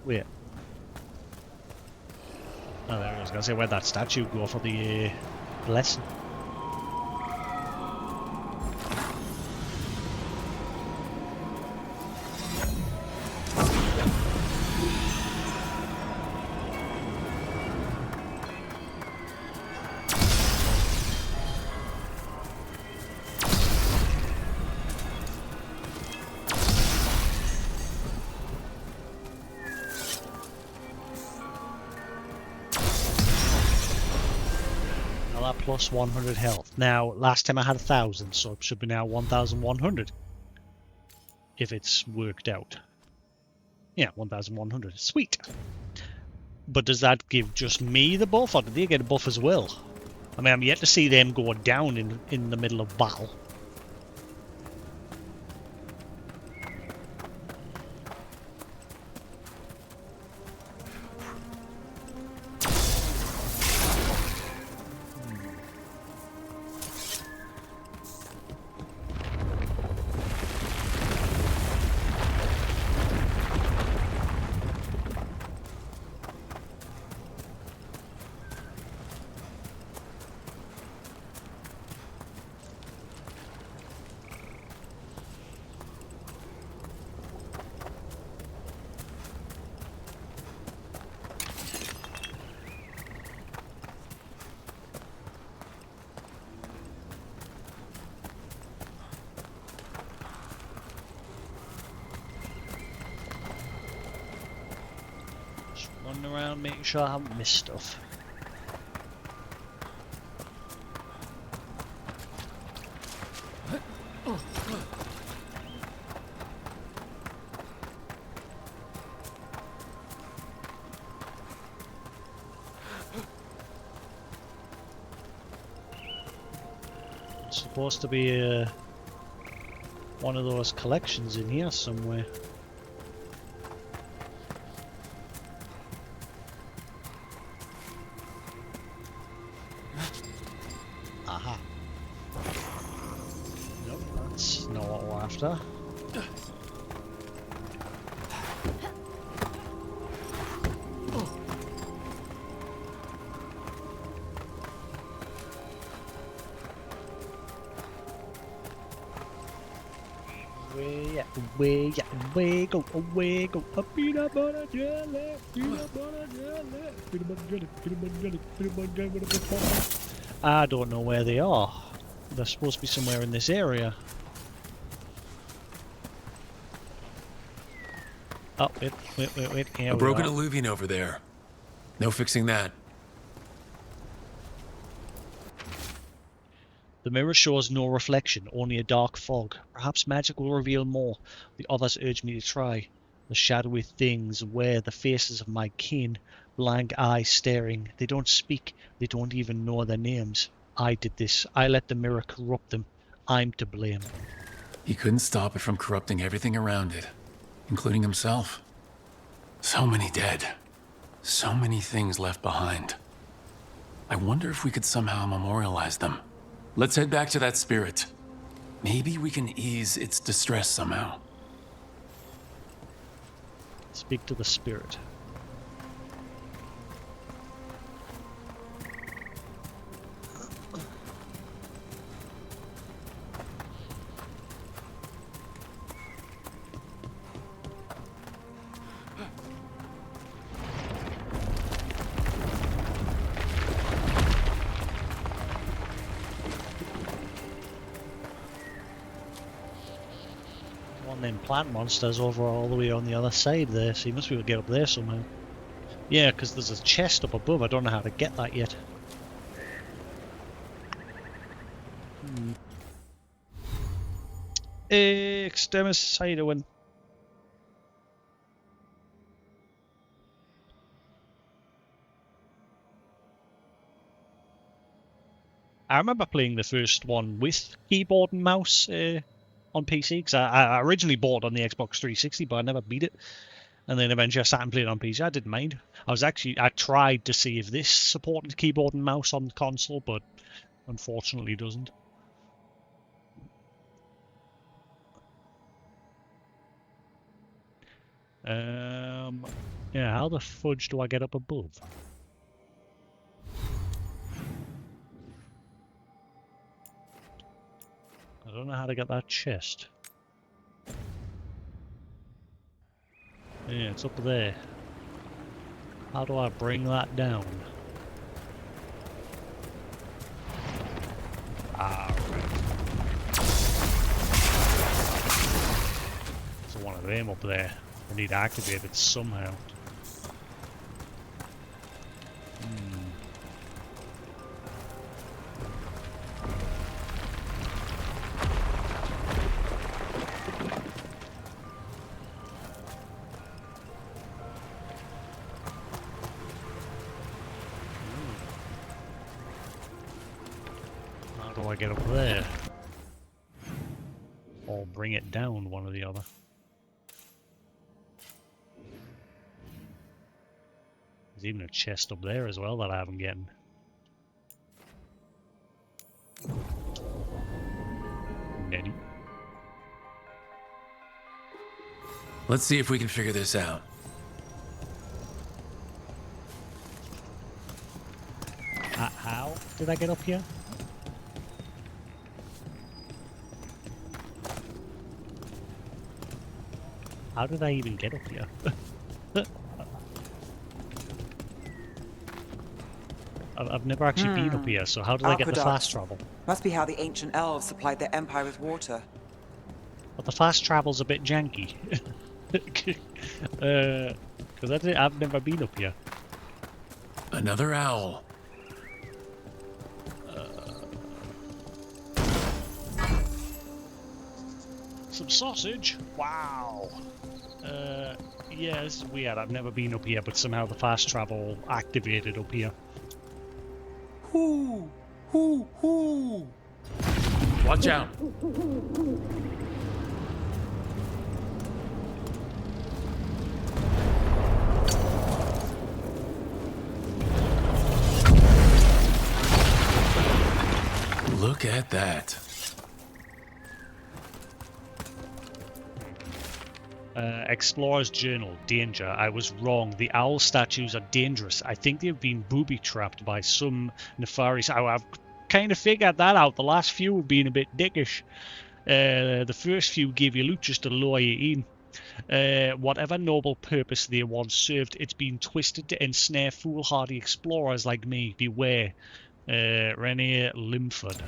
Wait. Oh, there I was gonna say, where'd that statue go for the lesson? Plus 100 health. Now, last time I had 1,000, so it should be now 1,100. If it's worked out. Yeah, 1,100. Sweet. But does that give just me the buff, or do they get a buff as well? I mean, I'm yet to see them go down in the middle of battle. Around, making sure I haven't missed stuff. It's supposed to be one of those collections in here somewhere. Aha. Nope, that's not what we're after. Away, go, a peanut butter jelly, peanut butter jelly, peanut butter jelly, peanut butter jelly, peanut butter jelly, peanut butter jelly. I don't know where they are. They're supposed to be somewhere in this area. Oh, wait. Here A we broken are. alluvian over there. No fixing that. The mirror shows no reflection, only a dark fog. Perhaps magic will reveal more. The others urge me to try. The shadowy things wear the faces of my kin, blank eyes staring. They don't speak. They don't even know their names. I did this. I let the mirror corrupt them. I'm to blame. He couldn't stop it from corrupting everything around it, including himself. So many dead. So many things left behind. I wonder if we could somehow memorialize them. Let's head back to that spirit. Maybe we can ease its distress somehow. Speak to the spirit. One of them plant monsters over all the way on the other side there, so you must be able to get up there somehow. Yeah, because there's a chest up above. I don't know how to get that yet. Extremis, how you doing? I remember playing the first one with keyboard and mouse on PC, because I originally bought it on the Xbox 360, but I never beat it. And then eventually I sat and played it on PC. I didn't mind. I tried to see if this supported keyboard and mouse on the console, but unfortunately it doesn't. Yeah, how the fudge do I get up above? I don't know how to get that chest. Yeah, it's up there. How do I bring that down? Right. So one of them up there. I need to activate it somehow. How do I get up there? Or bring it down, one or the other. There's even a chest up there as well that I haven't gotten. Netty. Let's see if we can figure this out. How did I get up here? How did I even get up here? I've never actually been up here, so how did I get the fast travel? Must be how the ancient elves supplied their empire with water. But the fast travel's a bit janky. Because I've never been up here. Another owl. Some sausage? Wow. Yeah, this is weird. I've never been up here, but somehow the fast travel activated up here. Hoo! Hoo! Hoo! Watch out! Look at that. Explorer's Journal. Danger. I was wrong. The owl statues are dangerous. I think they've been booby-trapped by some nefarious... I've kind of figured that out. The last few have been a bit dickish. The first few gave you loot just to lure you in. Whatever noble purpose they once served, it's been twisted to ensnare foolhardy explorers like me. Beware. Rene Limford.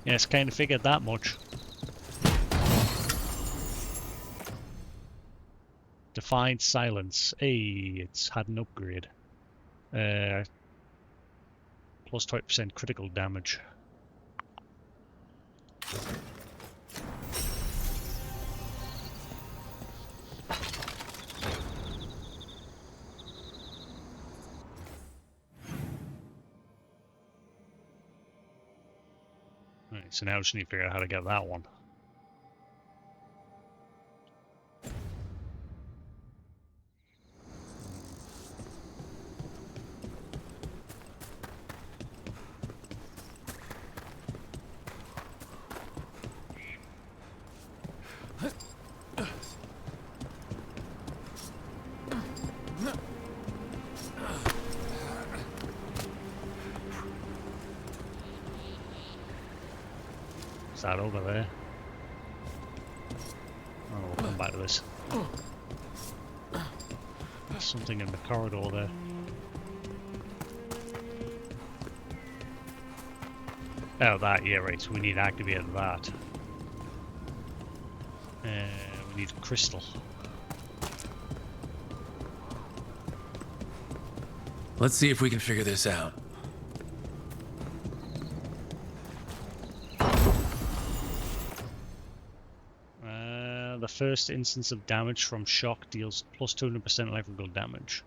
Yes, kind of figured that much. Defiant Silence. Hey, it's had an upgrade. Plus 20% critical damage. Right, so now I just need to figure out how to get that one. Is that over there? Oh, we'll come back to this. There's something in the corridor there. Oh, that, yeah, right, so we need to activate that. We need a crystal. Let's see if we can figure this out. The first instance of damage from shock deals plus 200% electrical damage.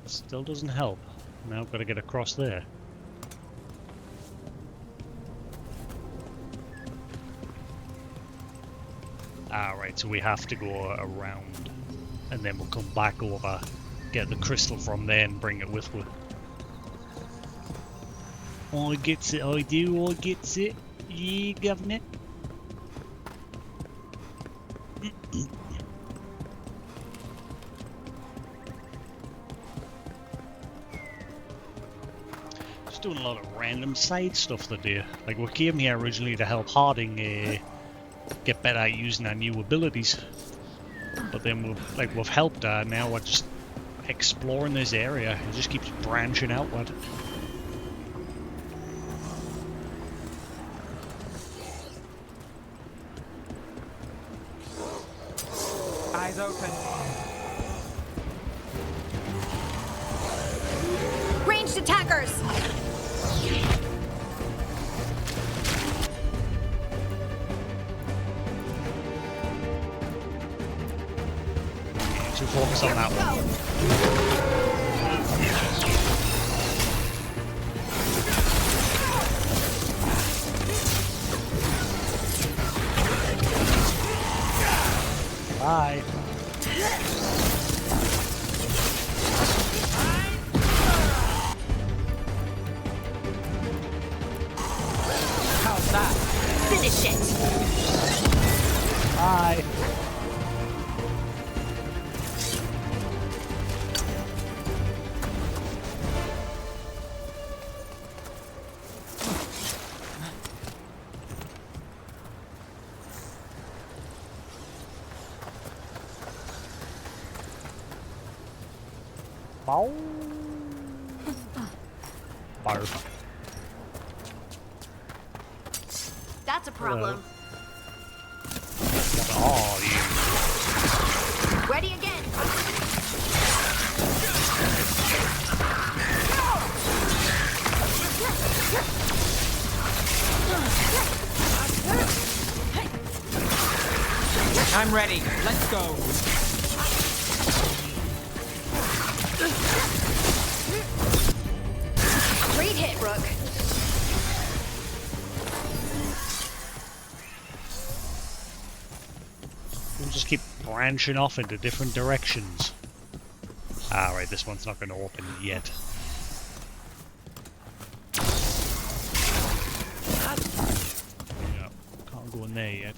Still doesn't help. Now I've got to get across there. Alright, so we have to go around and then we'll come back over, get the crystal from there and bring it with us. I gets it, I do, I gets it. Yeah, governor. Just doing a lot of random side stuff today. Like, we came here originally to help Harding get better at using our new abilities, but then we've helped her. Now we're just exploring this area. It just keeps branching outward. Eyes open. Ranged attackers! Focus on that one. Bye. How's that? Finish it! Bye. Barf. That's a problem. Oh, Ready again. I'm ready. Let's go. branching off into different directions. Alright, this one's not going to open yet. Yeah, can't go in there yet.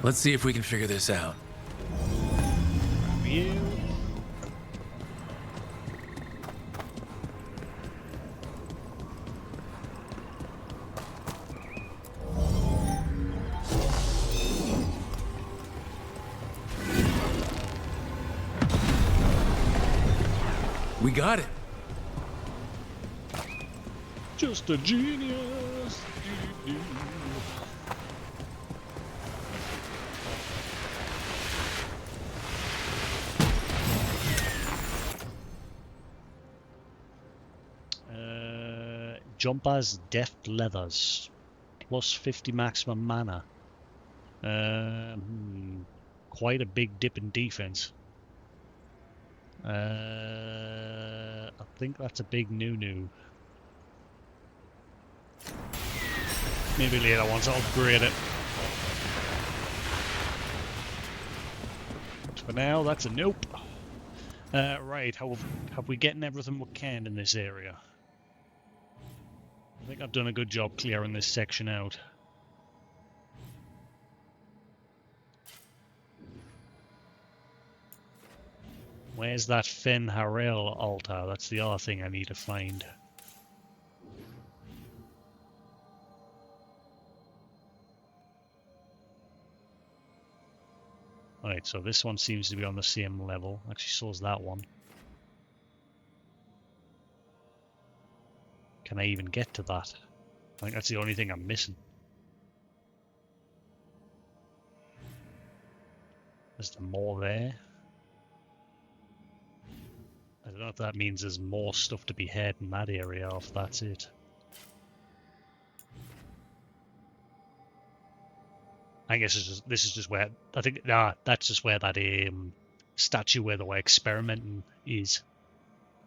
Let's see if we can figure this out. You. We got it. Just a genius. Jumpers, deft leathers, plus 50 maximum mana. Quite a big dip in defense. I think that's a big no-no. Maybe later once I'll upgrade it. But for now, that's a nope. Right, have we gotten everything we can in this area? I think I've done a good job clearing this section out. Where's that Fen Harel altar? That's the other thing I need to find. Alright, so this one seems to be on the same level. Actually, so is that one. Can I even get to that? I think that's the only thing I'm missing. Is there more there? I don't know if that means there's more stuff to be had in that area, or if that's it. I guess this is just where I think that's just where that statue where they were experimenting is.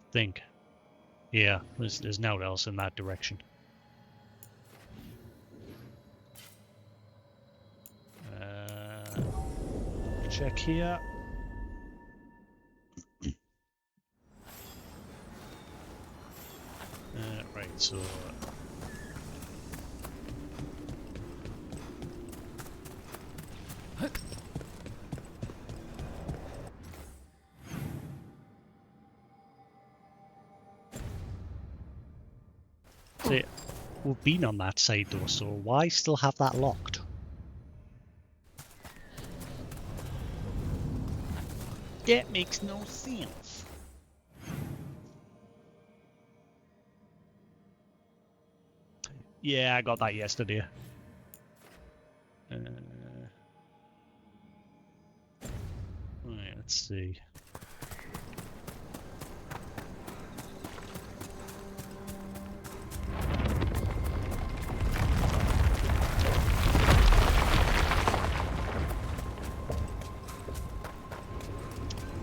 I think. Yeah, there's nowhere else in that direction. Check here. Right, so see, we've been on that side though, so why still have that locked? That makes no sense. Yeah, I got that yesterday. Right, let's see.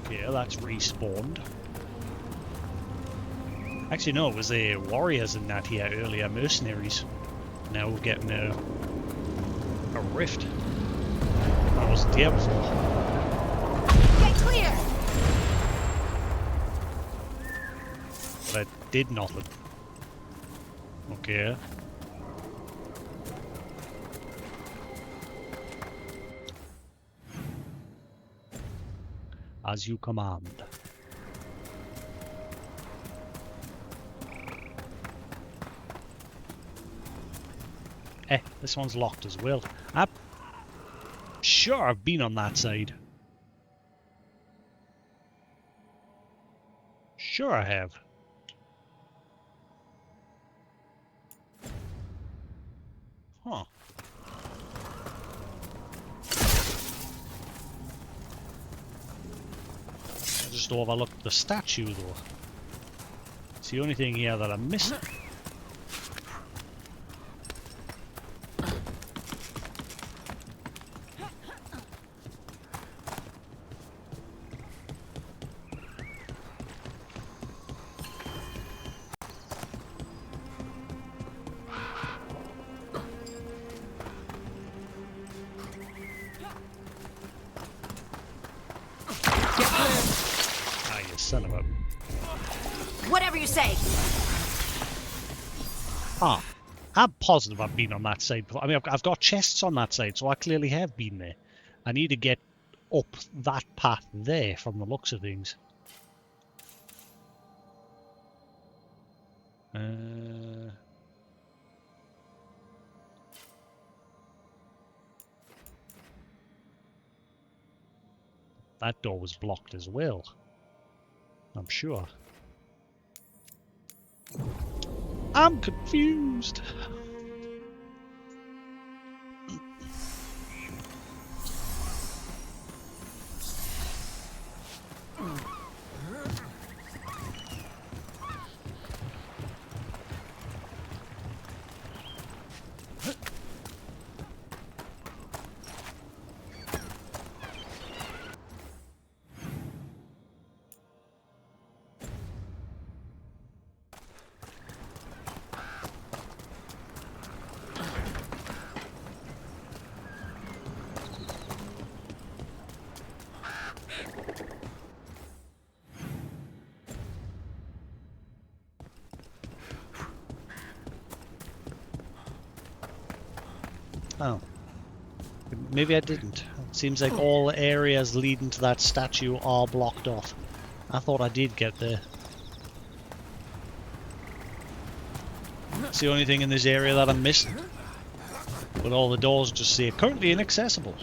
Yeah, that's respawned. Actually, no, it was the warriors in that here earlier, mercenaries. Now we're getting a rift. That wasn't here before. Get clear! But I did nothing. Okay. As you command. This one's locked as well. I'm sure I've been on that side. Sure I have. Huh. I just overlooked the statue, though. It's the only thing here that I'm missing. Son of a... Whatever you say. Ah, I'm positive I've been on that side before. I mean, I've got chests on that side, so I clearly have been there. I need to get up that path there from the looks of things. That door was blocked as well. I'm sure. I'm confused. Oh. Maybe I didn't. It seems like all areas leading to that statue are blocked off. I thought I did get there. It's the only thing in this area that I'm missing. But all the doors just say currently inaccessible.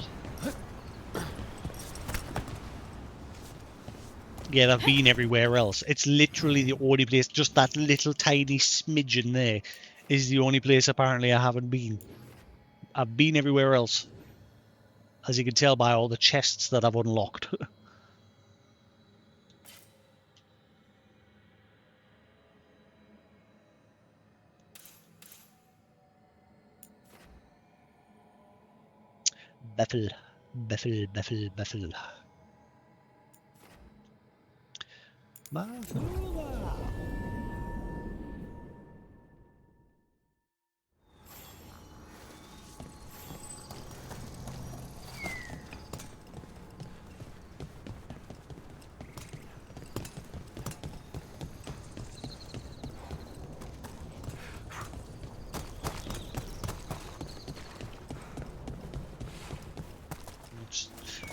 Yeah, I've been everywhere else. It's literally the only place, just that little tiny smidgen there is the only place apparently I haven't been. I've been everywhere else. As you can tell by all the chests that I've unlocked. Baffle. Baffle, baffle, baffle.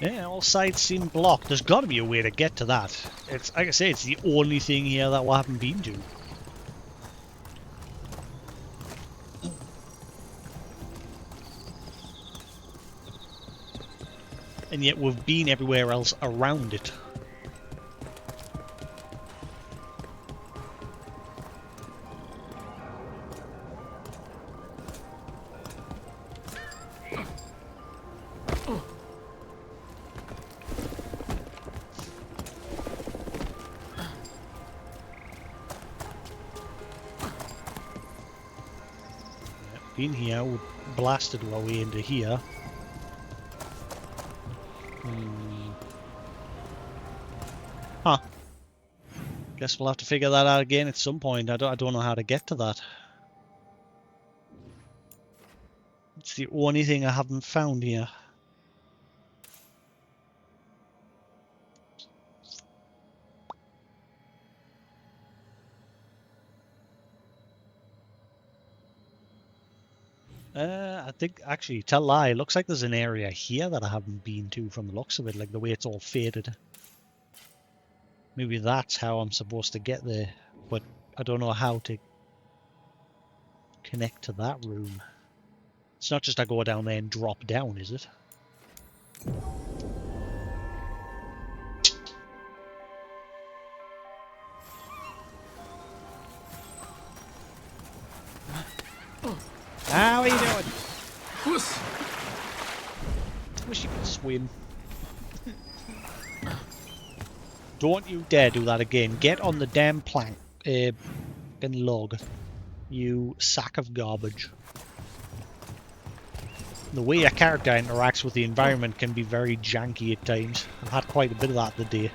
Yeah, all sides seem blocked. There's got to be a way to get to that. It's like I say, it's the only thing here that we haven't been to. And yet we've been everywhere else around it. In here, we blasted our way into here. Huh. Guess we'll have to figure that out again at some point. I don't know how to get to that. It's the only thing I haven't found here. I think, actually, tell a lie, it looks like there's an area here that I haven't been to from the looks of it, like the way it's all faded. Maybe that's how I'm supposed to get there, but I don't know how to connect to that room. It's not just I go down there and drop down, is it? How are you doing? Wish you could swim. Don't you dare do that again. Get on the damn plank. And log. You sack of garbage. The way a character interacts with the environment can be very janky at times. I've had quite a bit of that today.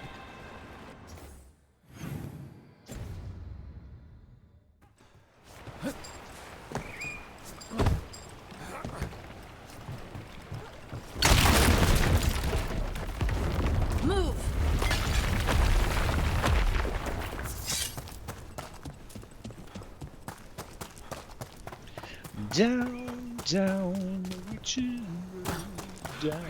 Down, down, reaching down.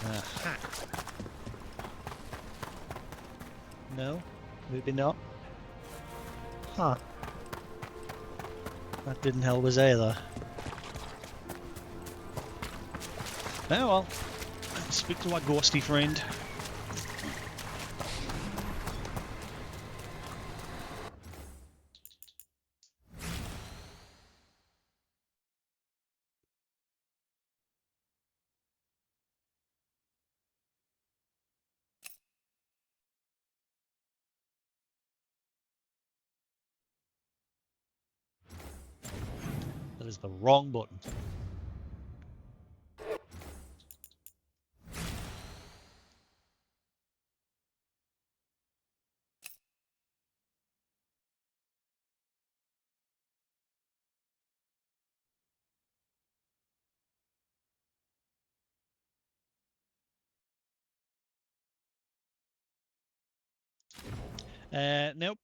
Aha. No, maybe not. Huh. That didn't help us either. Oh well. Let's speak to our ghosty friend. That is the wrong button. Nope.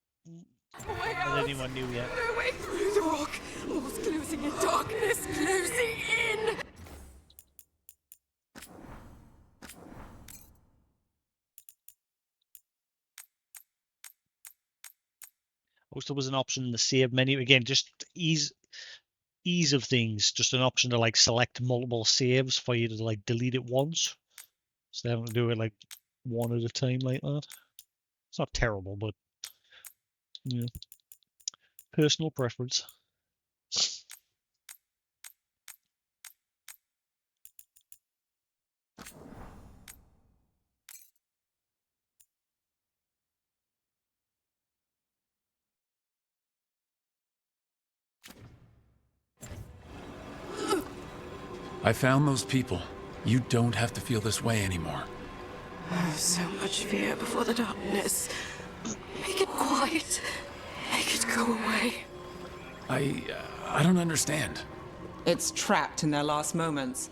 Not anyone knew yet. No way through the rock. All's closing in darkness, closing in. Also, was an option in the save menu. Again, just ease of things. Just an option to like select multiple saves for you to like delete it once. So they don't do it like one at a time like that. It's not terrible, but yeah, personal preference. I found those people. You don't have to feel this way anymore. So much fear before the darkness. Make it quiet. Make it go away. I don't understand. It's trapped in their last moments.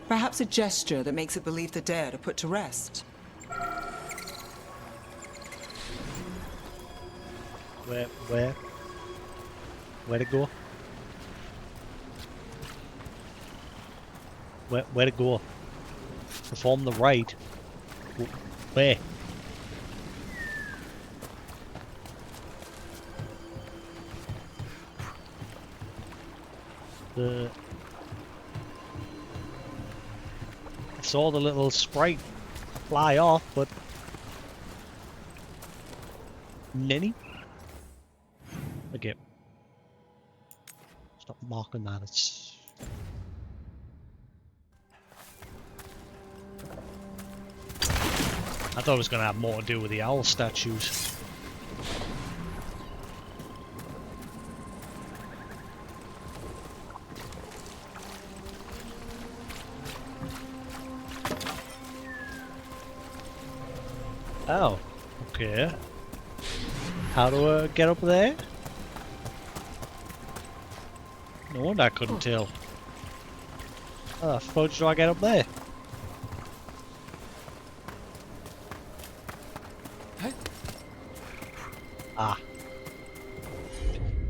Perhaps a gesture that makes it believe the dead are put to rest. Where to go? Where to go? Perform the rite. Where? I saw the little sprite fly off, but Nenny? Okay. Stop marking that. It's I thought it was going to have more to do with the owl statues. Oh, okay. How do I get up there? No wonder I couldn't tell. How the fudge do I get up there? Ah.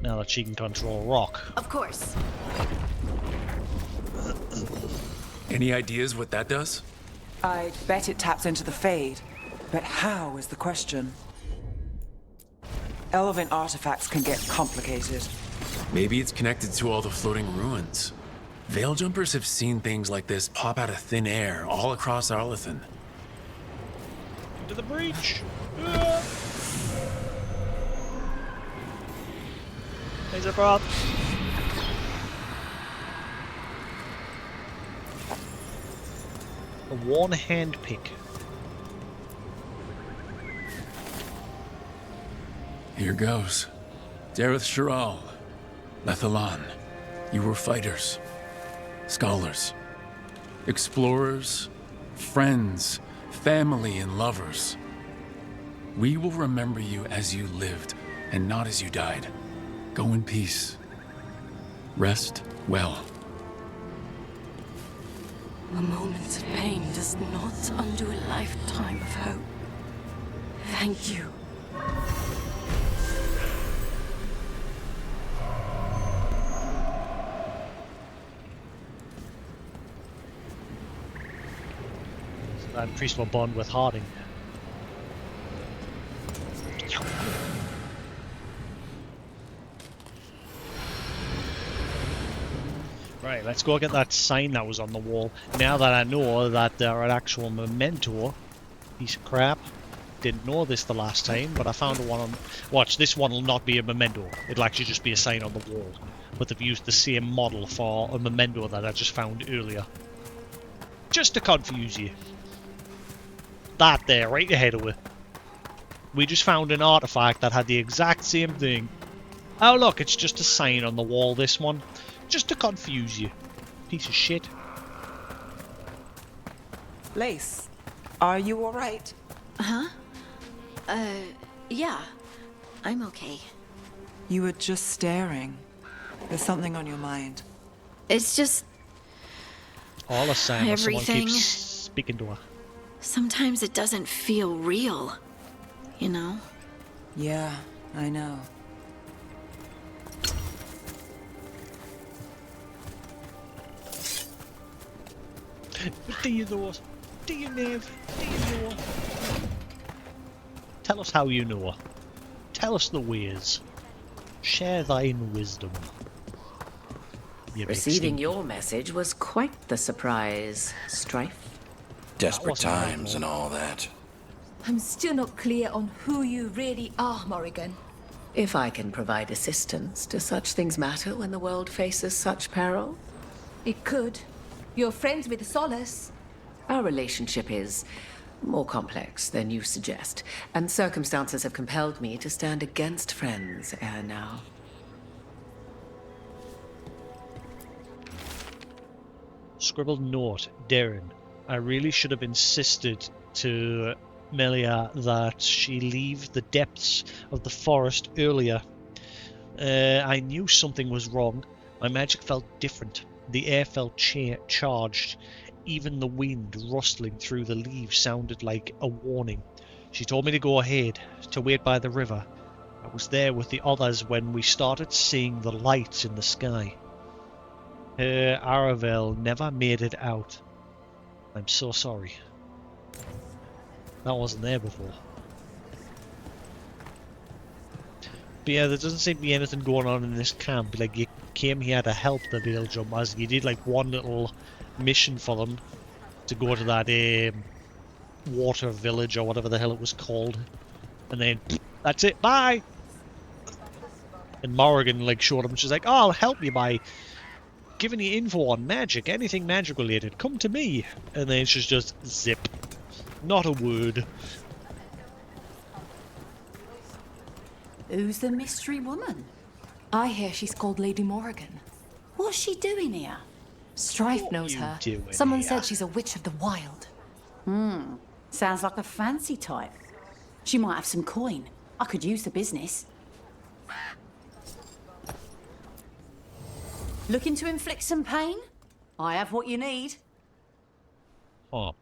Now that she can control rock. Of course. Any ideas what that does? I bet it taps into the Fade. But how is the question? Elven artifacts can get complicated. Maybe it's connected to all the floating ruins. Veil jumpers have seen things like this pop out of thin air all across Arlethan. Into the breach! There's a prop. One hand pick. Here goes. Dareth Shiral, Lethalan, you were fighters, scholars, explorers, friends, family, and lovers. We will remember you as you lived, and not as you died. Go in peace. Rest well. A moment of pain does not undo a lifetime of hope. Thank you. And priest will bond with Harding. Right, let's go get that sign that was on the wall. Now that I know that they're an actual memento, piece of crap. Didn't know this the last time, but I found one on... Watch, this one will not be a memento. It'll actually just be a sign on the wall. But they've used the same model for a memento that I just found earlier. Just to confuse you. That there, right ahead of it. We just found an artifact that had the exact same thing. Oh look, it's just a sign on the wall, this one. Just to confuse you. Piece of shit. Lace, are you alright? Huh? Yeah. I'm okay. You were just staring. There's something on your mind. It's just... All the same, someone everything. keeps speaking to her. Sometimes it doesn't feel real. You know? Yeah, I know. Do you know? Do you know? Do you know? Tell us how you know. Tell us the ways. Share thine wisdom. Receiving your message was quite the surprise, Strife. Desperate times and all that. I'm still not clear on who you really are, Morrigan. If I can provide assistance, do such things matter when the world faces such peril? It could. You're friends with Solace. Our relationship is more complex than you suggest, and circumstances have compelled me to stand against friends ere now. Scribbled note, Darren. I really should have insisted to Melia that she leave the depths of the forest earlier. I knew something was wrong. My magic felt different. The air felt charged. Even the wind rustling through the leaves sounded like a warning. She told me to go ahead, to wait by the river. I was there with the others when we started seeing the lights in the sky. Aravel never made it out. I'm so sorry. That wasn't there before. But yeah, there doesn't seem to be anything going on in this camp. Like, you came here to help the Veilguard. You did like one little mission for them to go to that water village or whatever the hell it was called. And then, that's it, bye! And Morrigan like showed up and she's like, oh, I'll help you by giving you info on magic, anything magic related, come to me. And then she's just zip. Not a word. Who's the mystery woman? I hear she's called Lady Morrigan. What's she doing here? Strife knows her. Someone said she's a witch of the wild. Sounds like a fancy type. She might have some coin. I could use the business. Looking to inflict some pain? I have what you need. Oh.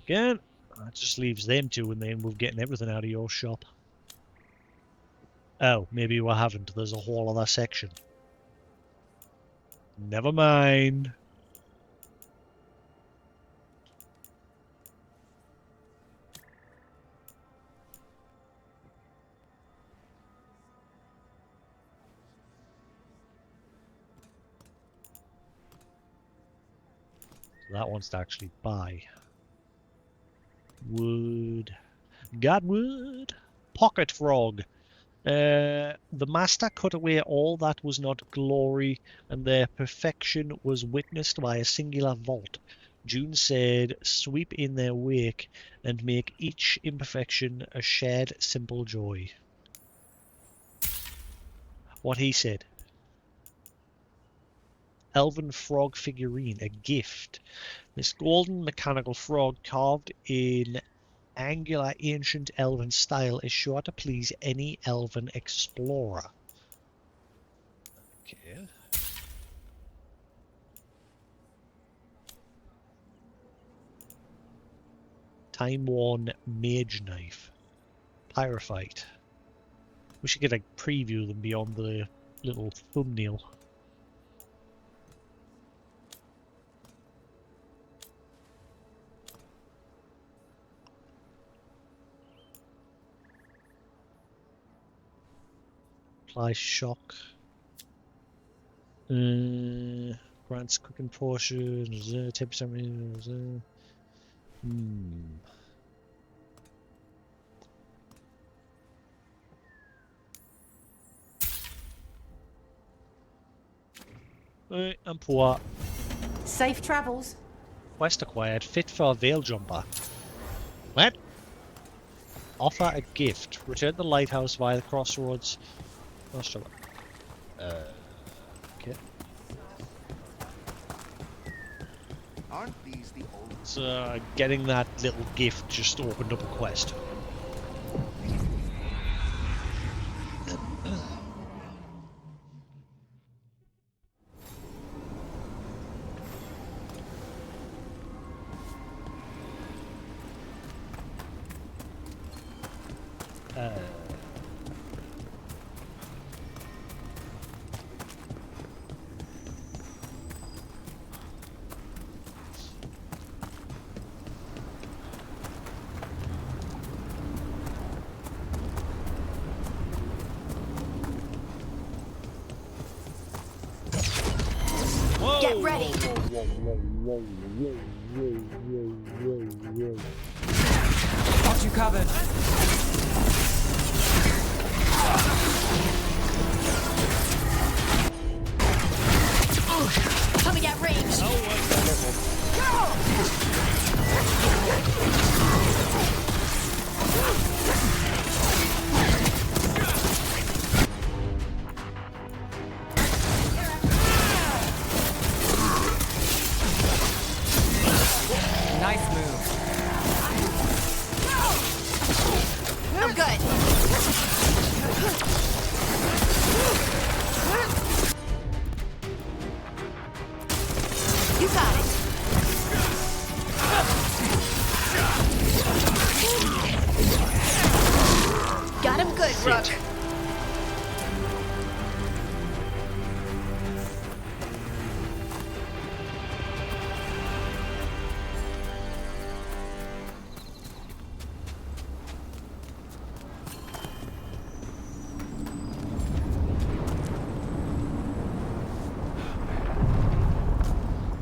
Again, that just leaves them two, and then we're getting everything out of your shop. Oh, maybe we haven't. There's a whole other section. Never mind. That one's to actually buy. Wood. Godwood. Pocket frog. The master cut away all that was not glory, and their perfection was witnessed by a singular vault. June said, sweep in their wake, and make each imperfection a shared simple joy. What he said. Elven frog figurine, a gift. This golden mechanical frog carved in angular ancient elven style is sure to please any elven explorer. Okay. Time-worn mage knife. Pyrophyte. We should get a preview of them beyond the little thumbnail. Apply shock. Grants cooking portions. 10%. I'm poor. Safe travels. Quest acquired. Fit for a veil jumper. What? Offer a gift. Return the lighthouse via the crossroads. Okay. Aren't these the old? So getting that little gift just opened up a quest. Get ready. Got you covered. Coming at range. Nice move. I'm good. You got it. Got him good, Rook.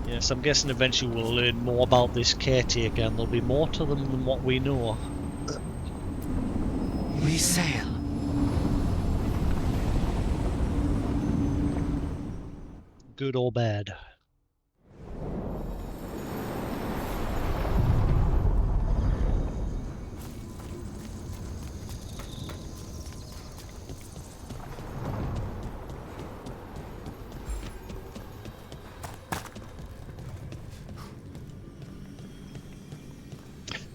Yes, I'm guessing eventually we'll learn more about this caretaker, and there'll be more to them than what we know. We sail. Good or bad.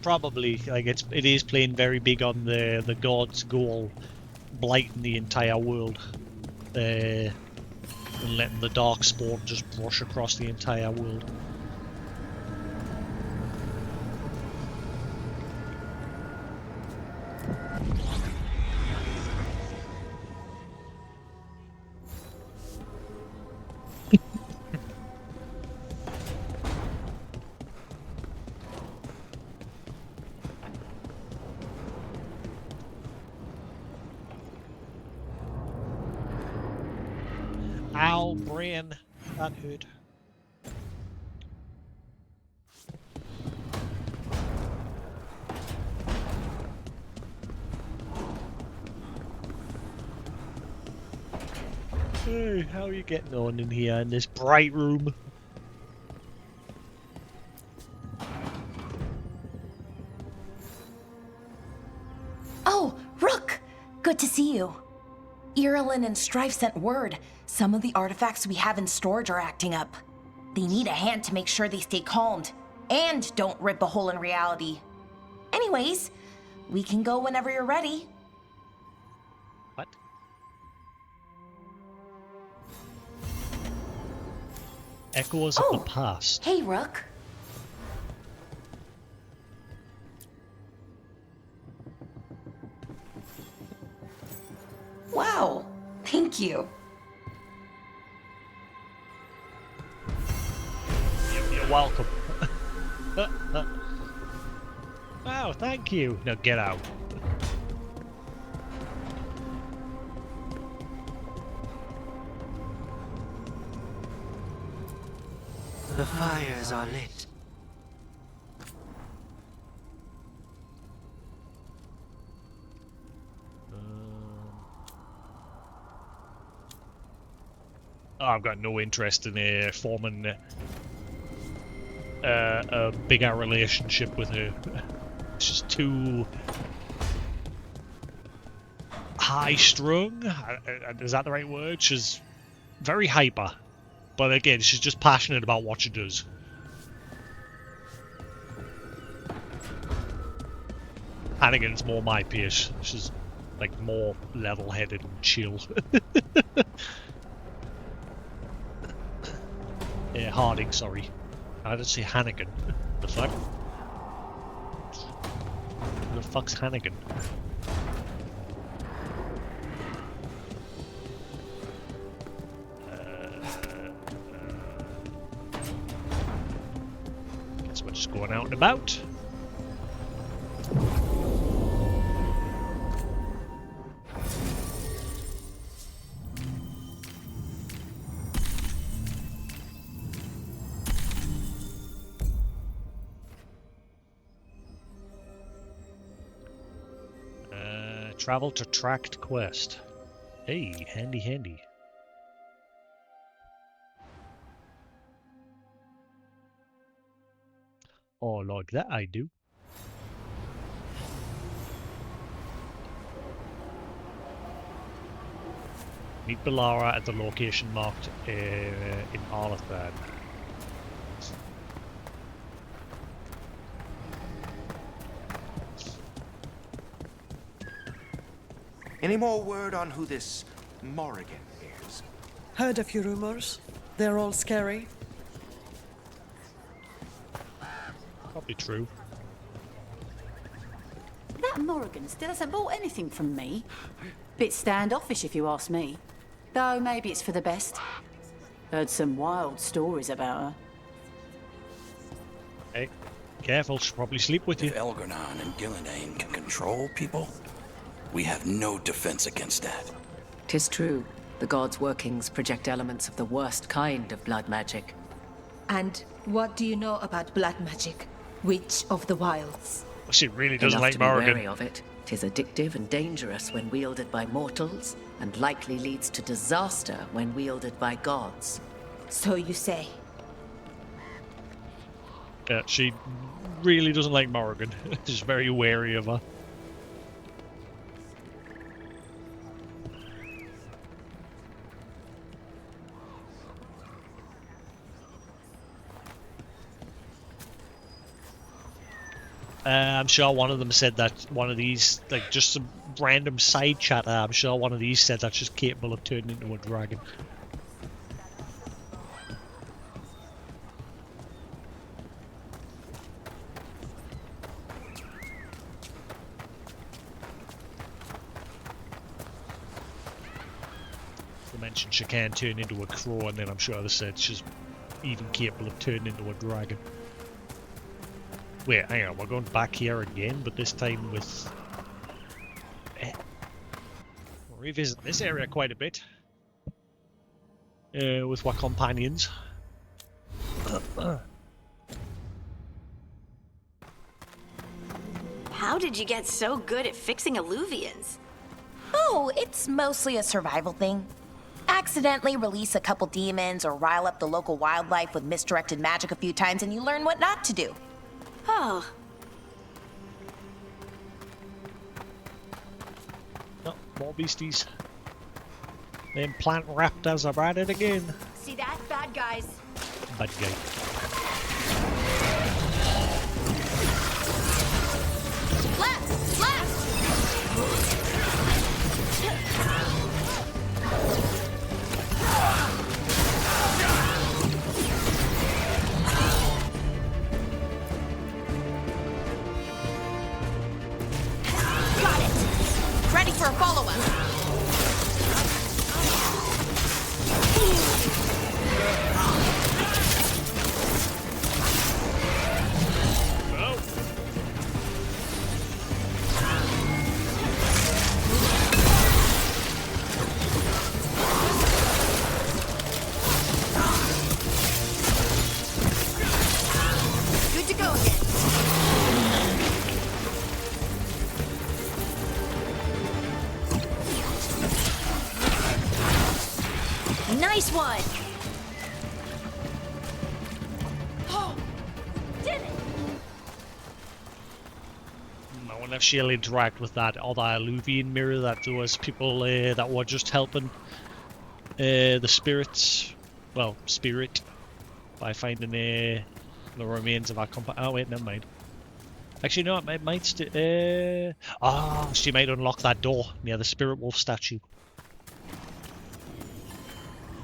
Probably, like it is playing very big on the god's goal, blighting the entire world, and letting the darkspawn just brush across the entire world. Ow, brain. That hurt. Hey, how are you getting on in here in this bright room? Oh, Rook! Good to see you. Irilyn and Strife sent word. Some of the artifacts we have in storage are acting up. They need a hand to make sure they stay calmed, and don't rip a hole in reality. Anyways, we can go whenever you're ready. What? Echoes of the past. Hey, Rook. Wow, thank you. You're welcome. Wow, thank you. Now get out. The fires are lit. I've got no interest in forming a bigger relationship with her. It's just too high-strung. Is that the right word? She's very hyper, but again, she's just passionate about what she does. Hannigan's more my pace. She's like more level-headed and chill. Harding, sorry. I didn't say Hannigan. The fuck? Who the fuck's Hannigan? Guess we're just going out and about. Travel to tracked quest. Hey, handy handy. Oh, like that I do. Meet Belara at the location marked in Arlathan. Any more word on who this Morrigan is? Heard a few rumors. They're all scary. Probably true. That Morrigan still hasn't bought anything from me. Bit standoffish if you ask me. Though maybe it's for the best. Heard some wild stories about her. Hey, careful, she'll probably sleep with you. If Elgar'nan and Gillenane can control people, we have no defense against that. 'Tis true. The gods' workings project elements of the worst kind of blood magic. And what do you know about blood magic? Witch of the Wilds? Well, she really doesn't Enough like to be Morrigan. wary of it. 'Tis addictive and dangerous when wielded by mortals, and likely leads to disaster when wielded by gods. So you say. Yeah, she really doesn't like Morrigan. She's very wary of her. I'm sure one of them said that one of these, like just some random side chatter, I'm sure one of these said that's just capable of turning into a dragon. They mentioned she can turn into a crow, and then I'm sure they said she's even capable of turning into a dragon. Wait, hang on, we're going back here again, but this time with... We're revisiting this area quite a bit. With our companions. How did you get so good at fixing alluvians? Oh, it's mostly a survival thing. Accidentally release a couple demons or rile up the local wildlife with misdirected magic a few times and you learn what not to do. Oh. Oh, more beasties. Them plant raptors are at it again. See that? Bad guys. Bad guy. Left! Left! Got it! Ready for a follow-up. Good to go again. Nice one! Oh, did it! I wonder if she'll interact with that other Illuvian mirror that there was people that were just helping the spirits. Well, spirit. By finding the remains of our compound. Oh wait, never mind. Actually, no, it might she might unlock that door near the spirit wolf statue.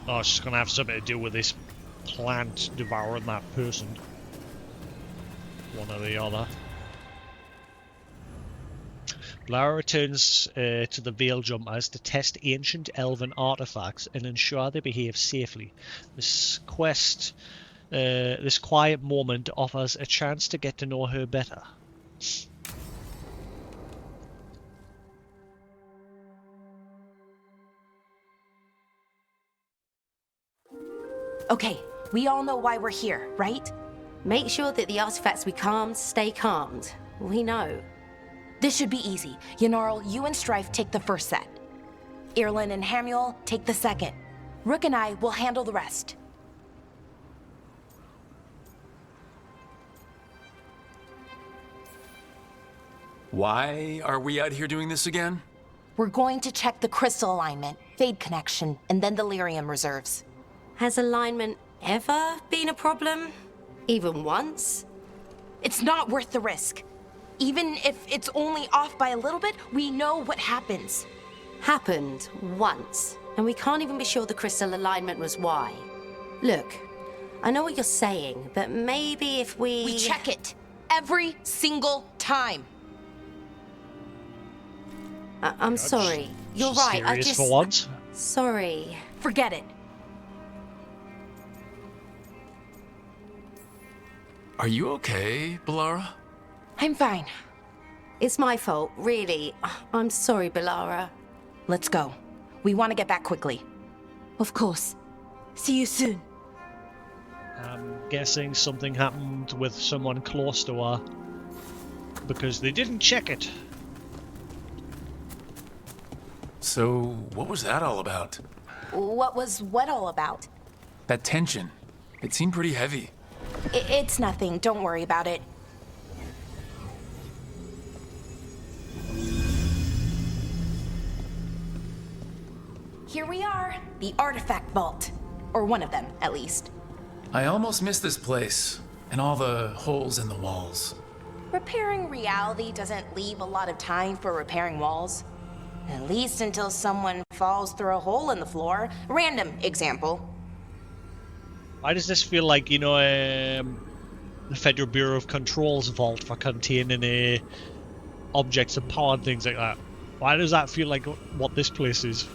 Oh, it's just gonna have something to do with this plant devouring that person. One or the other. Lara returns to the Veil Jumpers to test ancient elven artifacts and ensure they behave safely. This quest, this quiet moment offers a chance to get to know her better. Okay, we all know why we're here, right? Make sure that the artifacts we calmed stay calmed. We know. This should be easy. Yanarl, you and Strife take the first set. Irlin and Hamuel take the second. Rook and I will handle the rest. Why are we out here doing this again? We're going to check the crystal alignment, fade connection, and then the lyrium reserves. Has alignment ever been a problem? Even once? It's not worth the risk. Even if it's only off by a little bit, we know what happens. Happened once, and we can't even be sure the crystal alignment was why. Look, I know what you're saying, but maybe if we... We check it every single time. I'm sorry. You're right. I just... for once? Sorry. Forget it. Are you okay, Balara? I'm fine. It's my fault, really. I'm sorry, Balara. Let's go. We want to get back quickly. Of course. See you soon. I'm guessing something happened with someone close to her. Because they didn't check it. So, what was that all about? What was what all about? That tension. It seemed pretty heavy. It's nothing. Don't worry about it. Here we are, the artifact vault. Or one of them, at least. I almost missed this place, and all the holes in the walls. Repairing reality doesn't leave a lot of time for repairing walls. At least until someone falls through a hole in the floor. Random example. Why does this feel like, you know, the Federal Bureau of Control's vault for containing objects of power and things like that? Why does that feel like what this place is?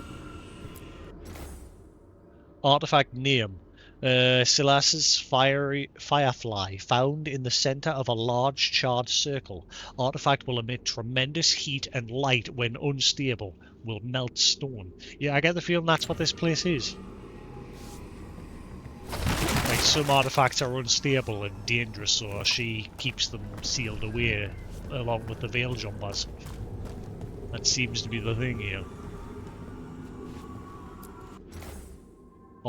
Artifact name. Silas's firefly, found in the center of a large charred circle. Artifact will emit tremendous heat and light when unstable. Will melt stone. Yeah, I get the feeling that's what this place is. Like, some artifacts are unstable and dangerous, so she keeps them sealed away along with the Veil Jumpers. That seems to be the thing here.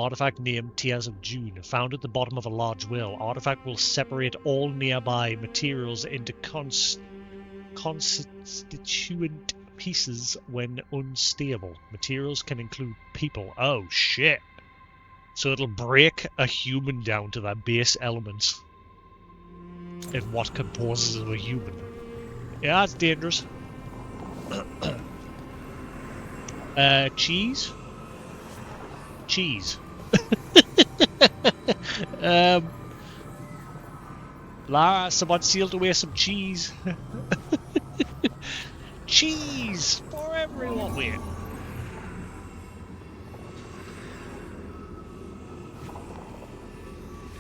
Artifact named Tears of June. Found at the bottom of a large well. Artifact will separate all nearby materials into constituent pieces when unstable. Materials can include people. Oh shit. So it'll break a human down to their base elements. And what composes of a human. Yeah, that's dangerous. Cheese? Cheese. Lara, someone sealed away some cheese. Cheese for everyone. Wait.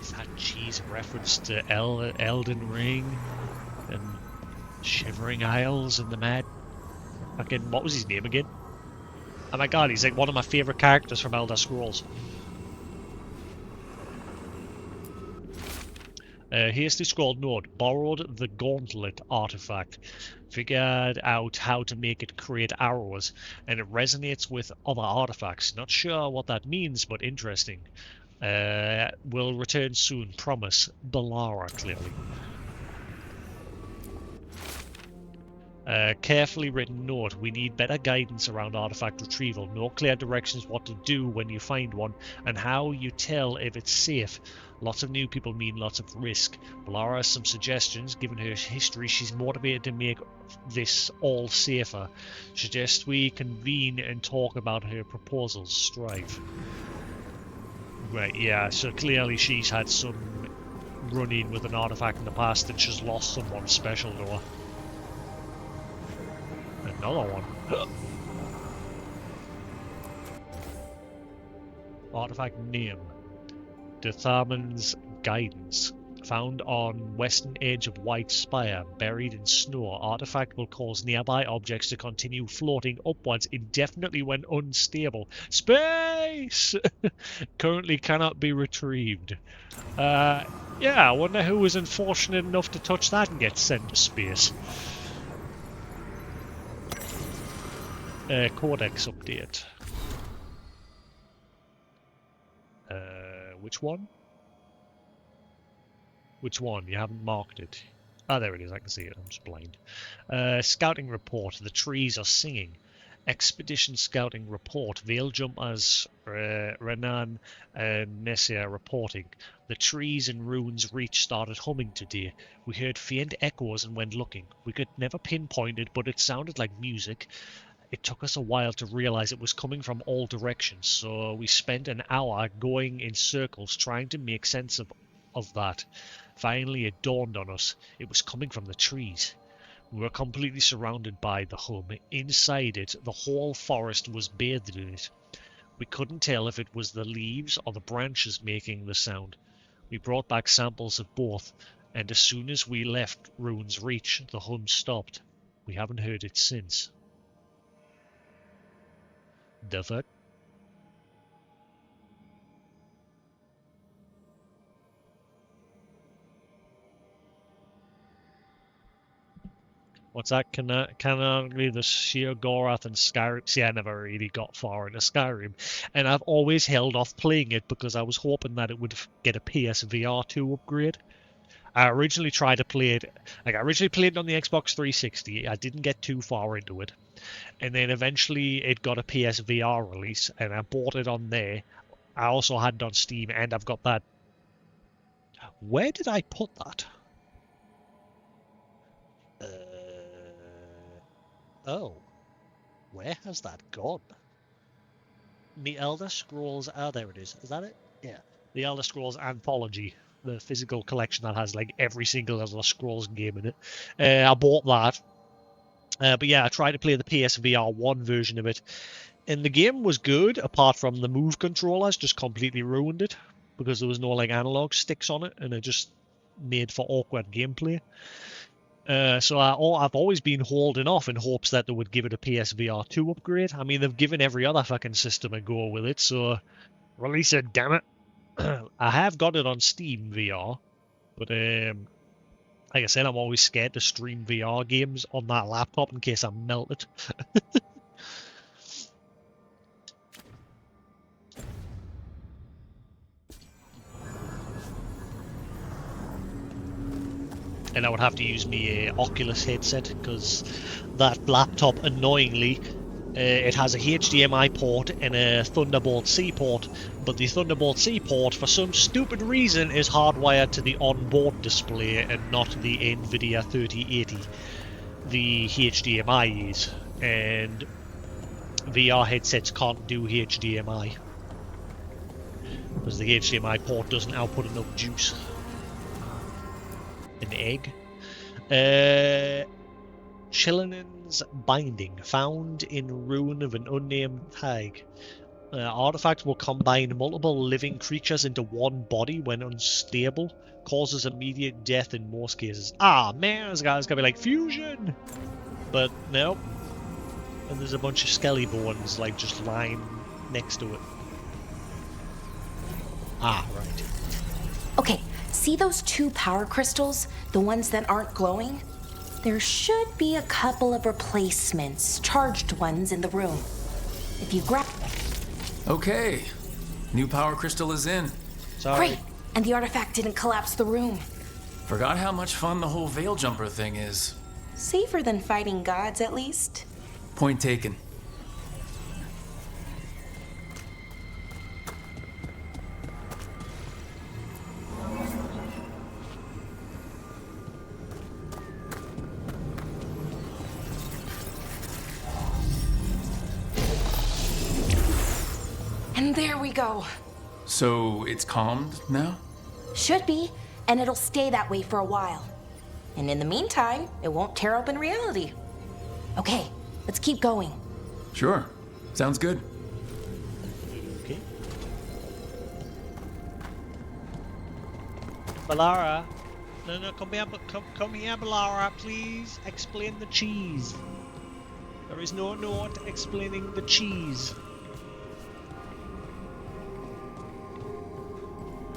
Is that cheese a reference to Elden Ring and Shivering Isles and the Mad? Fucking, what was his name again? Oh my god, he's like one of my favourite characters from Elder Scrolls. Here's the scrolled note. Borrowed the gauntlet artifact. Figured out how to make it create arrows, and it resonates with other artifacts. Not sure what that means, but interesting. Will return soon, promise. Balara, clearly. Carefully written note. We need better guidance around artifact retrieval. No clear directions what to do when you find one, and how you tell if it's safe. Lots of new people mean lots of risk. Balara has some suggestions. Given her history, she's motivated to make this all safer. Suggest we convene and talk about her proposals. Strive. Right, yeah, so clearly she's had some run-in with an artifact in the past and she's lost someone special to her. Another one. Artifact name. Detharman's Guidance. Found on western edge of White Spire, buried in snow. Artifact will cause nearby objects to continue floating upwards indefinitely when unstable. Space! Currently cannot be retrieved. Yeah, I wonder who was unfortunate enough to touch that and get sent to space. Codex update. Which one? Which one? You haven't marked it. Ah, there it is. I can see it. I'm just blind. Scouting report. The trees are singing. Expedition scouting report. Veil jumpers Renan and Nessia reporting. The trees and ruins reach started humming today. We heard faint echoes and went looking. We could never pinpoint it, but it sounded like music. It took us a while to realize it was coming from all directions, so we spent an hour going in circles trying to make sense of that. Finally, it dawned on us. It was coming from the trees. We were completely surrounded by the hum. Inside it, the whole forest was bathed in it. We couldn't tell if it was the leaves or the branches making the sound. We brought back samples of both, and as soon as we left Ruin's Reach, the hum stopped. We haven't heard it since. The fuck? What's that? Canonically, the Sheogorath and Skyrim. See, I never really got far into Skyrim, and I've always held off playing it because I was hoping that it would get a PSVR 2 upgrade. I originally tried to play it, I originally played it on the Xbox 360. I didn't get too far into it, and then eventually it got a PSVR release, and I bought it on there. I also had it on Steam, and I've got that. Where did I put that? Oh, where has that gone? The Elder Scrolls. Oh, there it is. Is that it? Yeah. The Elder Scrolls Anthology, the physical collection that has like every single Elder Scrolls game in it. I bought that. But yeah, I tried to play the PSVR 1 version of it, and the game was good, apart from the move controllers just completely ruined it because there was no like analog sticks on it, and it just made for awkward gameplay. So I've always been holding off in hopes that they would give it a PSVR 2 upgrade. I mean, they've given every other fucking system a go with it, so release it, damn it. I have got it on Steam VR, but like I said, I'm always scared to stream VR games on that laptop in case I melt it. and I would have to use my Oculus headset because that laptop, annoyingly, it has a HDMI port and a Thunderbolt C port, but the Thunderbolt C port, for some stupid reason, is hardwired to the onboard display and not the NVIDIA 3080. The HDMI is, and VR headsets can't do HDMI because the HDMI port doesn't output enough juice. An egg. Chillinan's Binding, found in ruin of an unnamed hag. Artifact will combine multiple living creatures into one body when unstable. Causes immediate death in most cases. Ah, man, it's gotta be like fusion! But no. And there's a bunch of skelly bones, like, just lying next to it. Ah, right. Okay, see those 2 power crystals? The ones that aren't glowing? There should be a couple of replacements, charged ones, in the room. If you grab... Okay. New power crystal is in. Sorry. Great! And the artifact didn't collapse the room. Forgot how much fun the whole veil jumper thing is. Safer than fighting gods, at least. Point taken. And there we go. So it's calmed now? Should be, and it'll stay that way for a while. And in the meantime, it won't tear open reality. Okay, let's keep going. Sure. Sounds good. Okay. Balara. No, come here, come here, Balara, please. Explain the cheese. There is no note explaining the cheese.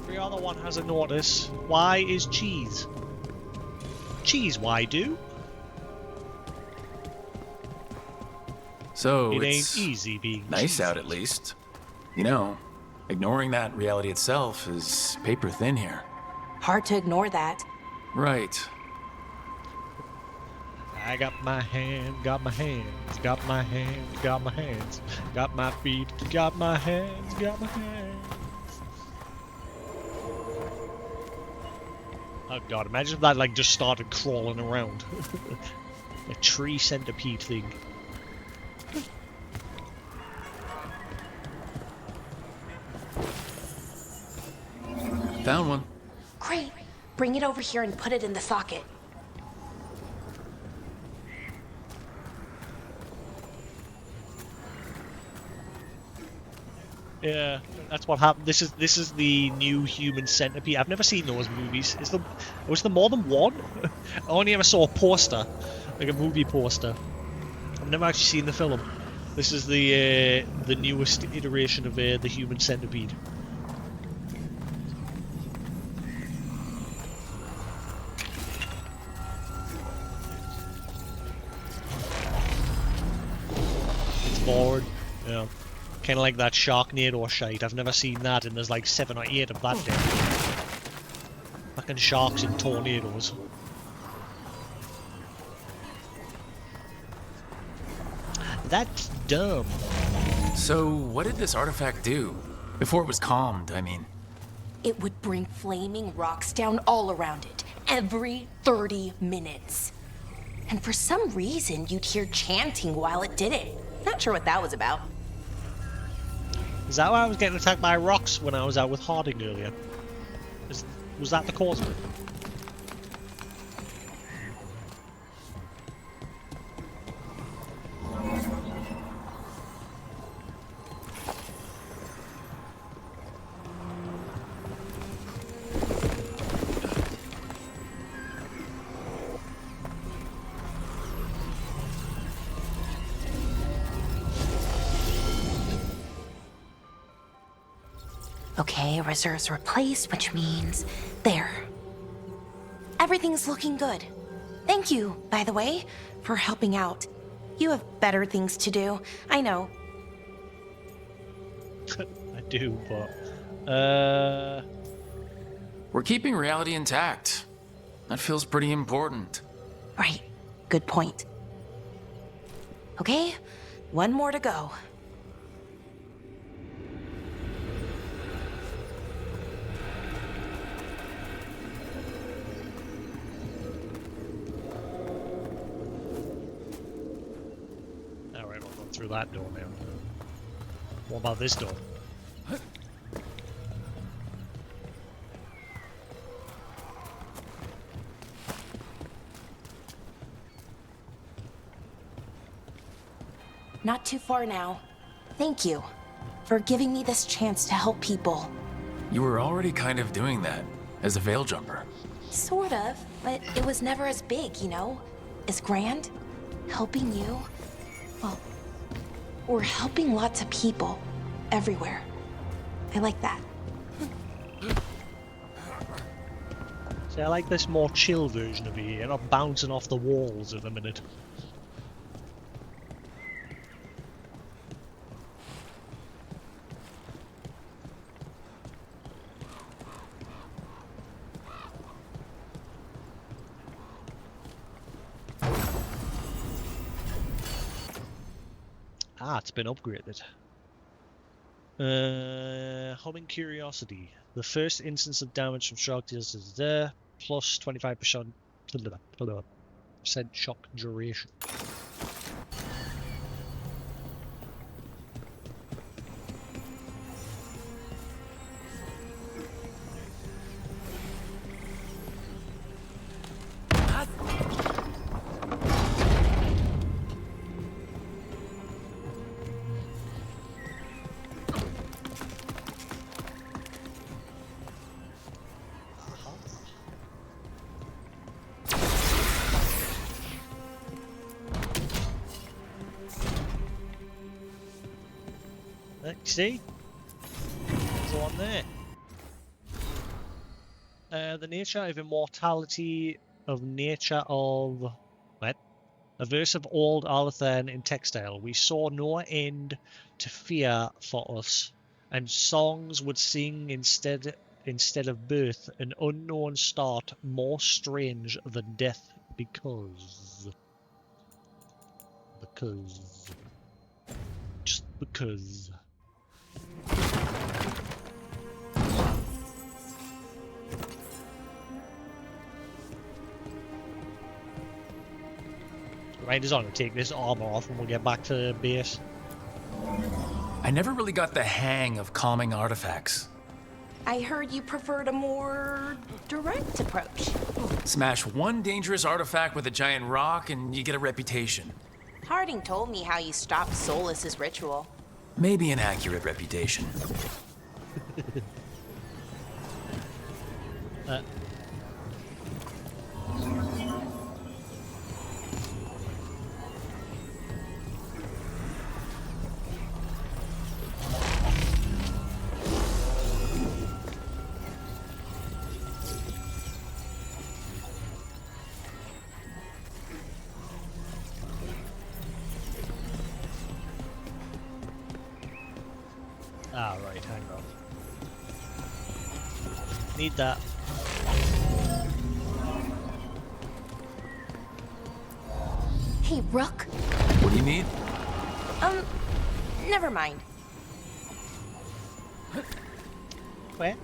Every other one has a notice. Why is cheese? Cheese, why do? So it it's ain't easy being nice cheesy. out at least. You know, ignoring that reality itself is paper thin here. Hard to ignore that. Right. I got my hand, got my hands, got my hands, got my hands, got my feet, got my hands, got my hands. Oh god, imagine if that like just started crawling around. A tree centipede thing. Found one. Great. Bring it over here and put it in the socket. Yeah, that's what happened. This is the new human centipede. I've never seen those movies. Was there more than one? I only ever saw a poster, like a movie poster. I've never actually seen the film. This is the newest iteration of the human centipede. It's bored. Yeah. Kind of like that Sharknado shite. I've never seen that, and there's like 7 or 8 of that thing. Fucking sharks and tornadoes. That's dumb. So, what did this artifact do? Before it was calmed, I mean. It would bring flaming rocks down all around it, every 30 minutes. And for some reason, you'd hear chanting while it did it. Not sure what that was about. Is that why I was getting attacked by rocks when I was out with Harding earlier? Was that the cause of it? Okay, reserves replaced, which means there. Everything's looking good. Thank you, by the way, for helping out. You have better things to do, I know. I do, but... We're keeping reality intact. That feels pretty important. Right. Good point. Okay, one more to go. Alright, we'll go through that door now. What about this door? Not too far now. Thank you for giving me this chance to help people. You were already kind of doing that as a veil jumper. Sort of, but it was never as big, you know? As grand. Helping you. Well, we're helping lots of people. Everywhere. I like that. See, I like this more chill version of you. You're not bouncing off the walls at the minute. Ah, it's been upgraded. Humming Curiosity. The first instance of damage from shock deals is there, plus 25% shock duration. See? There's the one there. The nature of immortality of nature of... What? A verse of old Arlathan in textile. We saw no end to fear for us, and songs would sing instead of birth, an unknown start more strange than death, because... Just because... Right, is on to take this armor off and we'll get back to base. I never really got the hang of calming artifacts. I heard you preferred a more direct approach. Smash one dangerous artifact with a giant rock and you get a reputation. Harding told me how you stopped Solus's ritual. Maybe an accurate reputation. Ah, right, hang on. Need that. Hey, Rook. What do you need? Never mind. Where?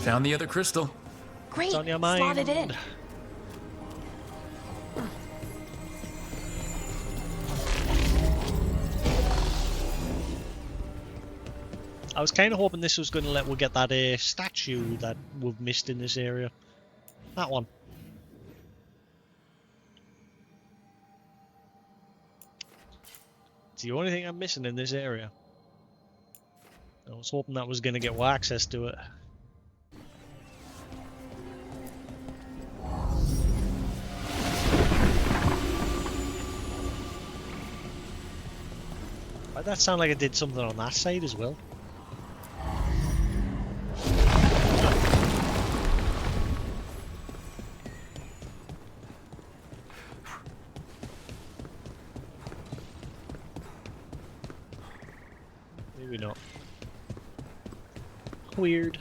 Found the other crystal. Great, it's on your mind. Slot it in. I was kind of hoping this was going to we'll get that statue that we've missed in this area. That one. It's the only thing I'm missing in this area. I was hoping that was going to get access to it. Why'd that sound like it did something on that side as well? Maybe not. Weird.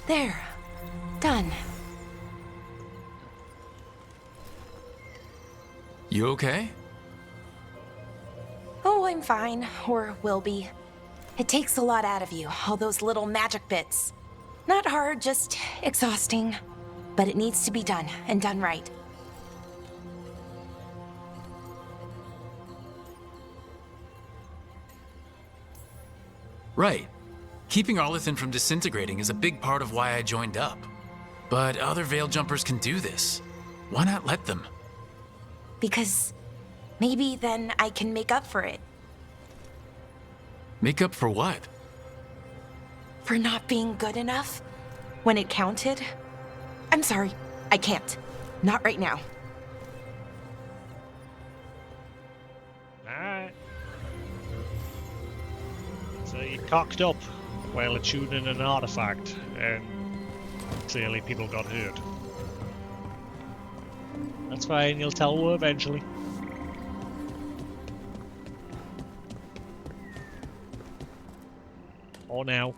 There. Done. You okay? Oh, I'm fine. Or will be. It takes a lot out of you, all those little magic bits. Not hard, just exhausting. But it needs to be done, and done right. Right. Keeping Arlethan from disintegrating is a big part of why I joined up. But other Veil Jumpers can do this. Why not let them? Because maybe then I can make up for it. Make up for what? For not being good enough when it counted. I'm sorry, I can't. Not right now. Alright. So you cocked up while attuning an artifact, and clearly people got hurt. That's fine, you'll tell her eventually. Or now.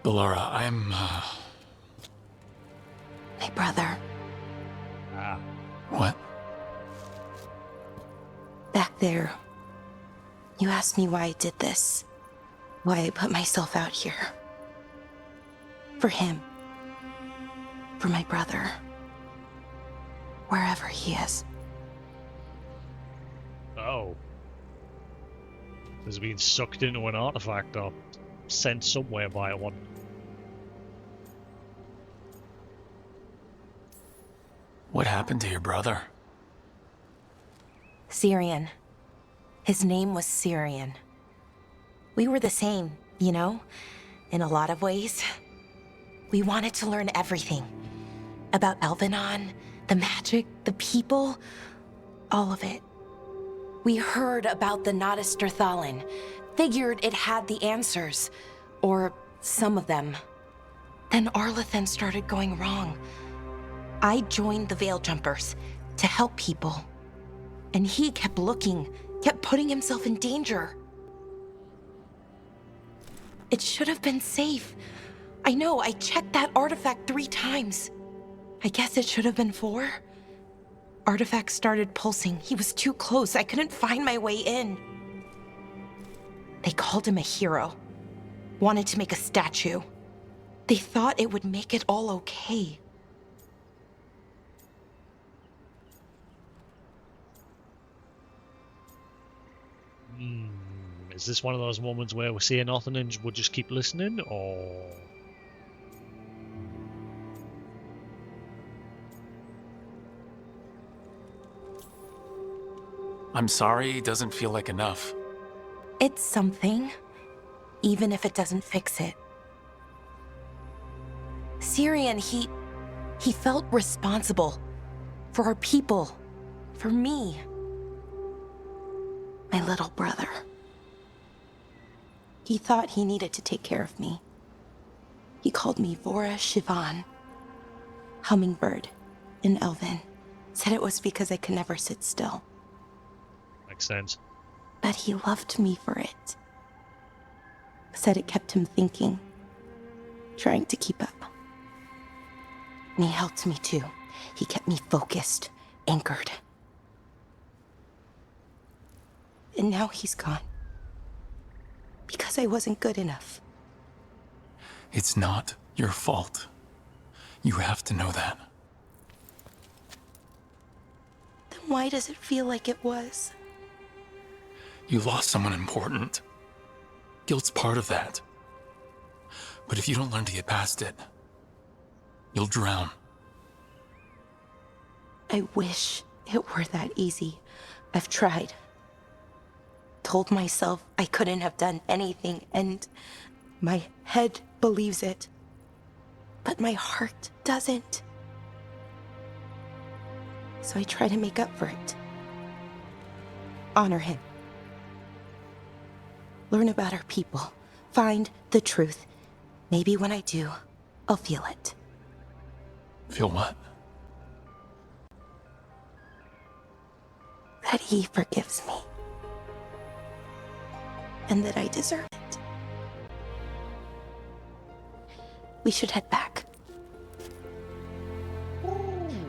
Ballora, I'm, My brother. Ah. What? Back there. You asked me why I did this. Why I put myself out here. For him. For my brother. Wherever he is. Oh. Has been sucked into an artifact or sent somewhere by one. What happened to your brother? Syrian. His name was Syrian. We were the same, you know? In a lot of ways. We wanted to learn everything. About Elvenon, the magic, the people, all of it. We heard about the Nodus Thalin, figured it had the answers, or some of them. Then Arlethan started going wrong. I joined the Veil Jumpers to help people. And he kept looking, kept putting himself in danger. It should have been safe. I know, I checked that artifact 3 times. I guess it should have been 4. Artifact started pulsing. He was too close. I couldn't find my way in. They called him a hero. Wanted to make a statue. They thought it would make it all okay. Is this one of those moments where we're saying nothing and we'll just keep listening, or...? I'm sorry, doesn't feel like enough. It's something, even if it doesn't fix it. Syrian, he felt responsible for our people, for me, my little brother. He thought he needed to take care of me. He called me Vora Shivan, hummingbird in Elven. Said it was because I could never sit still. Makes sense. But he loved me for it. Said it kept him thinking, trying to keep up. And he helped me too. He kept me focused, anchored. And now he's gone. Because I wasn't good enough. It's not your fault. You have to know that. Then why does it feel like it was? You lost someone important. Guilt's part of that. But if you don't learn to get past it, you'll drown. I wish it were that easy. I've tried. Told myself I couldn't have done anything, and my head believes it. But my heart doesn't. So I try to make up for it. Honor him. Learn about our people. Find the truth. Maybe when I do, I'll feel it. Feel what? that he forgives me. And that I deserve it. We should head back.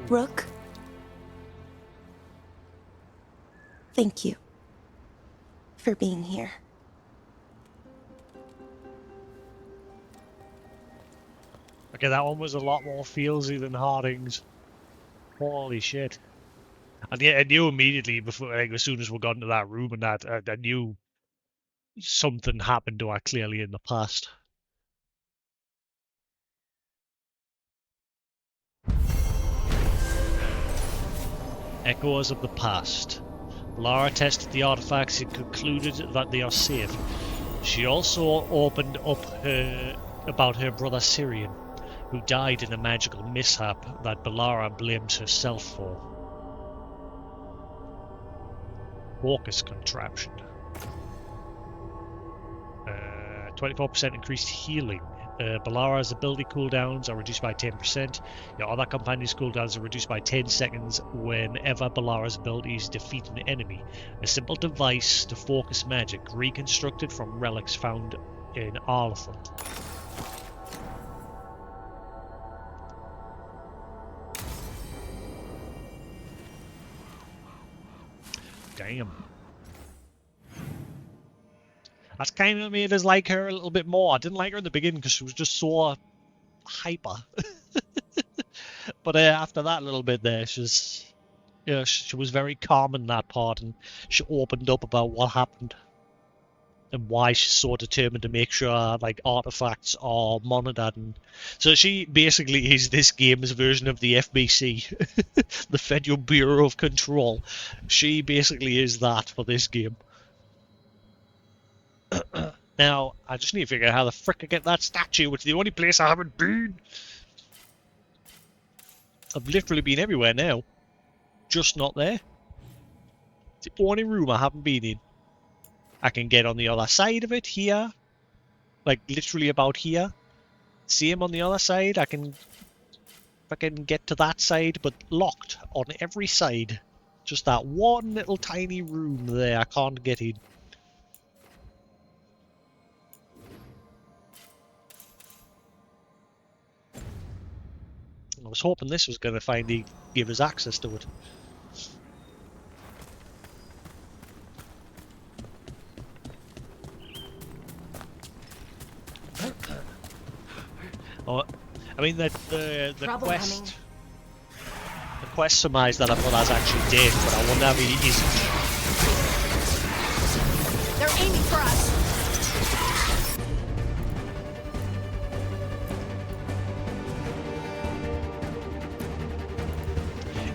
Rook, thank you for being here. Okay, that one was a lot more feelsy than Harding's. Holy shit. And yeah, I knew immediately before, like, as soon as we got into that room and that, I knew something happened to her clearly in the past. Echoes of the past. Lara tested the artifacts and concluded that they are safe. She also opened up about her brother Syrian, who died in a magical mishap that Balara blames herself for. Focus contraption. 24% increased healing. Balara's ability cooldowns are reduced by 10%. Your other companion's cooldowns are reduced by 10 seconds whenever Balara's abilities defeat an enemy. A simple device to focus magic, reconstructed from relics found in Arlethal. Damn. That's kind of made us like her a little bit more. I didn't like her in the beginning because she was just so hyper. But after that little bit there, she was very calm in that part, and she opened up about what happened and why she's so determined to make sure like artifacts are monitored. And so she basically is this game's version of the FBC, the Federal Bureau of Control. She basically is that for this game. Now, I just need to figure out how the frick I get that statue, which is the only place I haven't been. I've literally been everywhere now. Just not there. It's the only room I haven't been in. I can get on the other side of it here. Like, literally about here. Same on the other side. I can get to that side, but locked on every side. Just that one little tiny room there I can't get in. I was hoping this was going to finally give us access to it. Oh, I mean the quest. The quest surmise that I've got has actually dead, but I wonder if he isn't. They're aiming for us.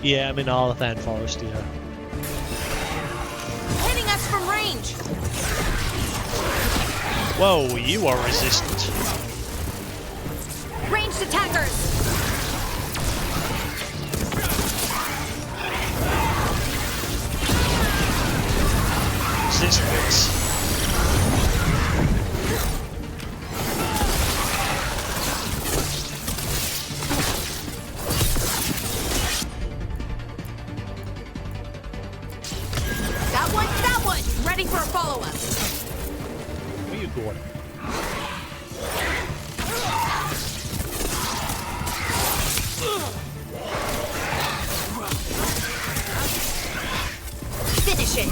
Yeah, I'm in Arlethan Forest, yeah. Hitting us from range. Whoa, you are resistant. Ranged attackers. Resistance. That one! Ready for a follow-up. Where are you going? Finish it.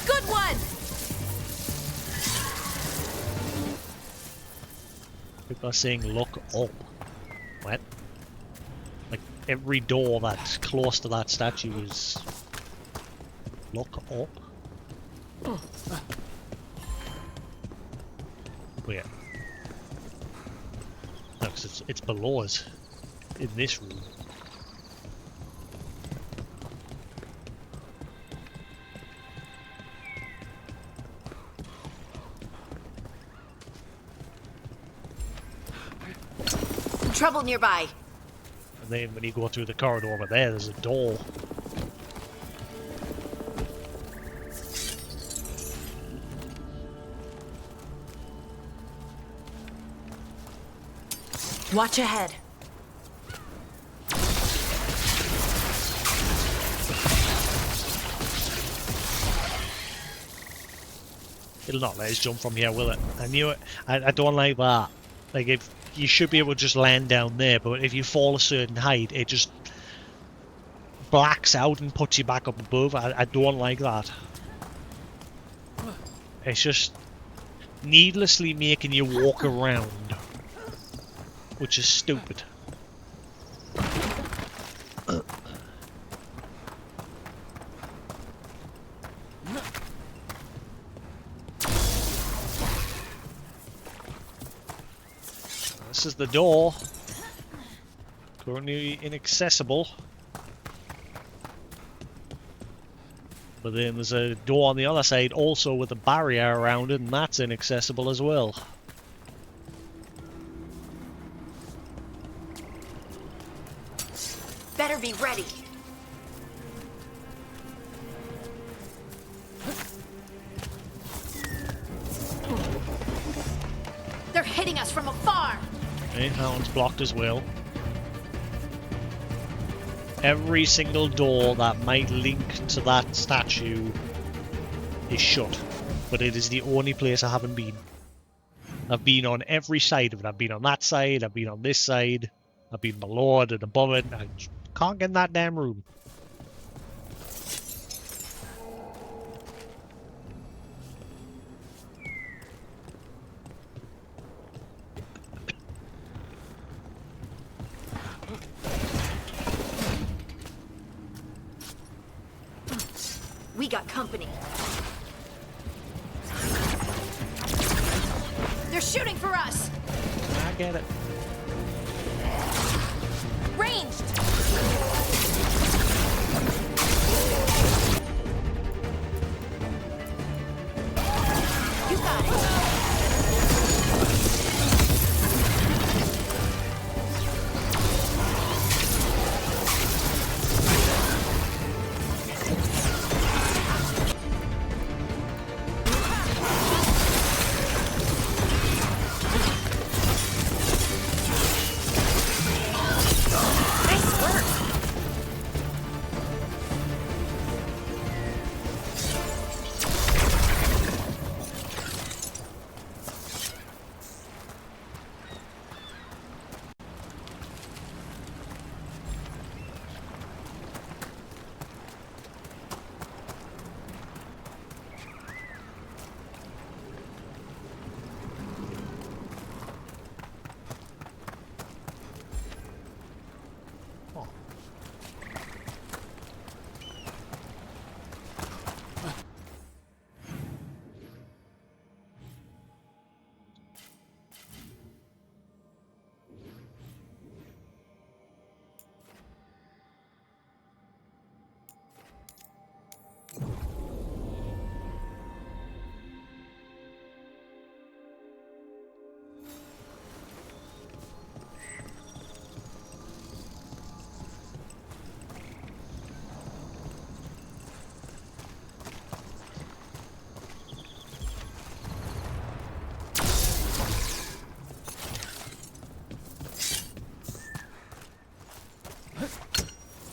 Good one. People are saying look up. What? Like every door that's close to that statue is look up. Where? No, because it's below us in this room. Trouble nearby. And then when you go through the corridor over there, there's a door. Watch ahead. It'll not let us jump from here, will it? I knew it. I don't like that. Like, if you should be able to just land down there, but if you fall a certain height, it just blacks out and puts you back up above. I don't like that. It's just needlessly making you walk around, which is stupid. This is the door. Currently inaccessible. But then there's a door on the other side also with a barrier around it, and that's inaccessible as well. Better be ready. They're hitting us from afar. Okay, that one's blocked as well. Every single door that might link to that statue is shut, but it is the only place I haven't been. I've been on every side of it. I've been on that side, I've been on this side, I've been below it and above it. I can't get in that damn room. We got company. They're shooting for us. I get it. Ranged. You got it.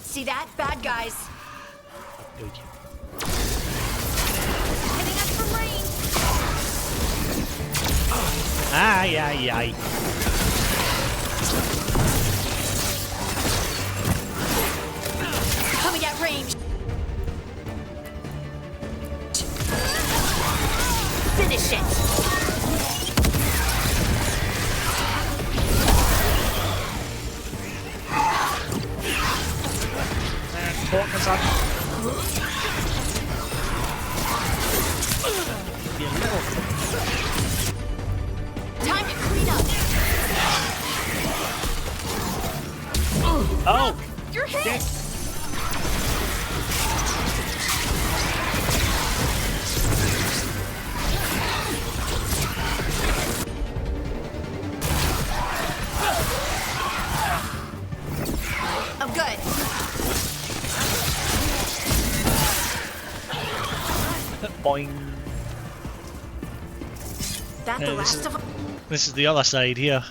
See that? Bad guys. Hitting us from range. Ay, ay, ay. Coming at range. Finish it. Focus on. Time to clean up. Oh! You're hit. I'm good. Boing. That the last of. This is the other side here.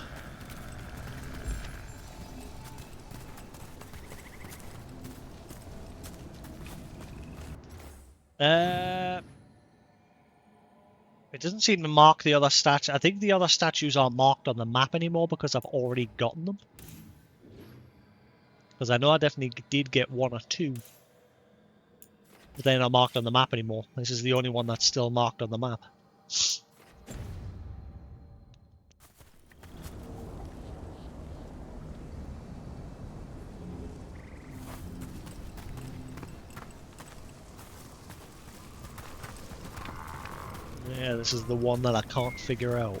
It doesn't seem to mark the other statues. I think the other statues aren't marked on the map anymore because I've already gotten them. Because I know I definitely did get 1 or 2. But they're not marked on the map anymore. This is the only one that's still marked on the map. Yeah, this is the one that I can't figure out.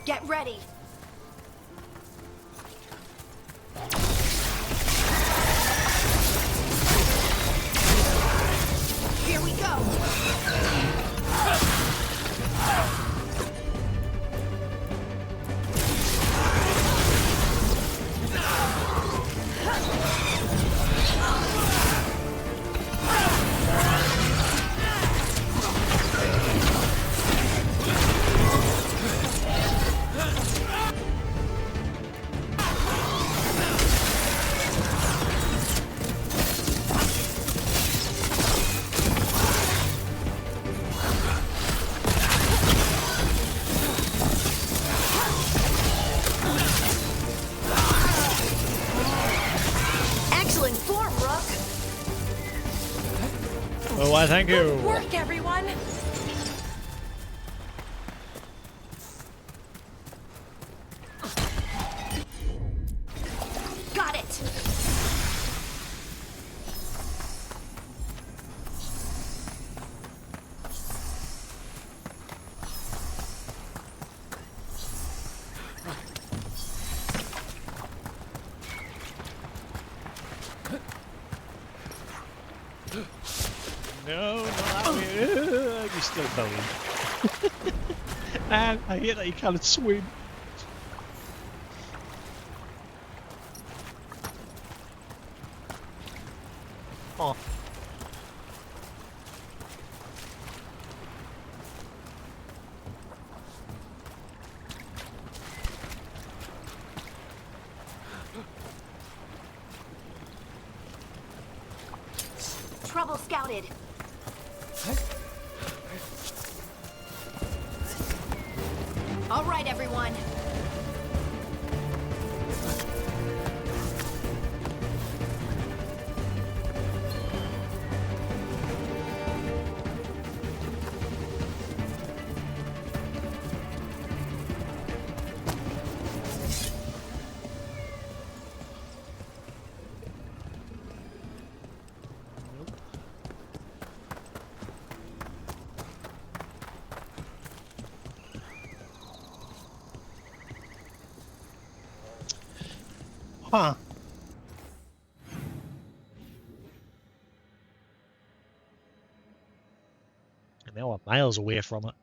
Get ready. Here we go. Excellent form, Rook. Oh, why, thank you. Good work, everyone. Got it. No, not you're still going. Man, I hear that you can't swim. Oh. Trouble scouted. All right, everyone. Huh. And now we're miles away from it.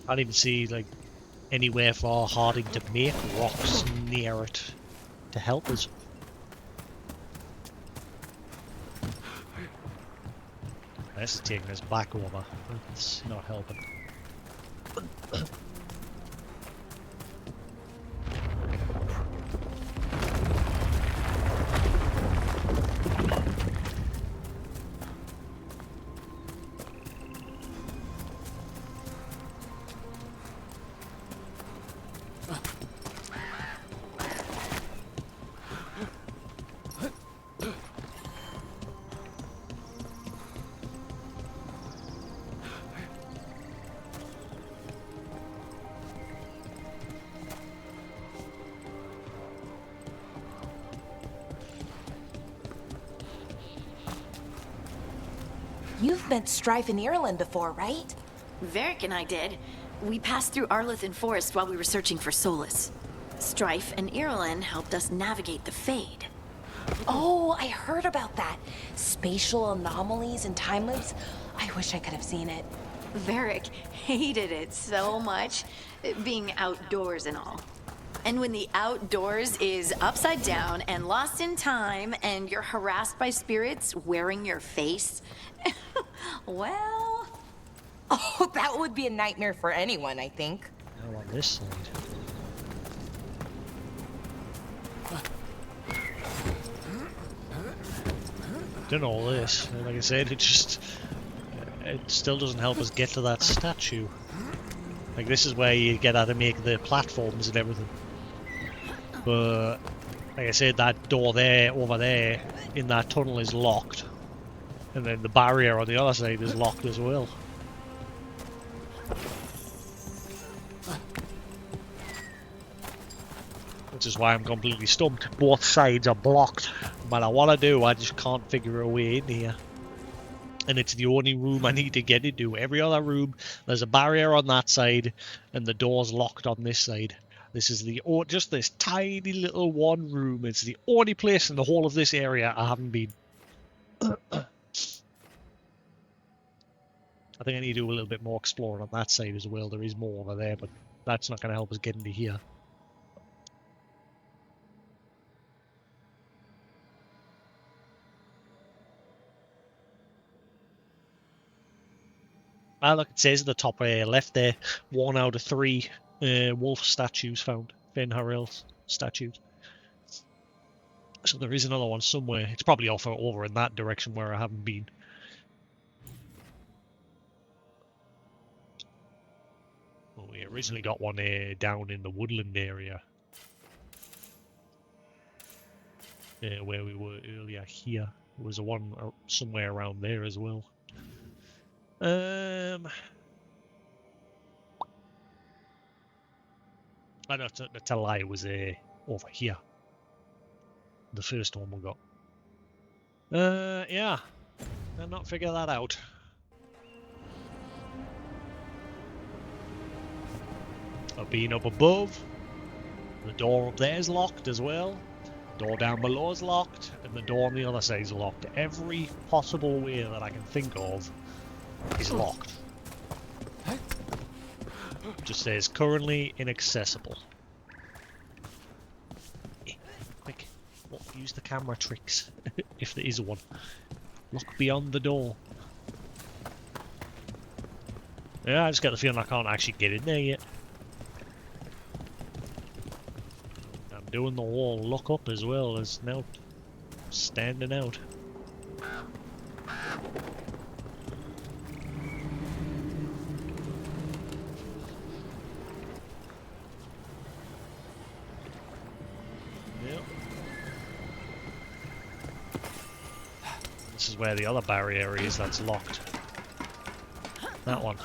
Can't even see like anywhere for Harding to make rocks near it to help us. This is taking us back over. It's not helping. You've met Strife in Ireland before, right? Varric and I did. We passed through Arlithan Forest while we were searching for Solus. Strife and Irulan helped us navigate the Fade. Oh, I heard about that. Spatial anomalies and time loops. I wish I could have seen it. Varric hated it so much, being outdoors and all. And when the outdoors is upside down and lost in time and you're harassed by spirits wearing your face, well... Oh, that would be a nightmare for anyone, I think. Now on this side. Done all this, and like I said, it still doesn't help us get to that statue. Like, this is where you get how to make the platforms and everything. But like I said, that door there, over there, in that tunnel is locked. And then the barrier on the other side is locked as well. Which is why I'm completely stumped. Both sides are blocked. No matter what I do, I just can't figure a way in here. And it's the only room I need to get into. Every other room, there's a barrier on that side, and the door's locked on this side. This is just this tiny little one room. It's the only place in the whole of this area I haven't been. I think I need to do a little bit more exploring on that side as well. There is more over there, but that's not going to help us get into here. Ah, look, it says at the top left there, 1 out of 3 wolf statues found. Fenharil statues. So there is another one somewhere. It's probably over in that direction where I haven't been. Well, we originally got one down in the woodland area. Where we were earlier here. There was a one somewhere around there as well. I know, to lie, it was over here. The first one we got. Yeah. I'll not figure that out. I've been up above. The door up there is locked as well. Door down below is locked, and the door on the other side is locked. Every possible way that I can think of is locked. Just says currently inaccessible. Quick, use the camera tricks if there is one. Look beyond the door. Yeah, I just get the feeling I can't actually get in there yet. I'm doing the whole look up as well as now standing out. This is where the other barrier is that's locked. That one.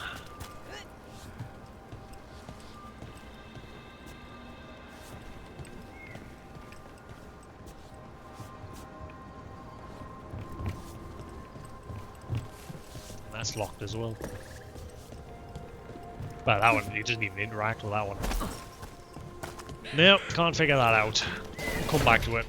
That's locked as well. But that one, you doesn't even interact with that one. Nope, can't figure that out. Come back to it.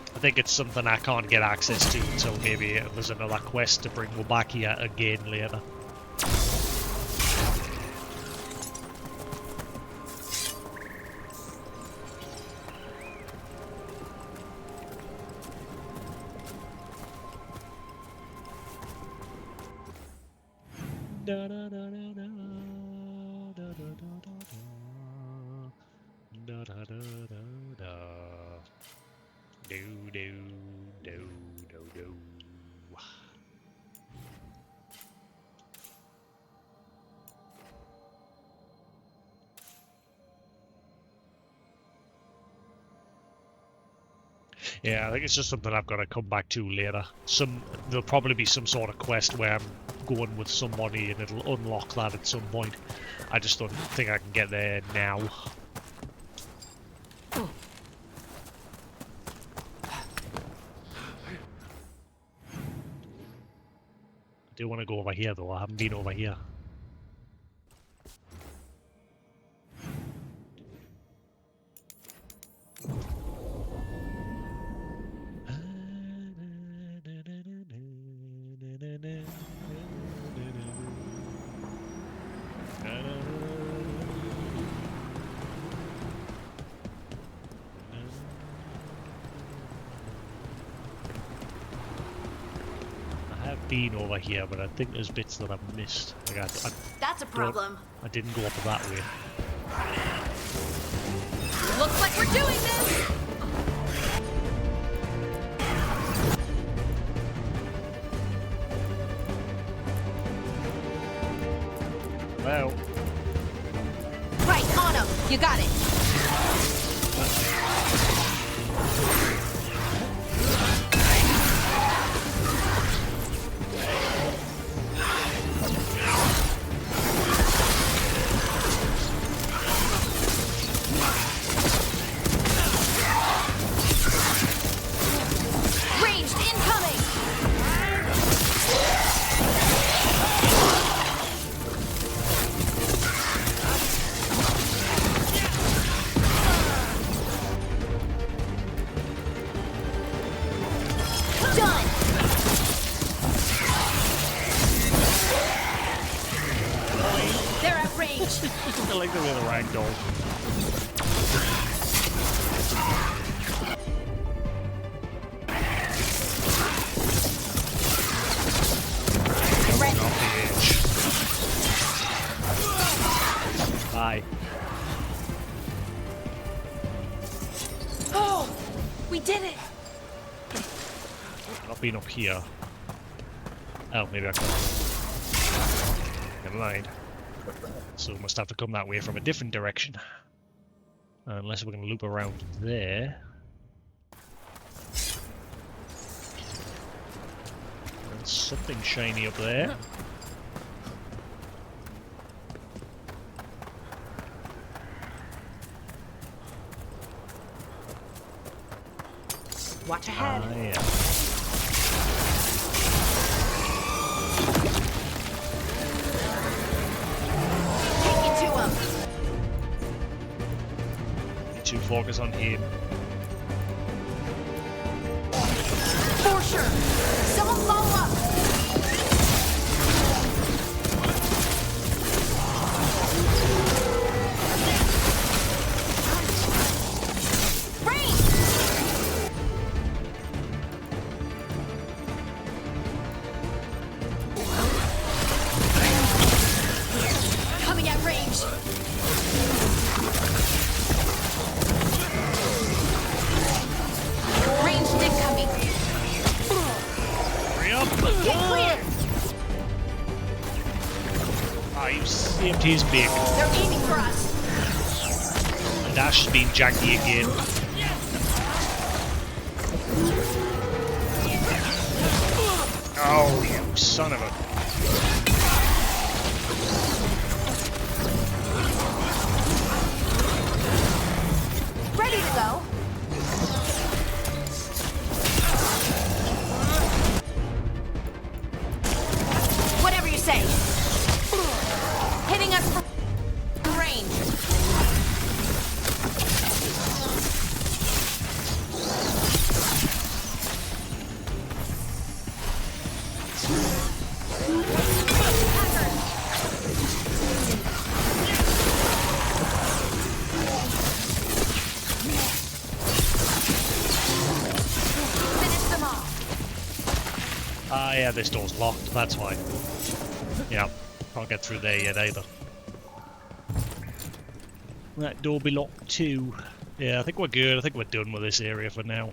I think it's something I can't get access to until maybe there's another quest to bring me back here again later. Yeah, I think it's just something I've got to come back to later. There'll probably be some sort of quest where I'm going with somebody and it'll unlock that at some point. I just don't think I can get there now. I do want to go over here though, I haven't been over here. been over here, but I think there's bits that I've missed. Like That's a problem. I didn't go up that way. Looks like we're doing this! Well. Right, on him. You got it. Ranged incoming. Done. They're at range. I like the way the ragdoll. Ready. Off the edge. Bye. Oh, we did it. Not being up here. Oh, maybe I can. Never mind. So we must have to come that way from a different direction. Unless we're going to loop around there. There's something shiny up there. Watch ahead. Ah, yeah. Take it to him. Need to focus on him. For sure. Someone follow up. Range. Coming at range. Ranged incoming. Hurry up! Get clear. Ah, you saved his big. They're aiming for us. The dash has been janky again. Oh, you son of a... Ready to go. Whatever you say. Hitting us from range. Finish them off. Ah, yeah, this door's locked, that's why. Yeah, can't get through there yet either. That door be locked too. Yeah, I think we're good. I think we're done with this area for now.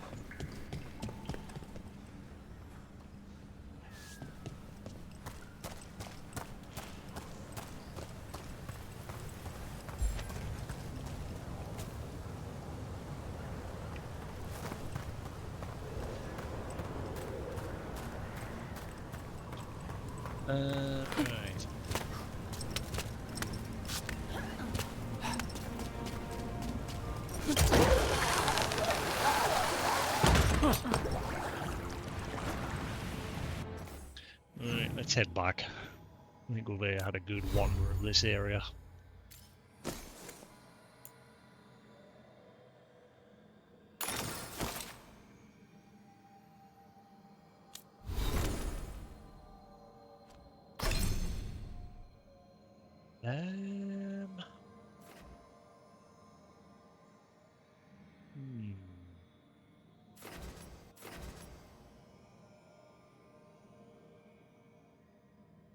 Right. Alright, let's head back. I think we've had a good wander of this area.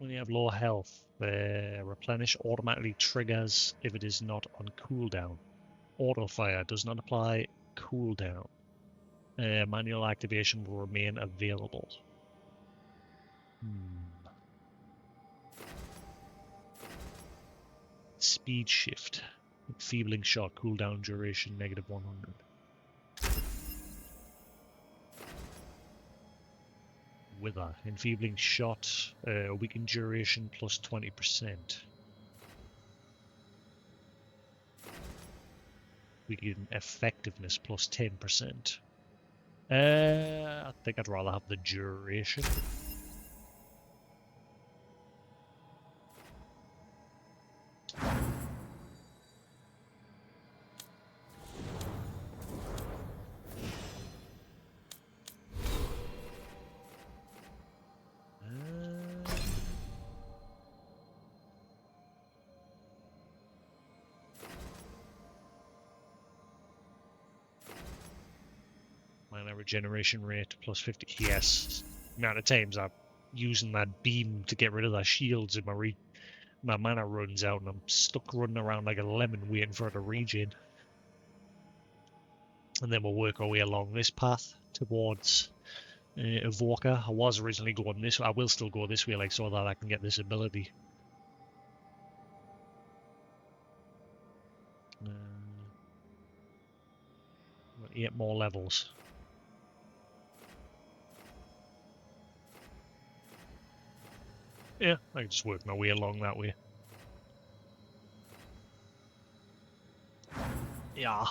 When you have low health, replenish automatically triggers if it is not on cooldown. Auto fire does not apply cooldown. Manual activation will remain available. Speed shift. Enfeebling shot. Cooldown duration -100. Wither. Enfeebling shot. Weakened duration +20%. Weakened effectiveness +10%. I think I'd rather have the duration. Mana regeneration rate +50. Yes. The amount of times I'm using that beam to get rid of the shields and my mana runs out and I'm stuck running around like a lemon waiting for it to regen. And then we'll work our way along this path towards Evoker. I was originally going this way. I will still go this way, like, so that I can get this ability. 8 more levels. Yeah, I can just work my way along that way. Yeah.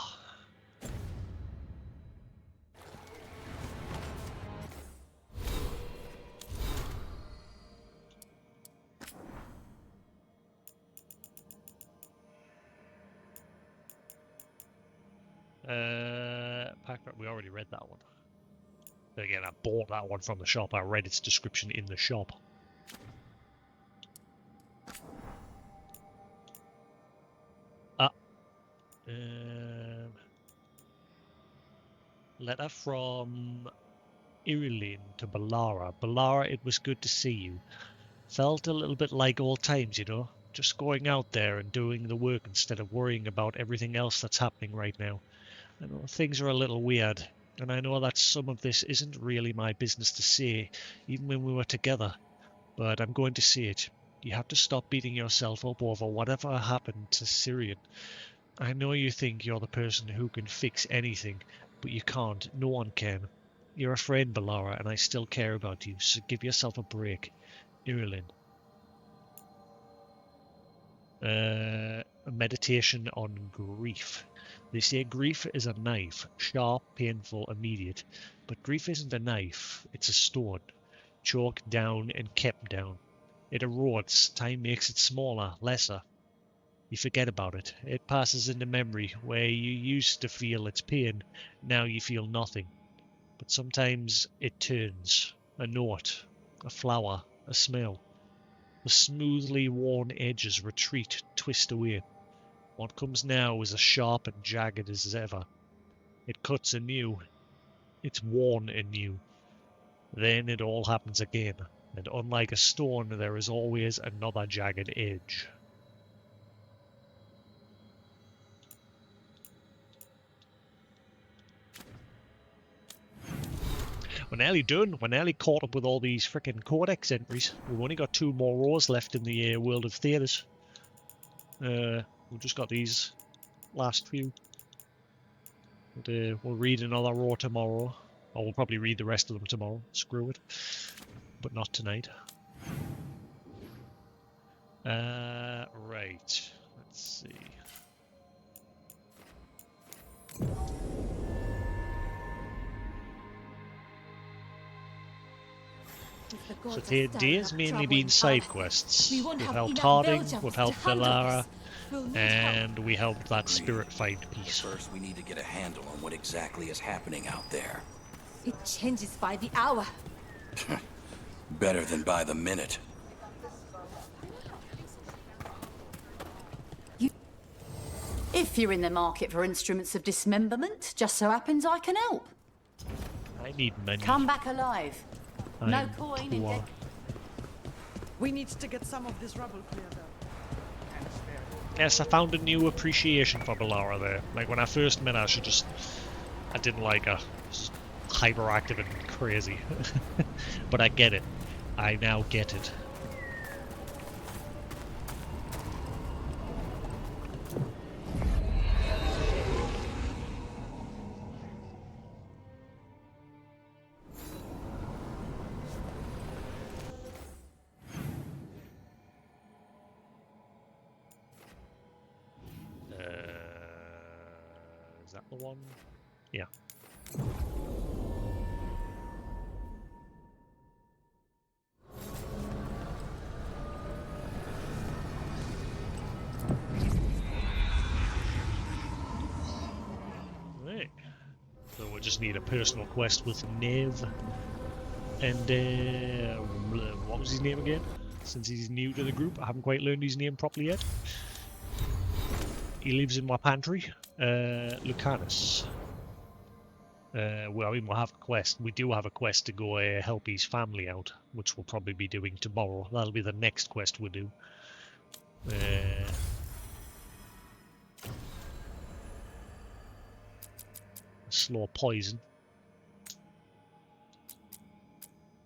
We already read that one. Again, I bought that one from the shop. I read its description in the shop. Letter from Irilyn to Balara. Balara, it was good to see you. Felt a little bit like old times, you know. Just going out there and doing the work instead of worrying about everything else that's happening right now. I know things are a little weird, and I know that some of this isn't really my business to say, even when we were together. But I'm going to say it. You have to stop beating yourself up over whatever happened to Syrian. I know you think you're the person who can fix anything, but you can't. No one can. You're a friend, Balara, and I still care about you, so give yourself a break. Irilyn. A meditation on grief. They say grief is a knife, sharp, painful, immediate. But grief isn't a knife, it's a stone. Choked down and kept down. It erodes, time makes it smaller, lesser. You forget about it. It passes into memory, where you used to feel its pain, now you feel nothing. But sometimes it turns. A note, a flower, a smell. The smoothly worn edges retreat, twist away. What comes now is as sharp and jagged as ever. It cuts anew. It's worn anew. Then it all happens again, and unlike a stone, there is always another jagged edge. We're nearly done. We're nearly caught up with all these frickin' codex entries. We've only got 2 more rows left in the World of Theatres. We've just got these last few. We'll read another row tomorrow. Or we'll probably read the rest of them tomorrow. Screw it. But not tonight. Right. Let's see. So today's mainly been side quests. We've helped Harding, we've helped Balara, and we helped that spirit find piece. First, we need to get a handle on what exactly is happening out there. It changes by the hour. Better than by the minute. If you're in the market for instruments of dismemberment, just so happens I can help. I need money. Come back alive. No I'm coin poor. in We need to get some of this rubble cleared up. Yes, I found a new appreciation for Bellara there. Like, when I first met her, I didn't like her. She's hyperactive and crazy. But I get it. I now get it. Is that the one? Yeah. Right. So we just need a personal quest with Nev. And what was his name again? Since he's new to the group, I haven't quite learned his name properly yet. He lives in my pantry. Lucanus. Well, I mean, we'll have a quest. We do have a quest to go help his family out, which we'll probably be doing tomorrow. That'll be the next quest we'll do. Slow poison.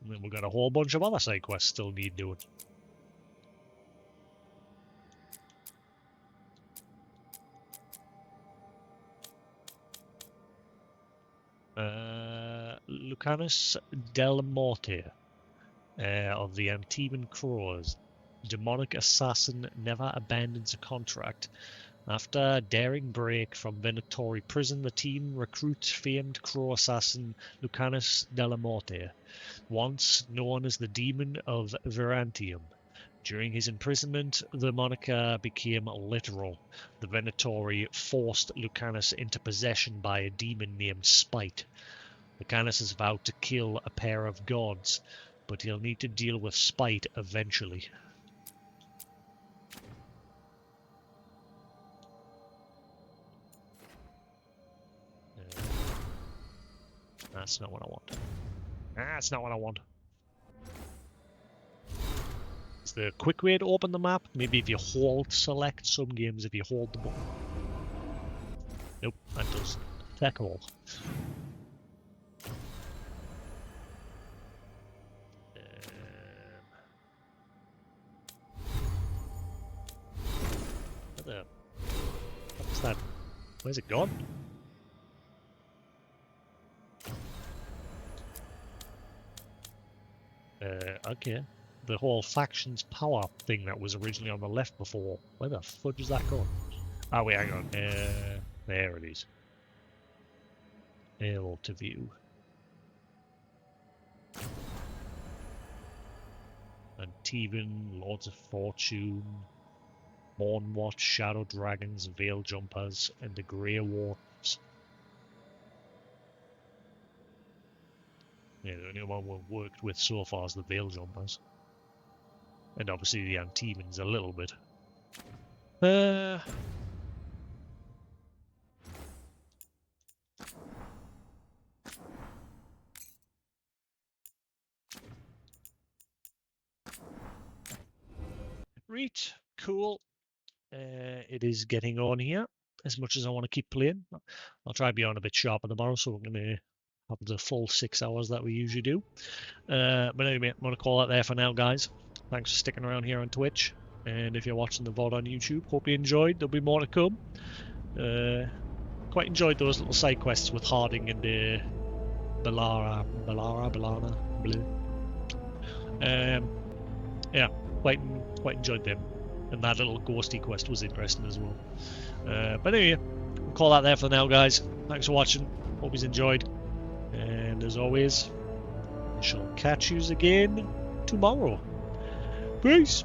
And then we've got a whole bunch of other side quests still need doing. Lucanus Del Morte of the Antiman Crows. Demonic assassin never abandons a contract. After a daring break from Venatori prison, the team recruits famed crow assassin Lucanus Della Morte, once known as the Demon of Verantium. During his imprisonment, the moniker became literal. The Venatori forced Lucanus into possession by a demon named Spite. Lucanus is vowed to kill a pair of gods, but he'll need to deal with Spite eventually. That's not what I want. That's not what I want. Is there a quick way to open the map? Maybe if you hold select. Some games if you hold the button. Nope, that does. Feck all. What's that? Where's it gone? Okay. The whole faction's power thing that was originally on the left before. Where the fudge is that gone? Oh wait, hang on. There it is. Arrow to view. Antivan, Lords of Fortune, Mornwatch, Shadow Dragons, Veil Jumpers, and the Grey Wolves. Yeah, the only one we've worked with so far is the Veil Jumpers. And obviously the Antimans a little bit. Right, cool. It is getting on here. As much as I want to keep playing, I'll try to be on a bit sharper tomorrow, so we're going to have the full 6 hours that we usually do. But anyway, I'm going to call it there for now, guys. Thanks for sticking around here on Twitch, and if you're watching the VOD on YouTube, hope you enjoyed. There'll be more to come. Quite enjoyed those little side quests with Harding and Bellara, blue. Yeah, quite enjoyed them, and that little ghosty quest was interesting as well. But anyway, we'll call that there for now, guys. Thanks for watching. Hope you enjoyed, and as always, I shall catch you again tomorrow. Peace.